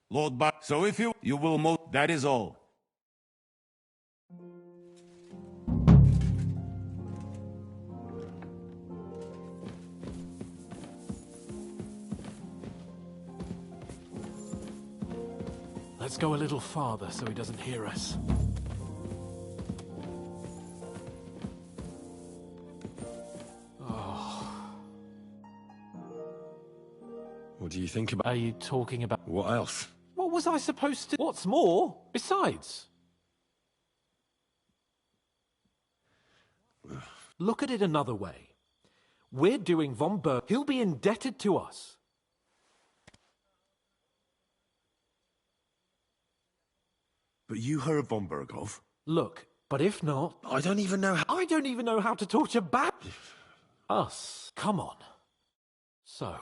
Lord Bar. So if you will that is all. Let's go a little farther so he doesn't hear us. What do you think about... Are you talking about... What else? What was I supposed to... What's more? Besides... Look at it another way. We're doing Von Berg. He'll be indebted to us. But you heard von Berghoff? Look, But if not, I don't even know how to torture back. Us. Come on. So.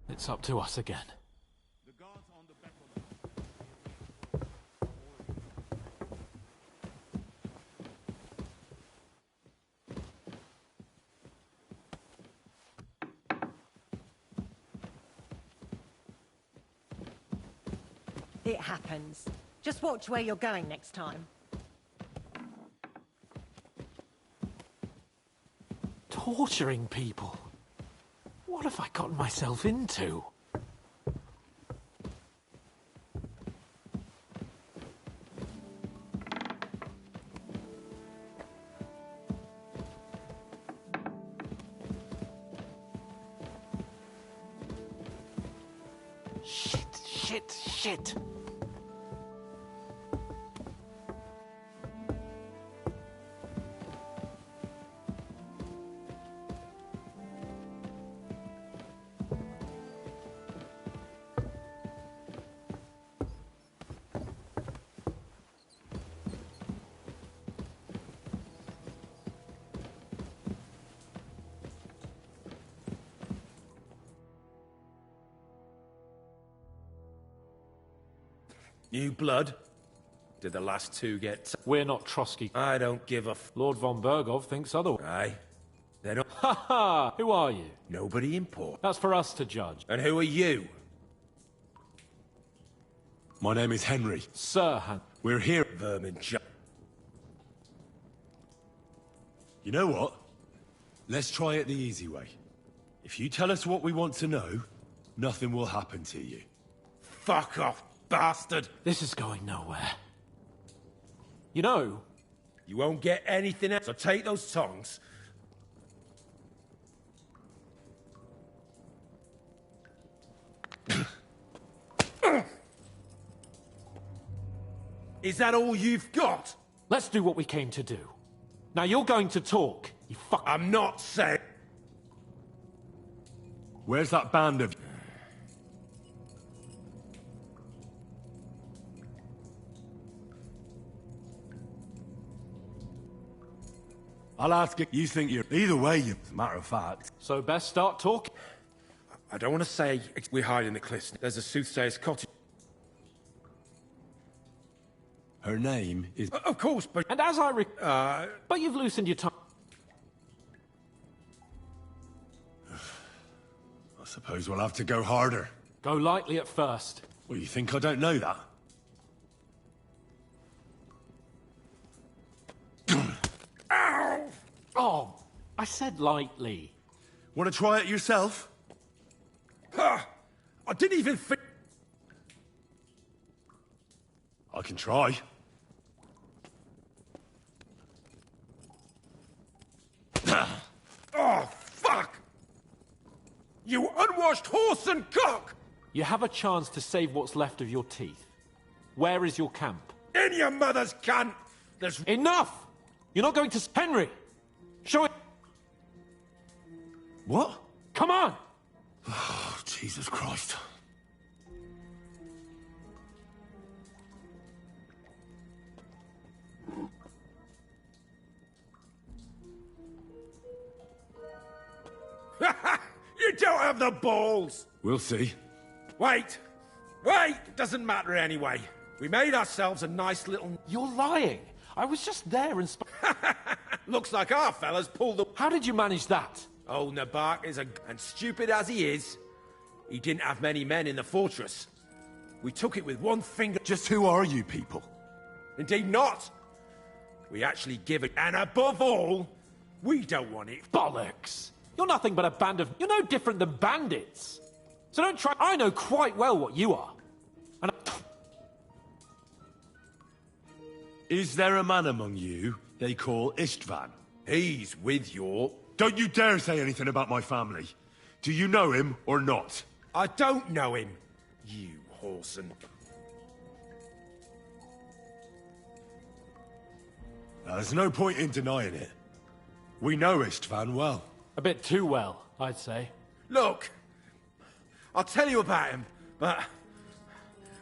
It's up to us again. It happens. Just watch where you're going next time. Torturing people? What have I gotten myself into? Shit. New blood? Did the last two get... We're not Trosky. I don't give a Lord von Bergov thinks otherwise. Aye. They're not... Ha ha! Who are you? Nobody important. That's for us to judge. And who are you? My name is Henry. Sir Henry. We're here... Vermin You know what? Let's try it the easy way. If you tell us what we want to know, nothing will happen to you. Fuck off, bastard! This is going nowhere. You know... You won't get anything else, so take those tongs. Is that all you've got? Let's do what we came to do. Now you're going to talk, you fuck... I'm not saying... Where's that band of... I'll ask it. You think you're... Either way, you... As a matter of fact. So best start talking. I don't want to say we hide in the cliffs. There's a soothsayer's cottage. Her name is... Of course, but... And as I but you've loosened your tongue. I suppose we'll have to go harder. Go lightly at first. Well, you think I don't know that? Ow! Oh, I said lightly. Want to try it yourself? Ha! I didn't even think... I can try. Oh, fuck! You unwashed horse and cock! You have a chance to save what's left of your teeth. Where is your camp? In your mother's cunt! There's... Enough! You're not going to... Henry! Show it... What? Come on! Oh, Jesus Christ. You don't have the balls! We'll see. Wait! Wait! It doesn't matter anyway. We made ourselves a nice little... You're lying. I was just there and... Looks like our fellas pulled the... How did you manage that? Old Nabak is a... And stupid as he is, he didn't have many men in the fortress. We took it with one finger... Just who are you people? Indeed not! We actually give it... And above all, we don't want it... Bollocks! You're nothing but a band of... You're no different than bandits. So don't try... I know quite well what you are. And Is there a man among you they call Istvan? He's with your... Don't you dare say anything about my family. Do you know him or not? I don't know him, you whoreson. Now, there's no point in denying it. We know Istvan well. a bit too well, I'd say. Look, I'll tell you about him, but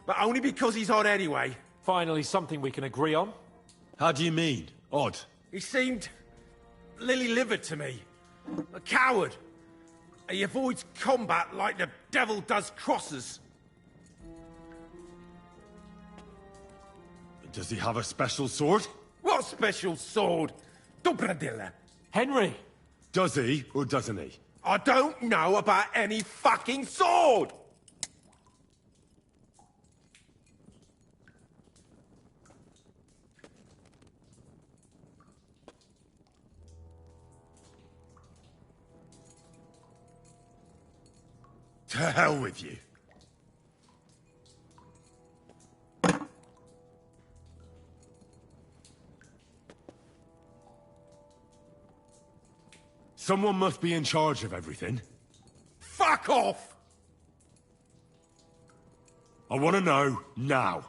but only because he's odd anyway. Finally, something we can agree on. How do you mean, odd? He seemed lily-livered to me. A coward. He avoids combat like the devil does crosses. Does he have a special sword? What special sword? Dobradilla. Henry! Does he, or doesn't he? I don't know about any fucking sword! To hell with you. Someone must be in charge of everything. Fuck off! I want to know now.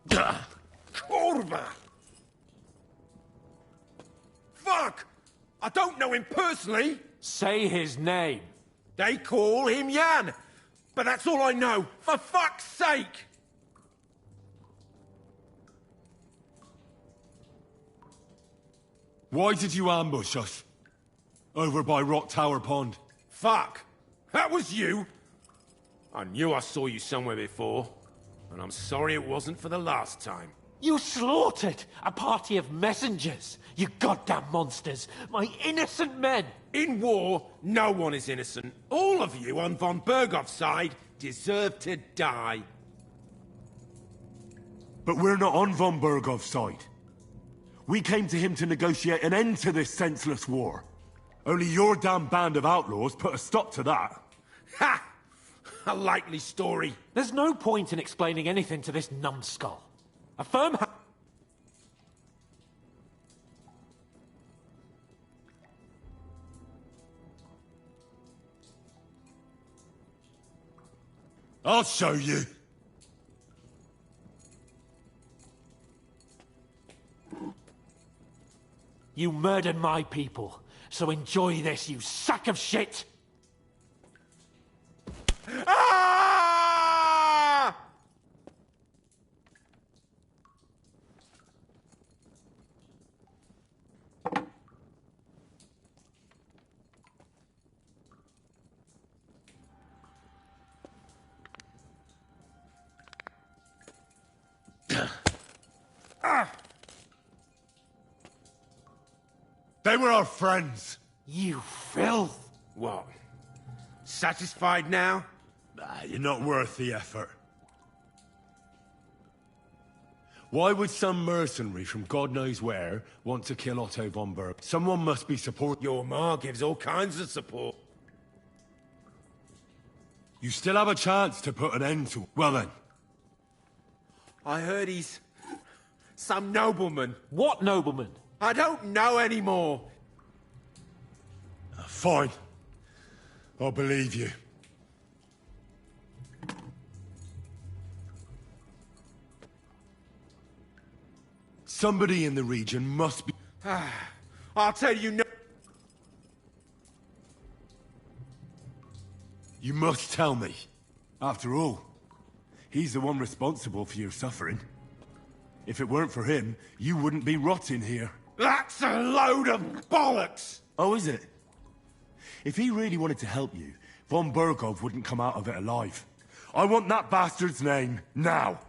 Kurva! Fuck! I don't know him personally. Say his name. They call him Jan. But that's all I know. For fuck's sake! Why did you ambush us? Over by Rock Tower Pond. Fuck! That was you! I knew I saw you somewhere before. And I'm sorry it wasn't for the last time. You slaughtered a party of messengers, you goddamn monsters! My innocent men! In war, no one is innocent. All of you on von Bergov's side deserve to die. But we're not on von Bergov's side. We came to him to negotiate an end to this senseless war. Only your damn band of outlaws put a stop to that. Ha! A likely story. There's no point in explaining anything to this numbskull. A firm I'll show you. You murdered my people, so enjoy this, you sack of shit! Ah! They were our friends. You filth! What? Satisfied now? You're not worth the effort. Why would some mercenary from God knows where want to kill Otto von Berg? Someone must be support. Your ma gives all kinds of support. You still have a chance to put an end to it. Well then. I heard he's some nobleman. What nobleman? I don't know anymore. Fine. I'll believe you. Somebody in the region must be... I'll tell you no... You must tell me. After all, he's the one responsible for your suffering. If it weren't for him, you wouldn't be rotting here. That's a load of bollocks! Oh, is it? If he really wanted to help you, von Bergov wouldn't come out of it alive. I want that bastard's name, now!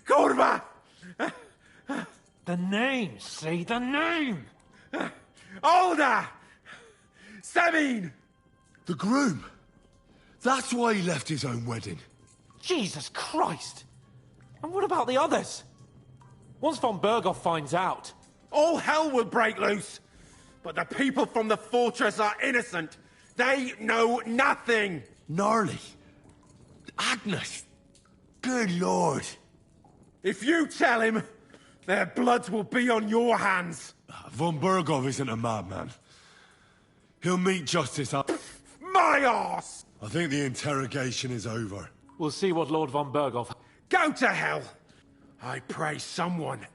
Kurva! The name, see? The name! Olda! Sabine! The groom! That's why he left his own wedding. Jesus Christ! And what about the others? Once von Bergov finds out... All hell will break loose! But the people from the fortress are innocent! They know nothing! Gnarly. Agnes. Good Lord. If you tell him, their bloods will be on your hands! Von Bergov isn't a madman. He'll meet justice up... My arse! I think the interrogation is over. We'll see what Lord von Bergov... Go to hell! I pray someone...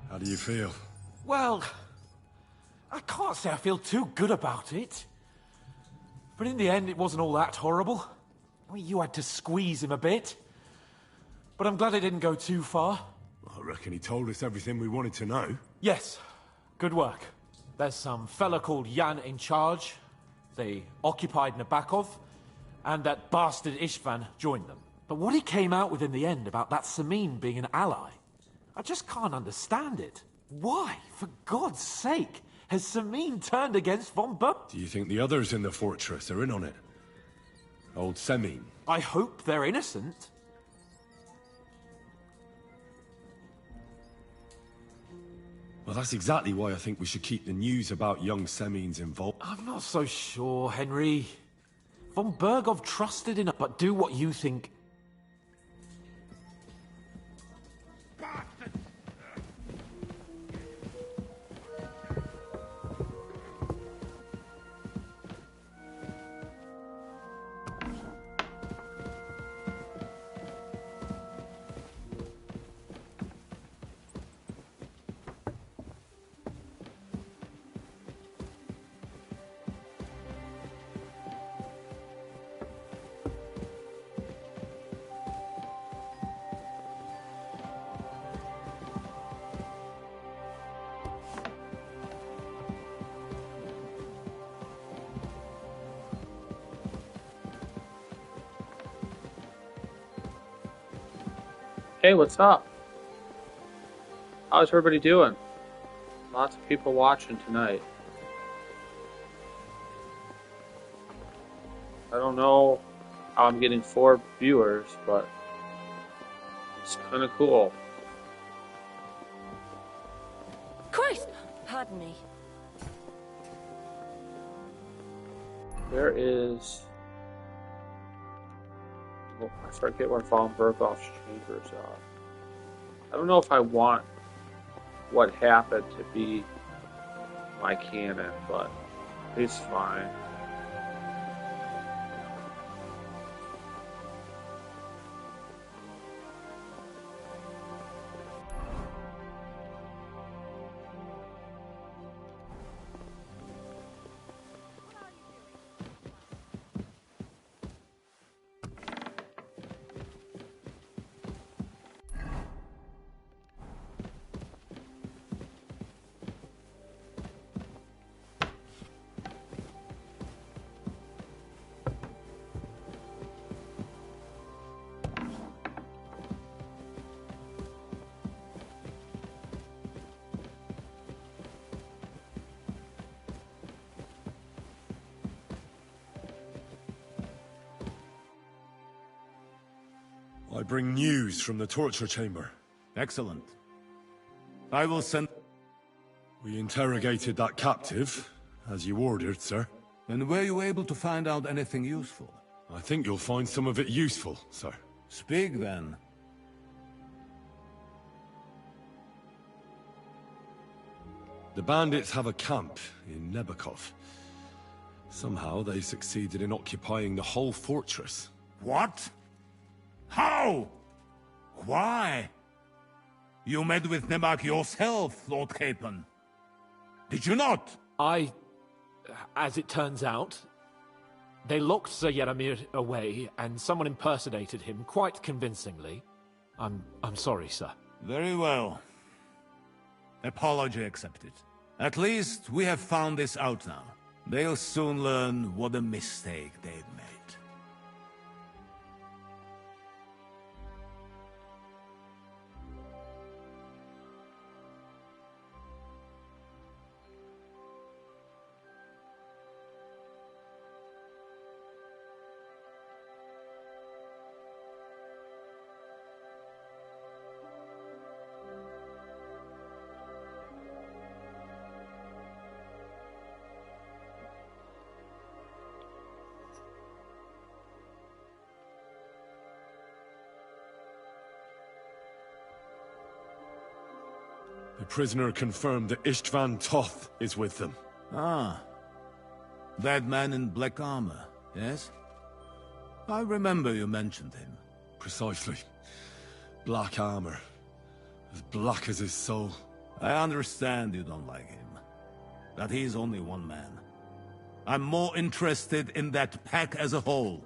How do you feel? Well, I can't say I feel too good about it. But in the end, it wasn't all that horrible. I mean, you had to squeeze him a bit. But I'm glad it didn't go too far. I reckon he told us everything we wanted to know. Yes. Good work. There's some fella called Jan in charge. They occupied Nabokov, and that bastard Istvan joined them. But what he came out with in the end about that Samin being an ally, I just can't understand it. Why, for God's sake, has Samin turned against von Berg? Do you think the others in the fortress are in on it? Old Semin? I hope they're innocent. Well, that's exactly why I think we should keep the news about young Semin's involved. I'm not so sure, Henry. Von Bergov trusted in it, but do what you think. Hey, what's up? How's everybody doing? Lots of people watching tonight. I don't know how I'm getting 4 viewers, but it's kind of cool. Christ! Pardon me. There is... Oh, I forget where von Berghoff's chambers are. I don't know if I want what happened to be my canon, but it's fine. I bring news from the torture chamber. Excellent. I will send... We interrogated that captive, as you ordered, sir. And were you able to find out anything useful? I think you'll find some of it useful, sir. Speak, then. The bandits have a camp in Nabokov. Somehow they succeeded in occupying the whole fortress. What? How? Why? You met with Nemak yourself, Lord Capon. Did you not? As it turns out, they locked Sir Yaramir away, and someone impersonated him quite convincingly. I'm sorry, sir. Very well. Apology accepted. At least we have found this out now. They'll soon learn what a mistake they've made. The prisoner confirmed that Istvan Toth is with them. Ah. That man in black armor, yes? I remember you mentioned him. Precisely. Black armor. As black as his soul. I understand you don't like him. that he's only one man. I'm more interested in that pack as a whole.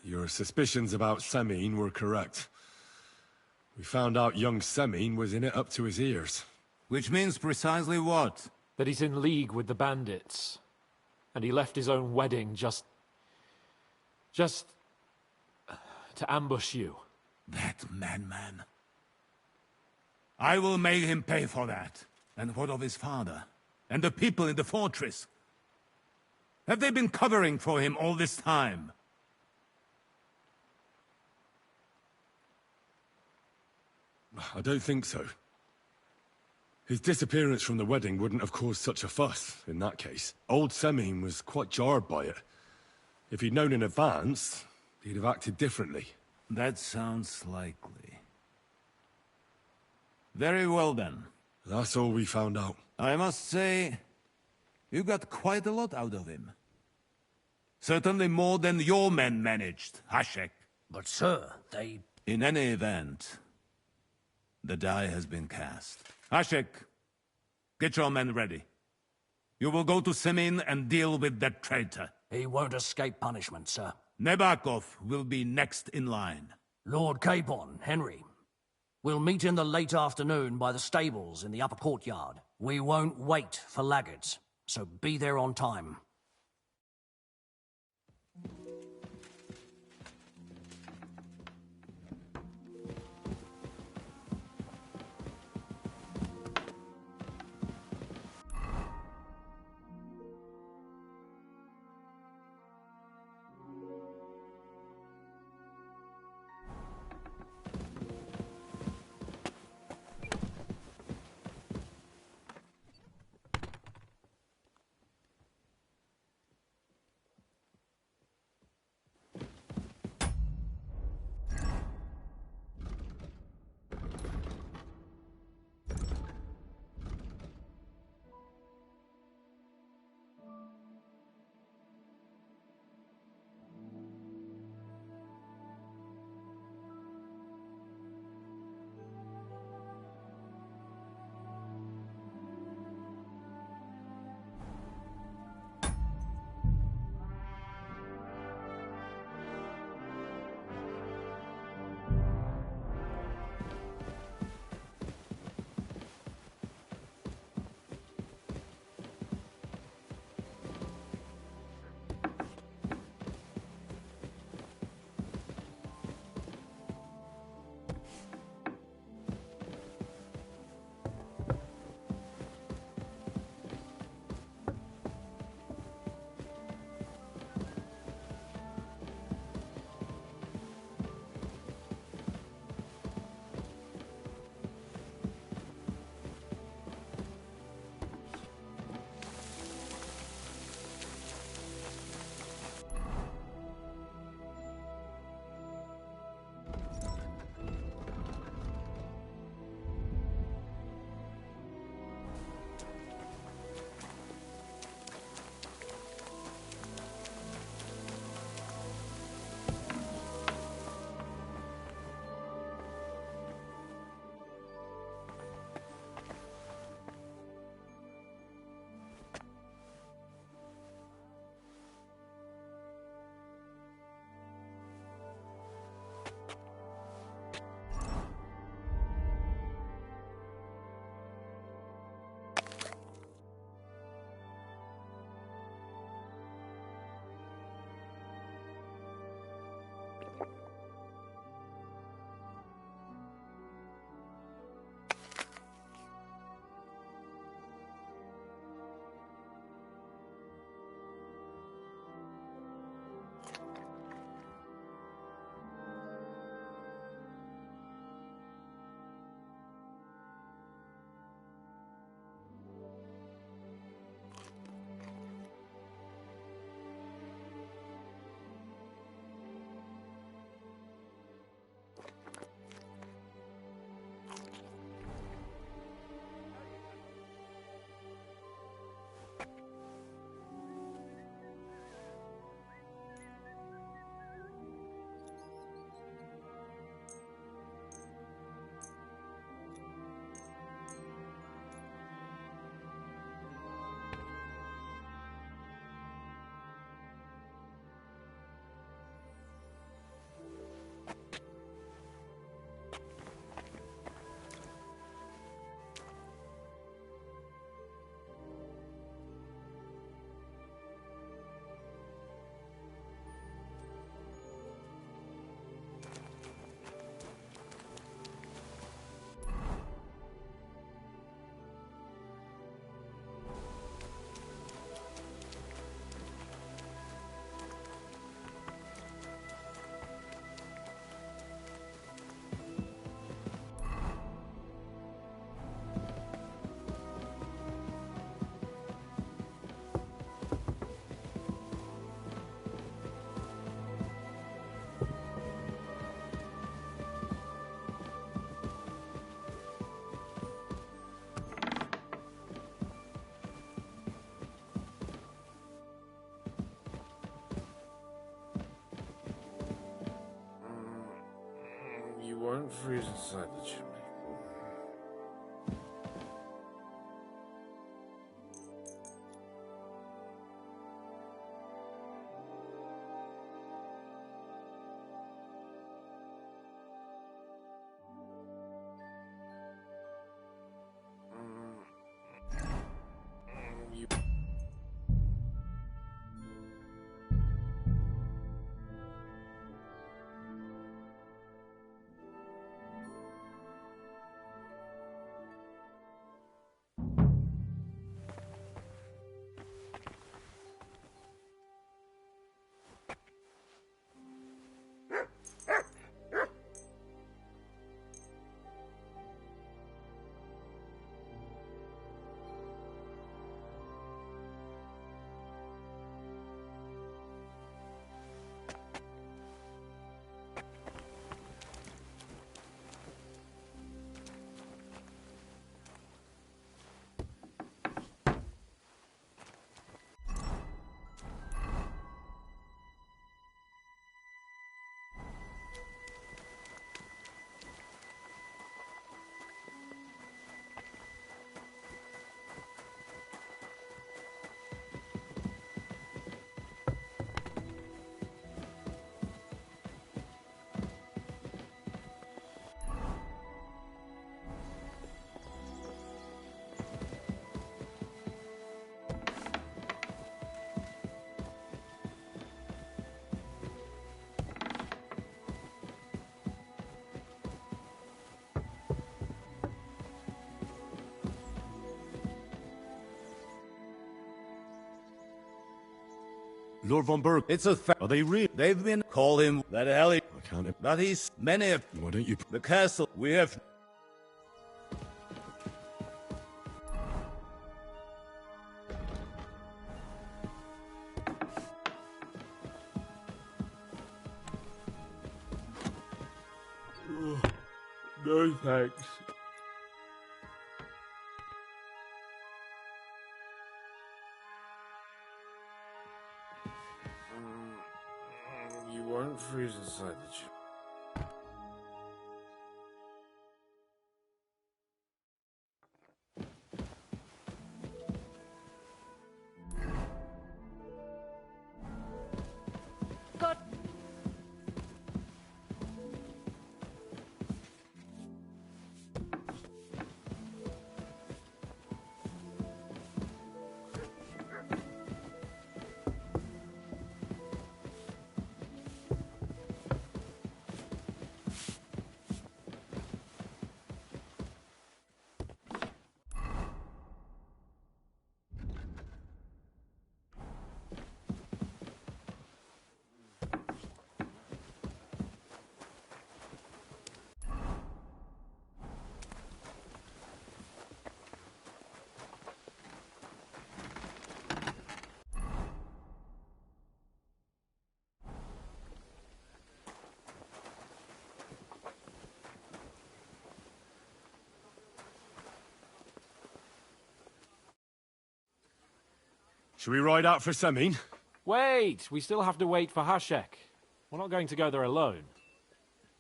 Your suspicions about Semine were correct. We found out young Semine was in it up to his ears. Which means precisely what? That he's in league with the bandits. And he left his own wedding just to ambush you. That madman. I will make him pay for that. And what of his father? And the people in the fortress? Have they been covering for him all this time? I don't think so. His disappearance from the wedding wouldn't have caused such a fuss, in that case. Old Semine was quite jarred by it. If he'd known in advance, he'd have acted differently. That sounds likely. Very well then. That's all we found out. I must say, you got quite a lot out of him. Certainly more than your men managed, Hashek. But sir, they... In any event, the die has been cast. Hashek, get your men ready. You will go to Semine and deal with that traitor. He won't escape punishment, sir. Nebakov will be next in line. Lord Capon, Henry. We'll meet in the late afternoon by the stables in the upper courtyard. We won't wait for laggards, so be there on time. You won't freeze inside the chimney. Lord von Berg. It's a fact. Are they real? They've been call him that hell. I can't. But he's many of. Why don't you? The castle we have. No thanks. You won't freeze inside the chimney. God. Should we ride out for Semin? Wait! We still have to wait for Hashek. We're not going to go there alone.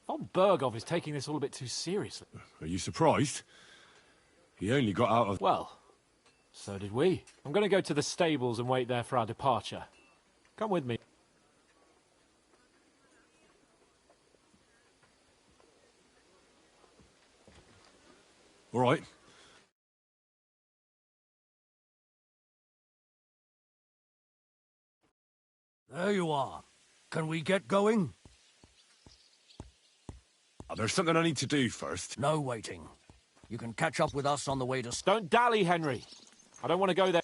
Von Bergov is taking this all a bit too seriously. Are you surprised? He only got out of... Well, so did we. I'm going to go to the stables and wait there for our departure. Come with me. All right. There you are. Can we get going? There's something I need to do first. No waiting. You can catch up with us on the way to... Don't dally, Henry. I don't want to go there.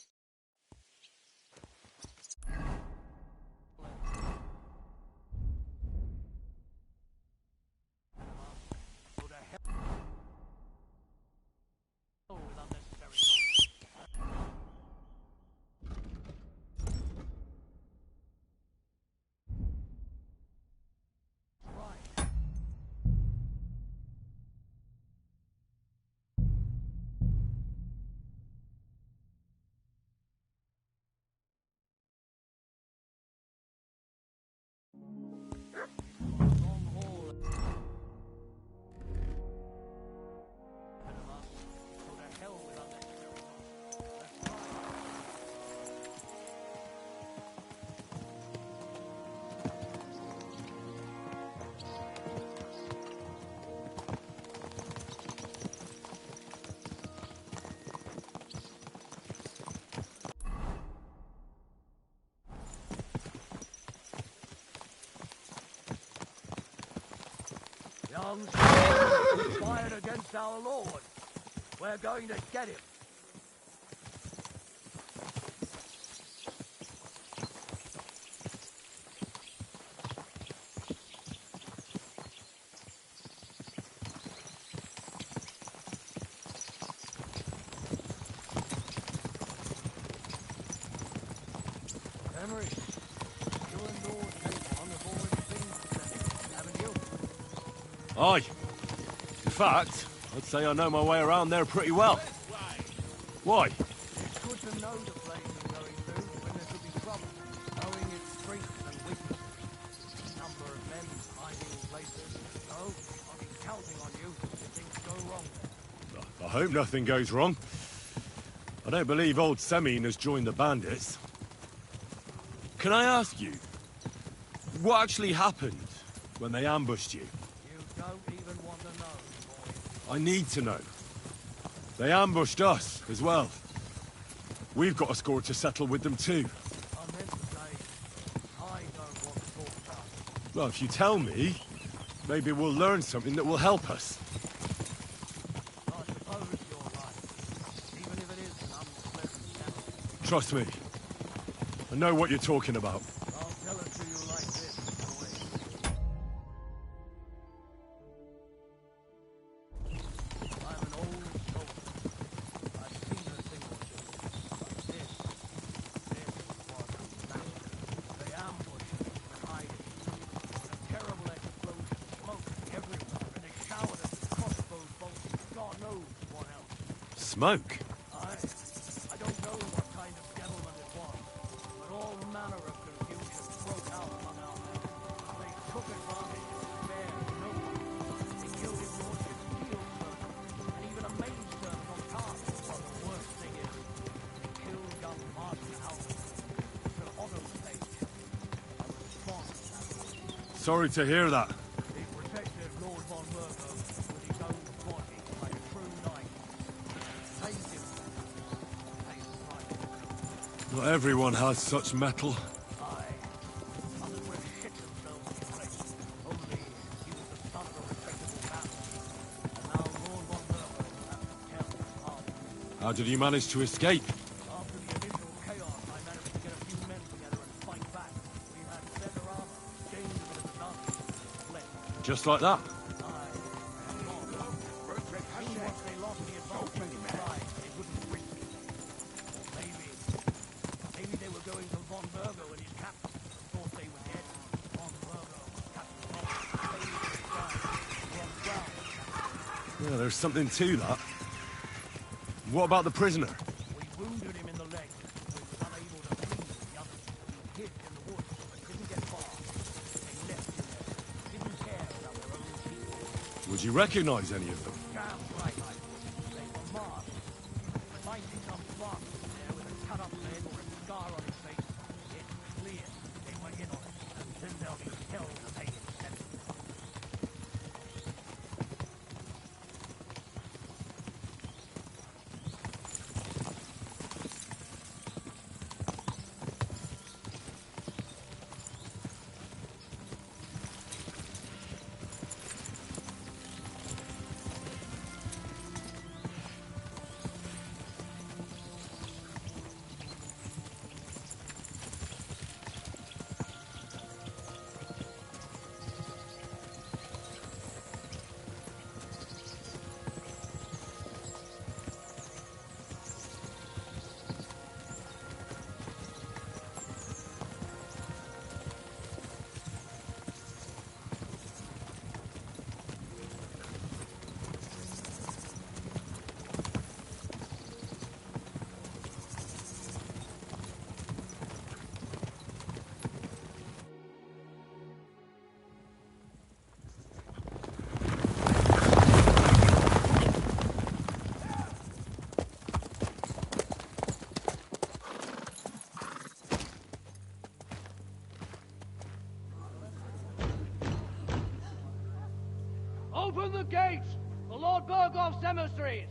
young son conspired against our Lord. We're going to get him. Henry, you and Lord Nathan have already been to Seven, haven't you? Aye. In fact, I'd say I know my way around there pretty well. Why? It's good to know the place you're going to when there could be trouble, knowing its strengths and weaknesses, number of men, hiding places. So, I'll be counting on you if things go wrong there. I hope nothing goes wrong. I don't believe old Semine has joined the bandits. Can I ask you, what actually happened when they ambushed you? You don't even want to know, boy. I need to know. They ambushed us as well. We've got a score to settle with them too. I meant to say, I don't want to talk tough. Well, if you tell me, maybe we'll learn something that will help us. I suppose you're right, even if it is an unpleasant challenge. Trust me. I know what you're talking about. I'll tell it to you like this, boy. I'm an old soldier. I've seen a thing or two. But this was a massacre. They ambushed and hiding. A terrible explosion, smoke everywhere, and they showered us with crossbow bolts and God knows what else. Smoke? I don't know what kind of gentleman it was, but all manner of confusion broke out among our men. They took advantage and spared no one. They killed his lordship's field servant, and even a maid servant on guard. But the worst thing is, they killed young Master Albert, Sir Otto's page. I was fond of that. Sorry to hear that. He protected Lord von Virgo with his own body like a true knight. Saved him. Paid the price. Not everyone has such metal. Aye. Others would have shit themselves in his place. Only he was the son of a respectable family. And now Lord von Virgo will have to tell his pardon. How did you manage to escape? After the initial chaos, I managed to get a few men together and fight back. We had better armor, gained a bit of advantage, and fled. Just like that? Aye. And long. Once they lost the advantage inside, they wouldn't risk it. Or maybe they were going to von Virgo and his captain. Thought they were dead. Von Virgo, Captain Ross, saved his guys. One drowned. Yeah, there's something to that. What about the prisoner? We wounded him in the leg. We was unable to flee with the others. He hid in the woods, but didn't get far. They left him there. Didn't care about their own people. Would you recognize any of them? Damn right I would. They were masked. Might be some bastard there with a cut-up leg or a scar on his face. It's clear they were in on it, and then there'll be hell to pay instead. Open the gates! The Lord Berghoff's emissaries!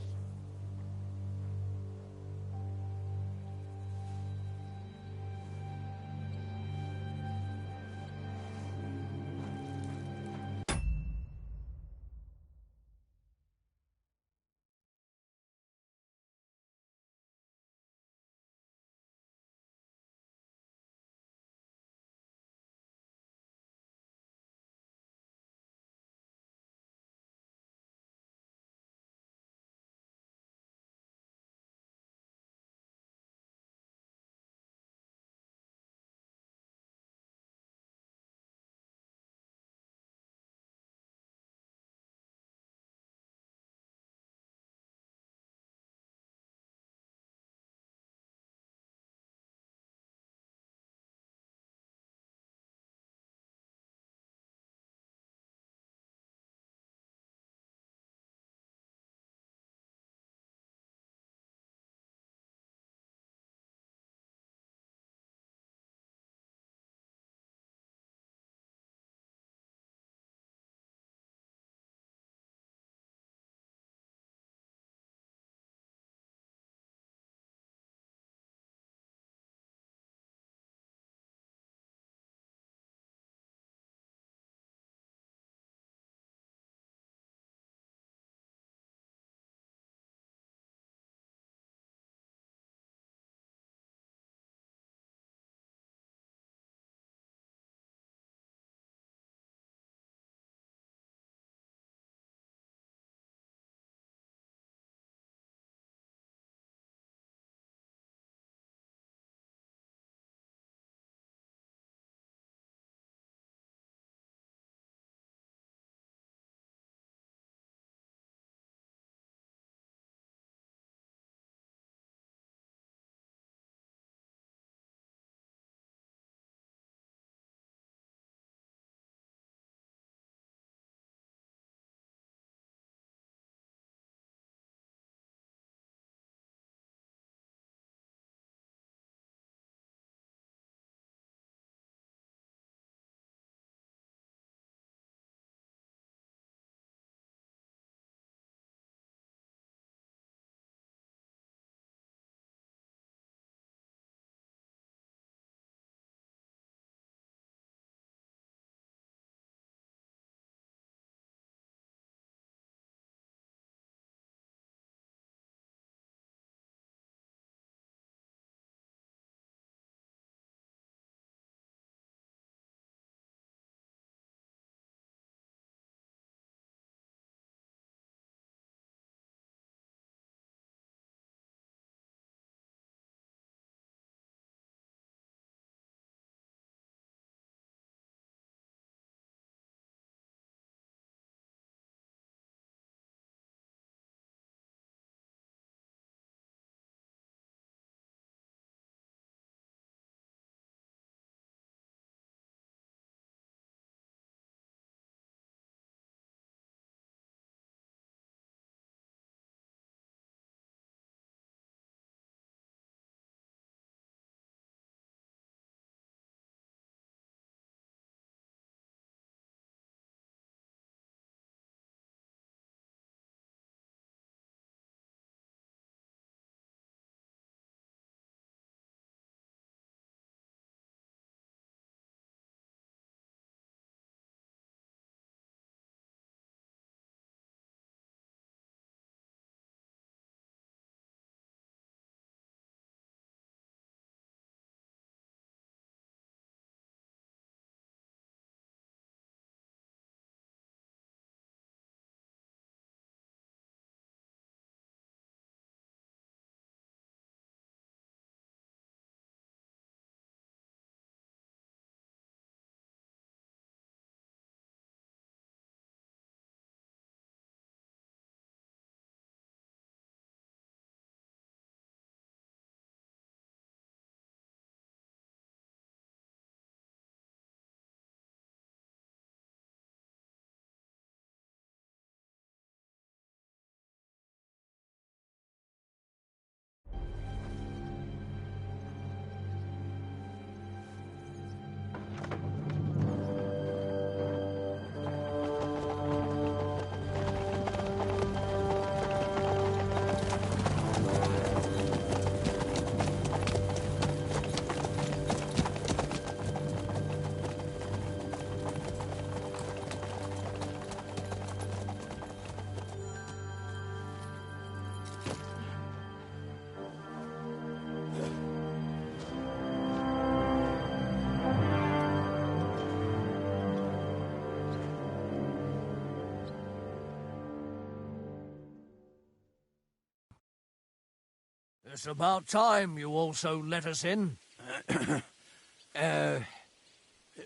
It's about time you also let us in.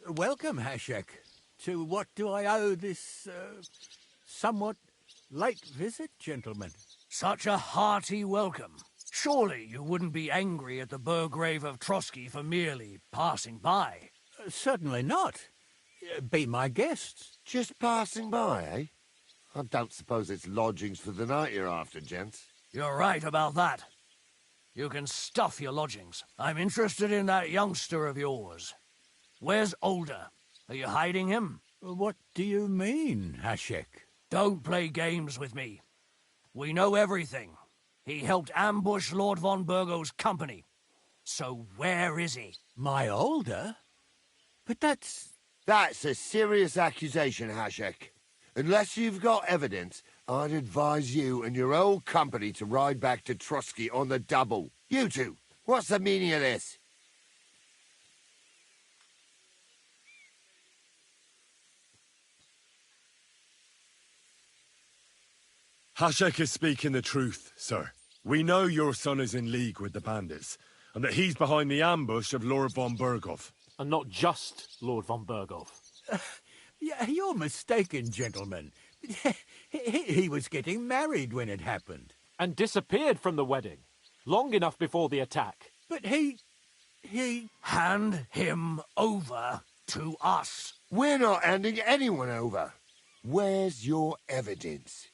Welcome, Hashek. To what do I owe this, somewhat late visit, gentlemen? Such a hearty welcome. Surely you wouldn't be angry at the Burgrave of Trosky for merely passing by? Certainly not. Be my guests. Just passing by, eh? I don't suppose it's lodgings for the night you're after, gents. You're right about that. You can stuff your lodgings. I'm interested in that youngster of yours. Where's Older? Are you hiding him? What do you mean, Hashek? Don't play games with me. We know everything. He helped ambush Lord von Burgo's company. So where is he? My Older? But that's... That's a serious accusation, Hashek. Unless you've got evidence, I'd advise you and your old company to ride back to Trosky on the double. You two, what's the meaning of this? Hashek is speaking the truth, sir. We know your son is in league with the bandits, and that he's behind the ambush of Lord von Burgov. And not just Lord von Burgov. You're mistaken, gentlemen. He was getting married when it happened. And disappeared from the wedding, long enough before the attack. But he... Hand him over to us. We're not handing anyone over. Where's your evidence?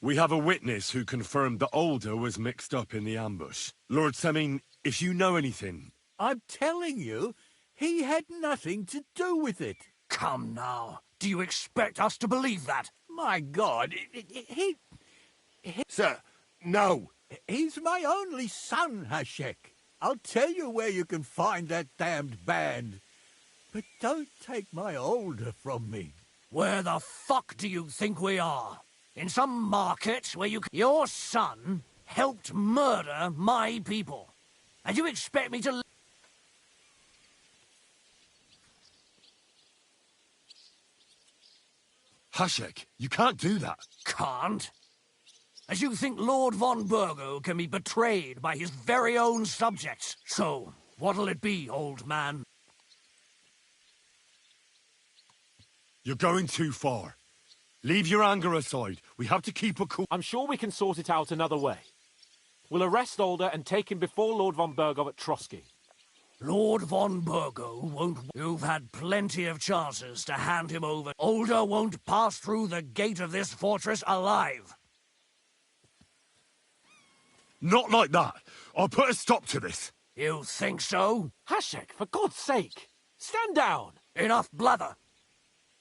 We have a witness who confirmed that Older was mixed up in the ambush. Lord Semin, if you know anything... I'm telling you, he had nothing to do with it. Come now. Do you expect us to believe that? My God, he... Sir, no. He's my only son, Hashek. I'll tell you where you can find that damned band. But don't take my Older from me. Where the fuck do you think we are? In some market where your son helped murder my people. And you expect me to... Hashek, you can't do that. Can't? As you think Lord von Burgo can be betrayed by his very own subjects. So, what'll it be, old man? You're going too far. Leave your anger aside. We have to keep a cool... I'm sure we can sort it out another way. We'll arrest Older and take him before Lord von Burgov at Trosky. Lord von Burgo won't... You've had plenty of chances to hand him over. Older won't pass through the gate of this fortress alive. Not like that. I'll put a stop to this. You think so? Hashek, for God's sake, stand down. Enough blather.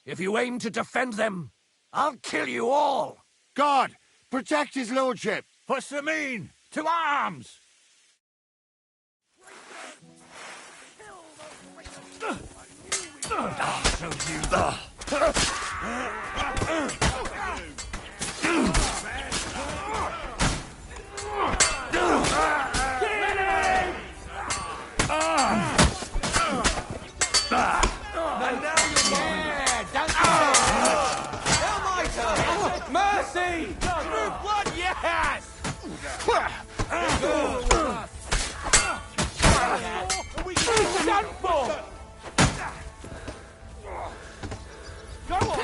If you aim to defend them, I'll kill you all! God, protect his lordship! For Semin, to arms! Mercy! True blood, yes! We can stand for! Go on!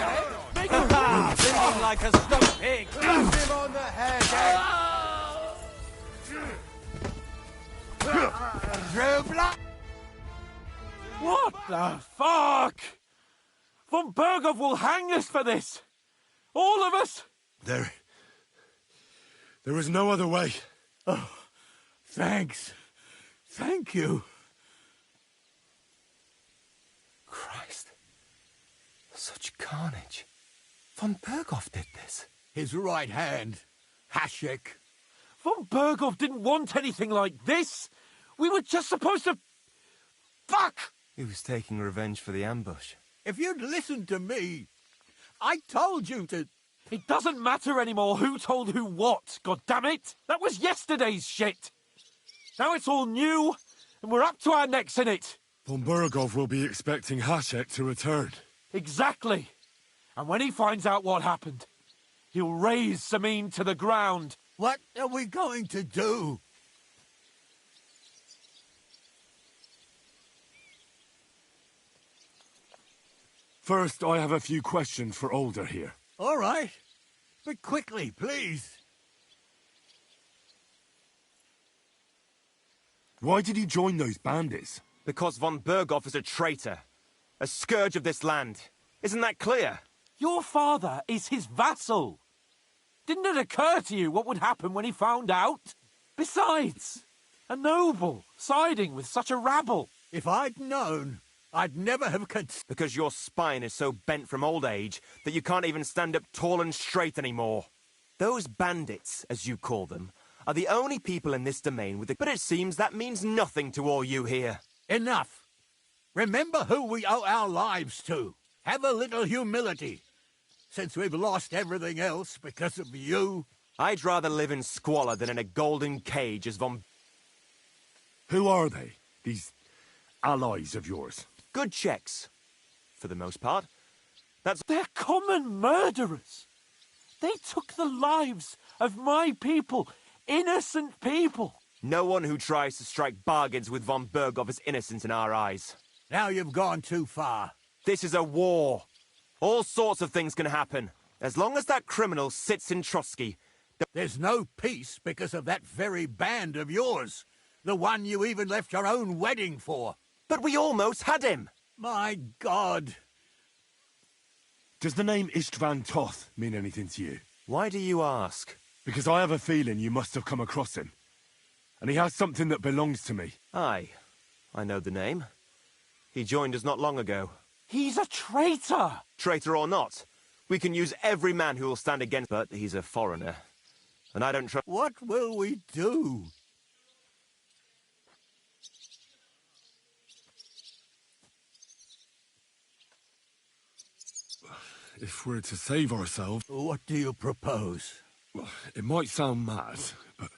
Make him thinking like a stuck pig! Hit him on the head, True blood! What the fuck? Von Burgov will hang us for this! All of us? There is no other way. Oh, thanks. Thank you. Christ. Such carnage. Von Burgov did this. His right hand, Hashek. Von Burgov didn't want anything like this. We were just supposed to... Fuck! He was taking revenge for the ambush. If you'd listened to me, I told you to... It doesn't matter anymore who told who what, goddammit! That was yesterday's shit! Now it's all new, and we're up to our necks in it! Von Burgov will be expecting Hashek to return. Exactly! And when he finds out what happened, he'll raze Semin to the ground. What are we going to do? First, I have a few questions for Alder here. All right. But quickly, please. Why did you join those bandits? Because von Berghoff is a traitor. A scourge of this land. Isn't that clear? Your father is his vassal. Didn't it occur to you what would happen when he found out? Besides, a noble siding with such a rabble. If I'd known, I'd never have Because your spine is so bent from old age that you can't even stand up tall and straight anymore. Those bandits, as you call them, are the only people in this domain with the... But it seems that means nothing to all you here. Enough. Remember who we owe our lives to. Have a little humility. Since we've lost everything else because of you. I'd rather live in squalor than in a golden cage as von... Who are they, these allies of yours? Good checks, for the most part. They're common murderers. They took the lives of my people, innocent people. No one who tries to strike bargains with von Berghoff is innocent in our eyes. Now you've gone too far. This is a war. All sorts of things can happen. As long as that criminal sits in Trosky... There's no peace because of that very band of yours. The one you even left your own wedding for. But we almost had him! My God! Does the name Istvan Toth mean anything to you? Why do you ask? Because I have a feeling you must have come across him. And he has something that belongs to me. Aye. I know the name. He joined us not long ago. He's a traitor! Traitor or not, we can use every man who will stand against... But he's a foreigner. And I don't trust... What will we do? If we're to save ourselves... What do you propose? Well, it might sound mad, but...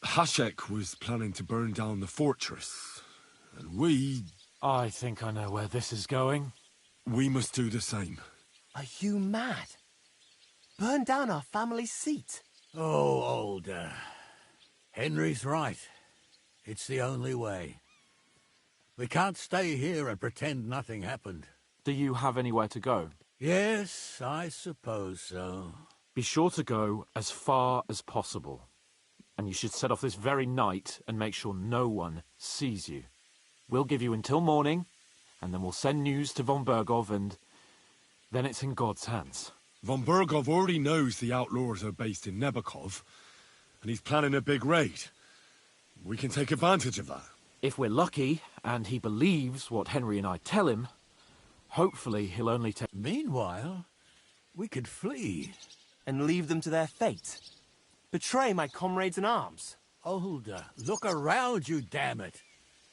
Hashek was planning to burn down the fortress. And we... I think I know where this is going. We must do the same. Are you mad? Burn down our family seat? Oh, Alder. Henry's right. It's the only way. We can't stay here and pretend nothing happened. Do you have anywhere to go? Yes, I suppose so. Be sure to go as far as possible. And you should set off this very night and make sure no one sees you. We'll give you until morning, and then we'll send news to von Berghoff, and then it's in God's hands. Von Berghoff already knows the outlaws are based in Nebakov, and he's planning a big raid. We can take advantage of that. If we're lucky, and he believes what Henry and I tell him, hopefully he'll only take... Meanwhile, we could flee. And leave them to their fate. Betray my comrades in arms. Alder, look around you, damn it.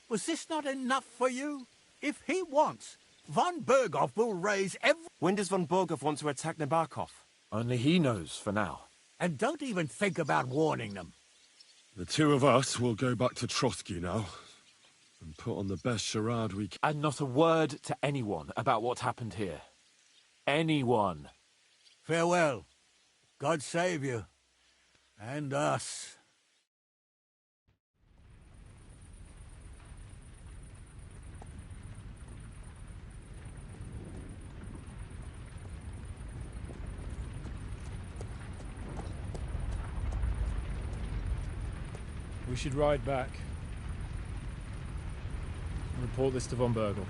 Was this not enough for you? If he wants, von Berghoff will raise every... When does von Berghoff want to attack Nabokov? Only he knows for now. And don't even think about warning them. The two of us will go back to Trosky now, and put on the best charade we can. And not a word to anyone about what happened here. Anyone. Farewell. God save you. And us. We should ride back and report this to von Berghoff.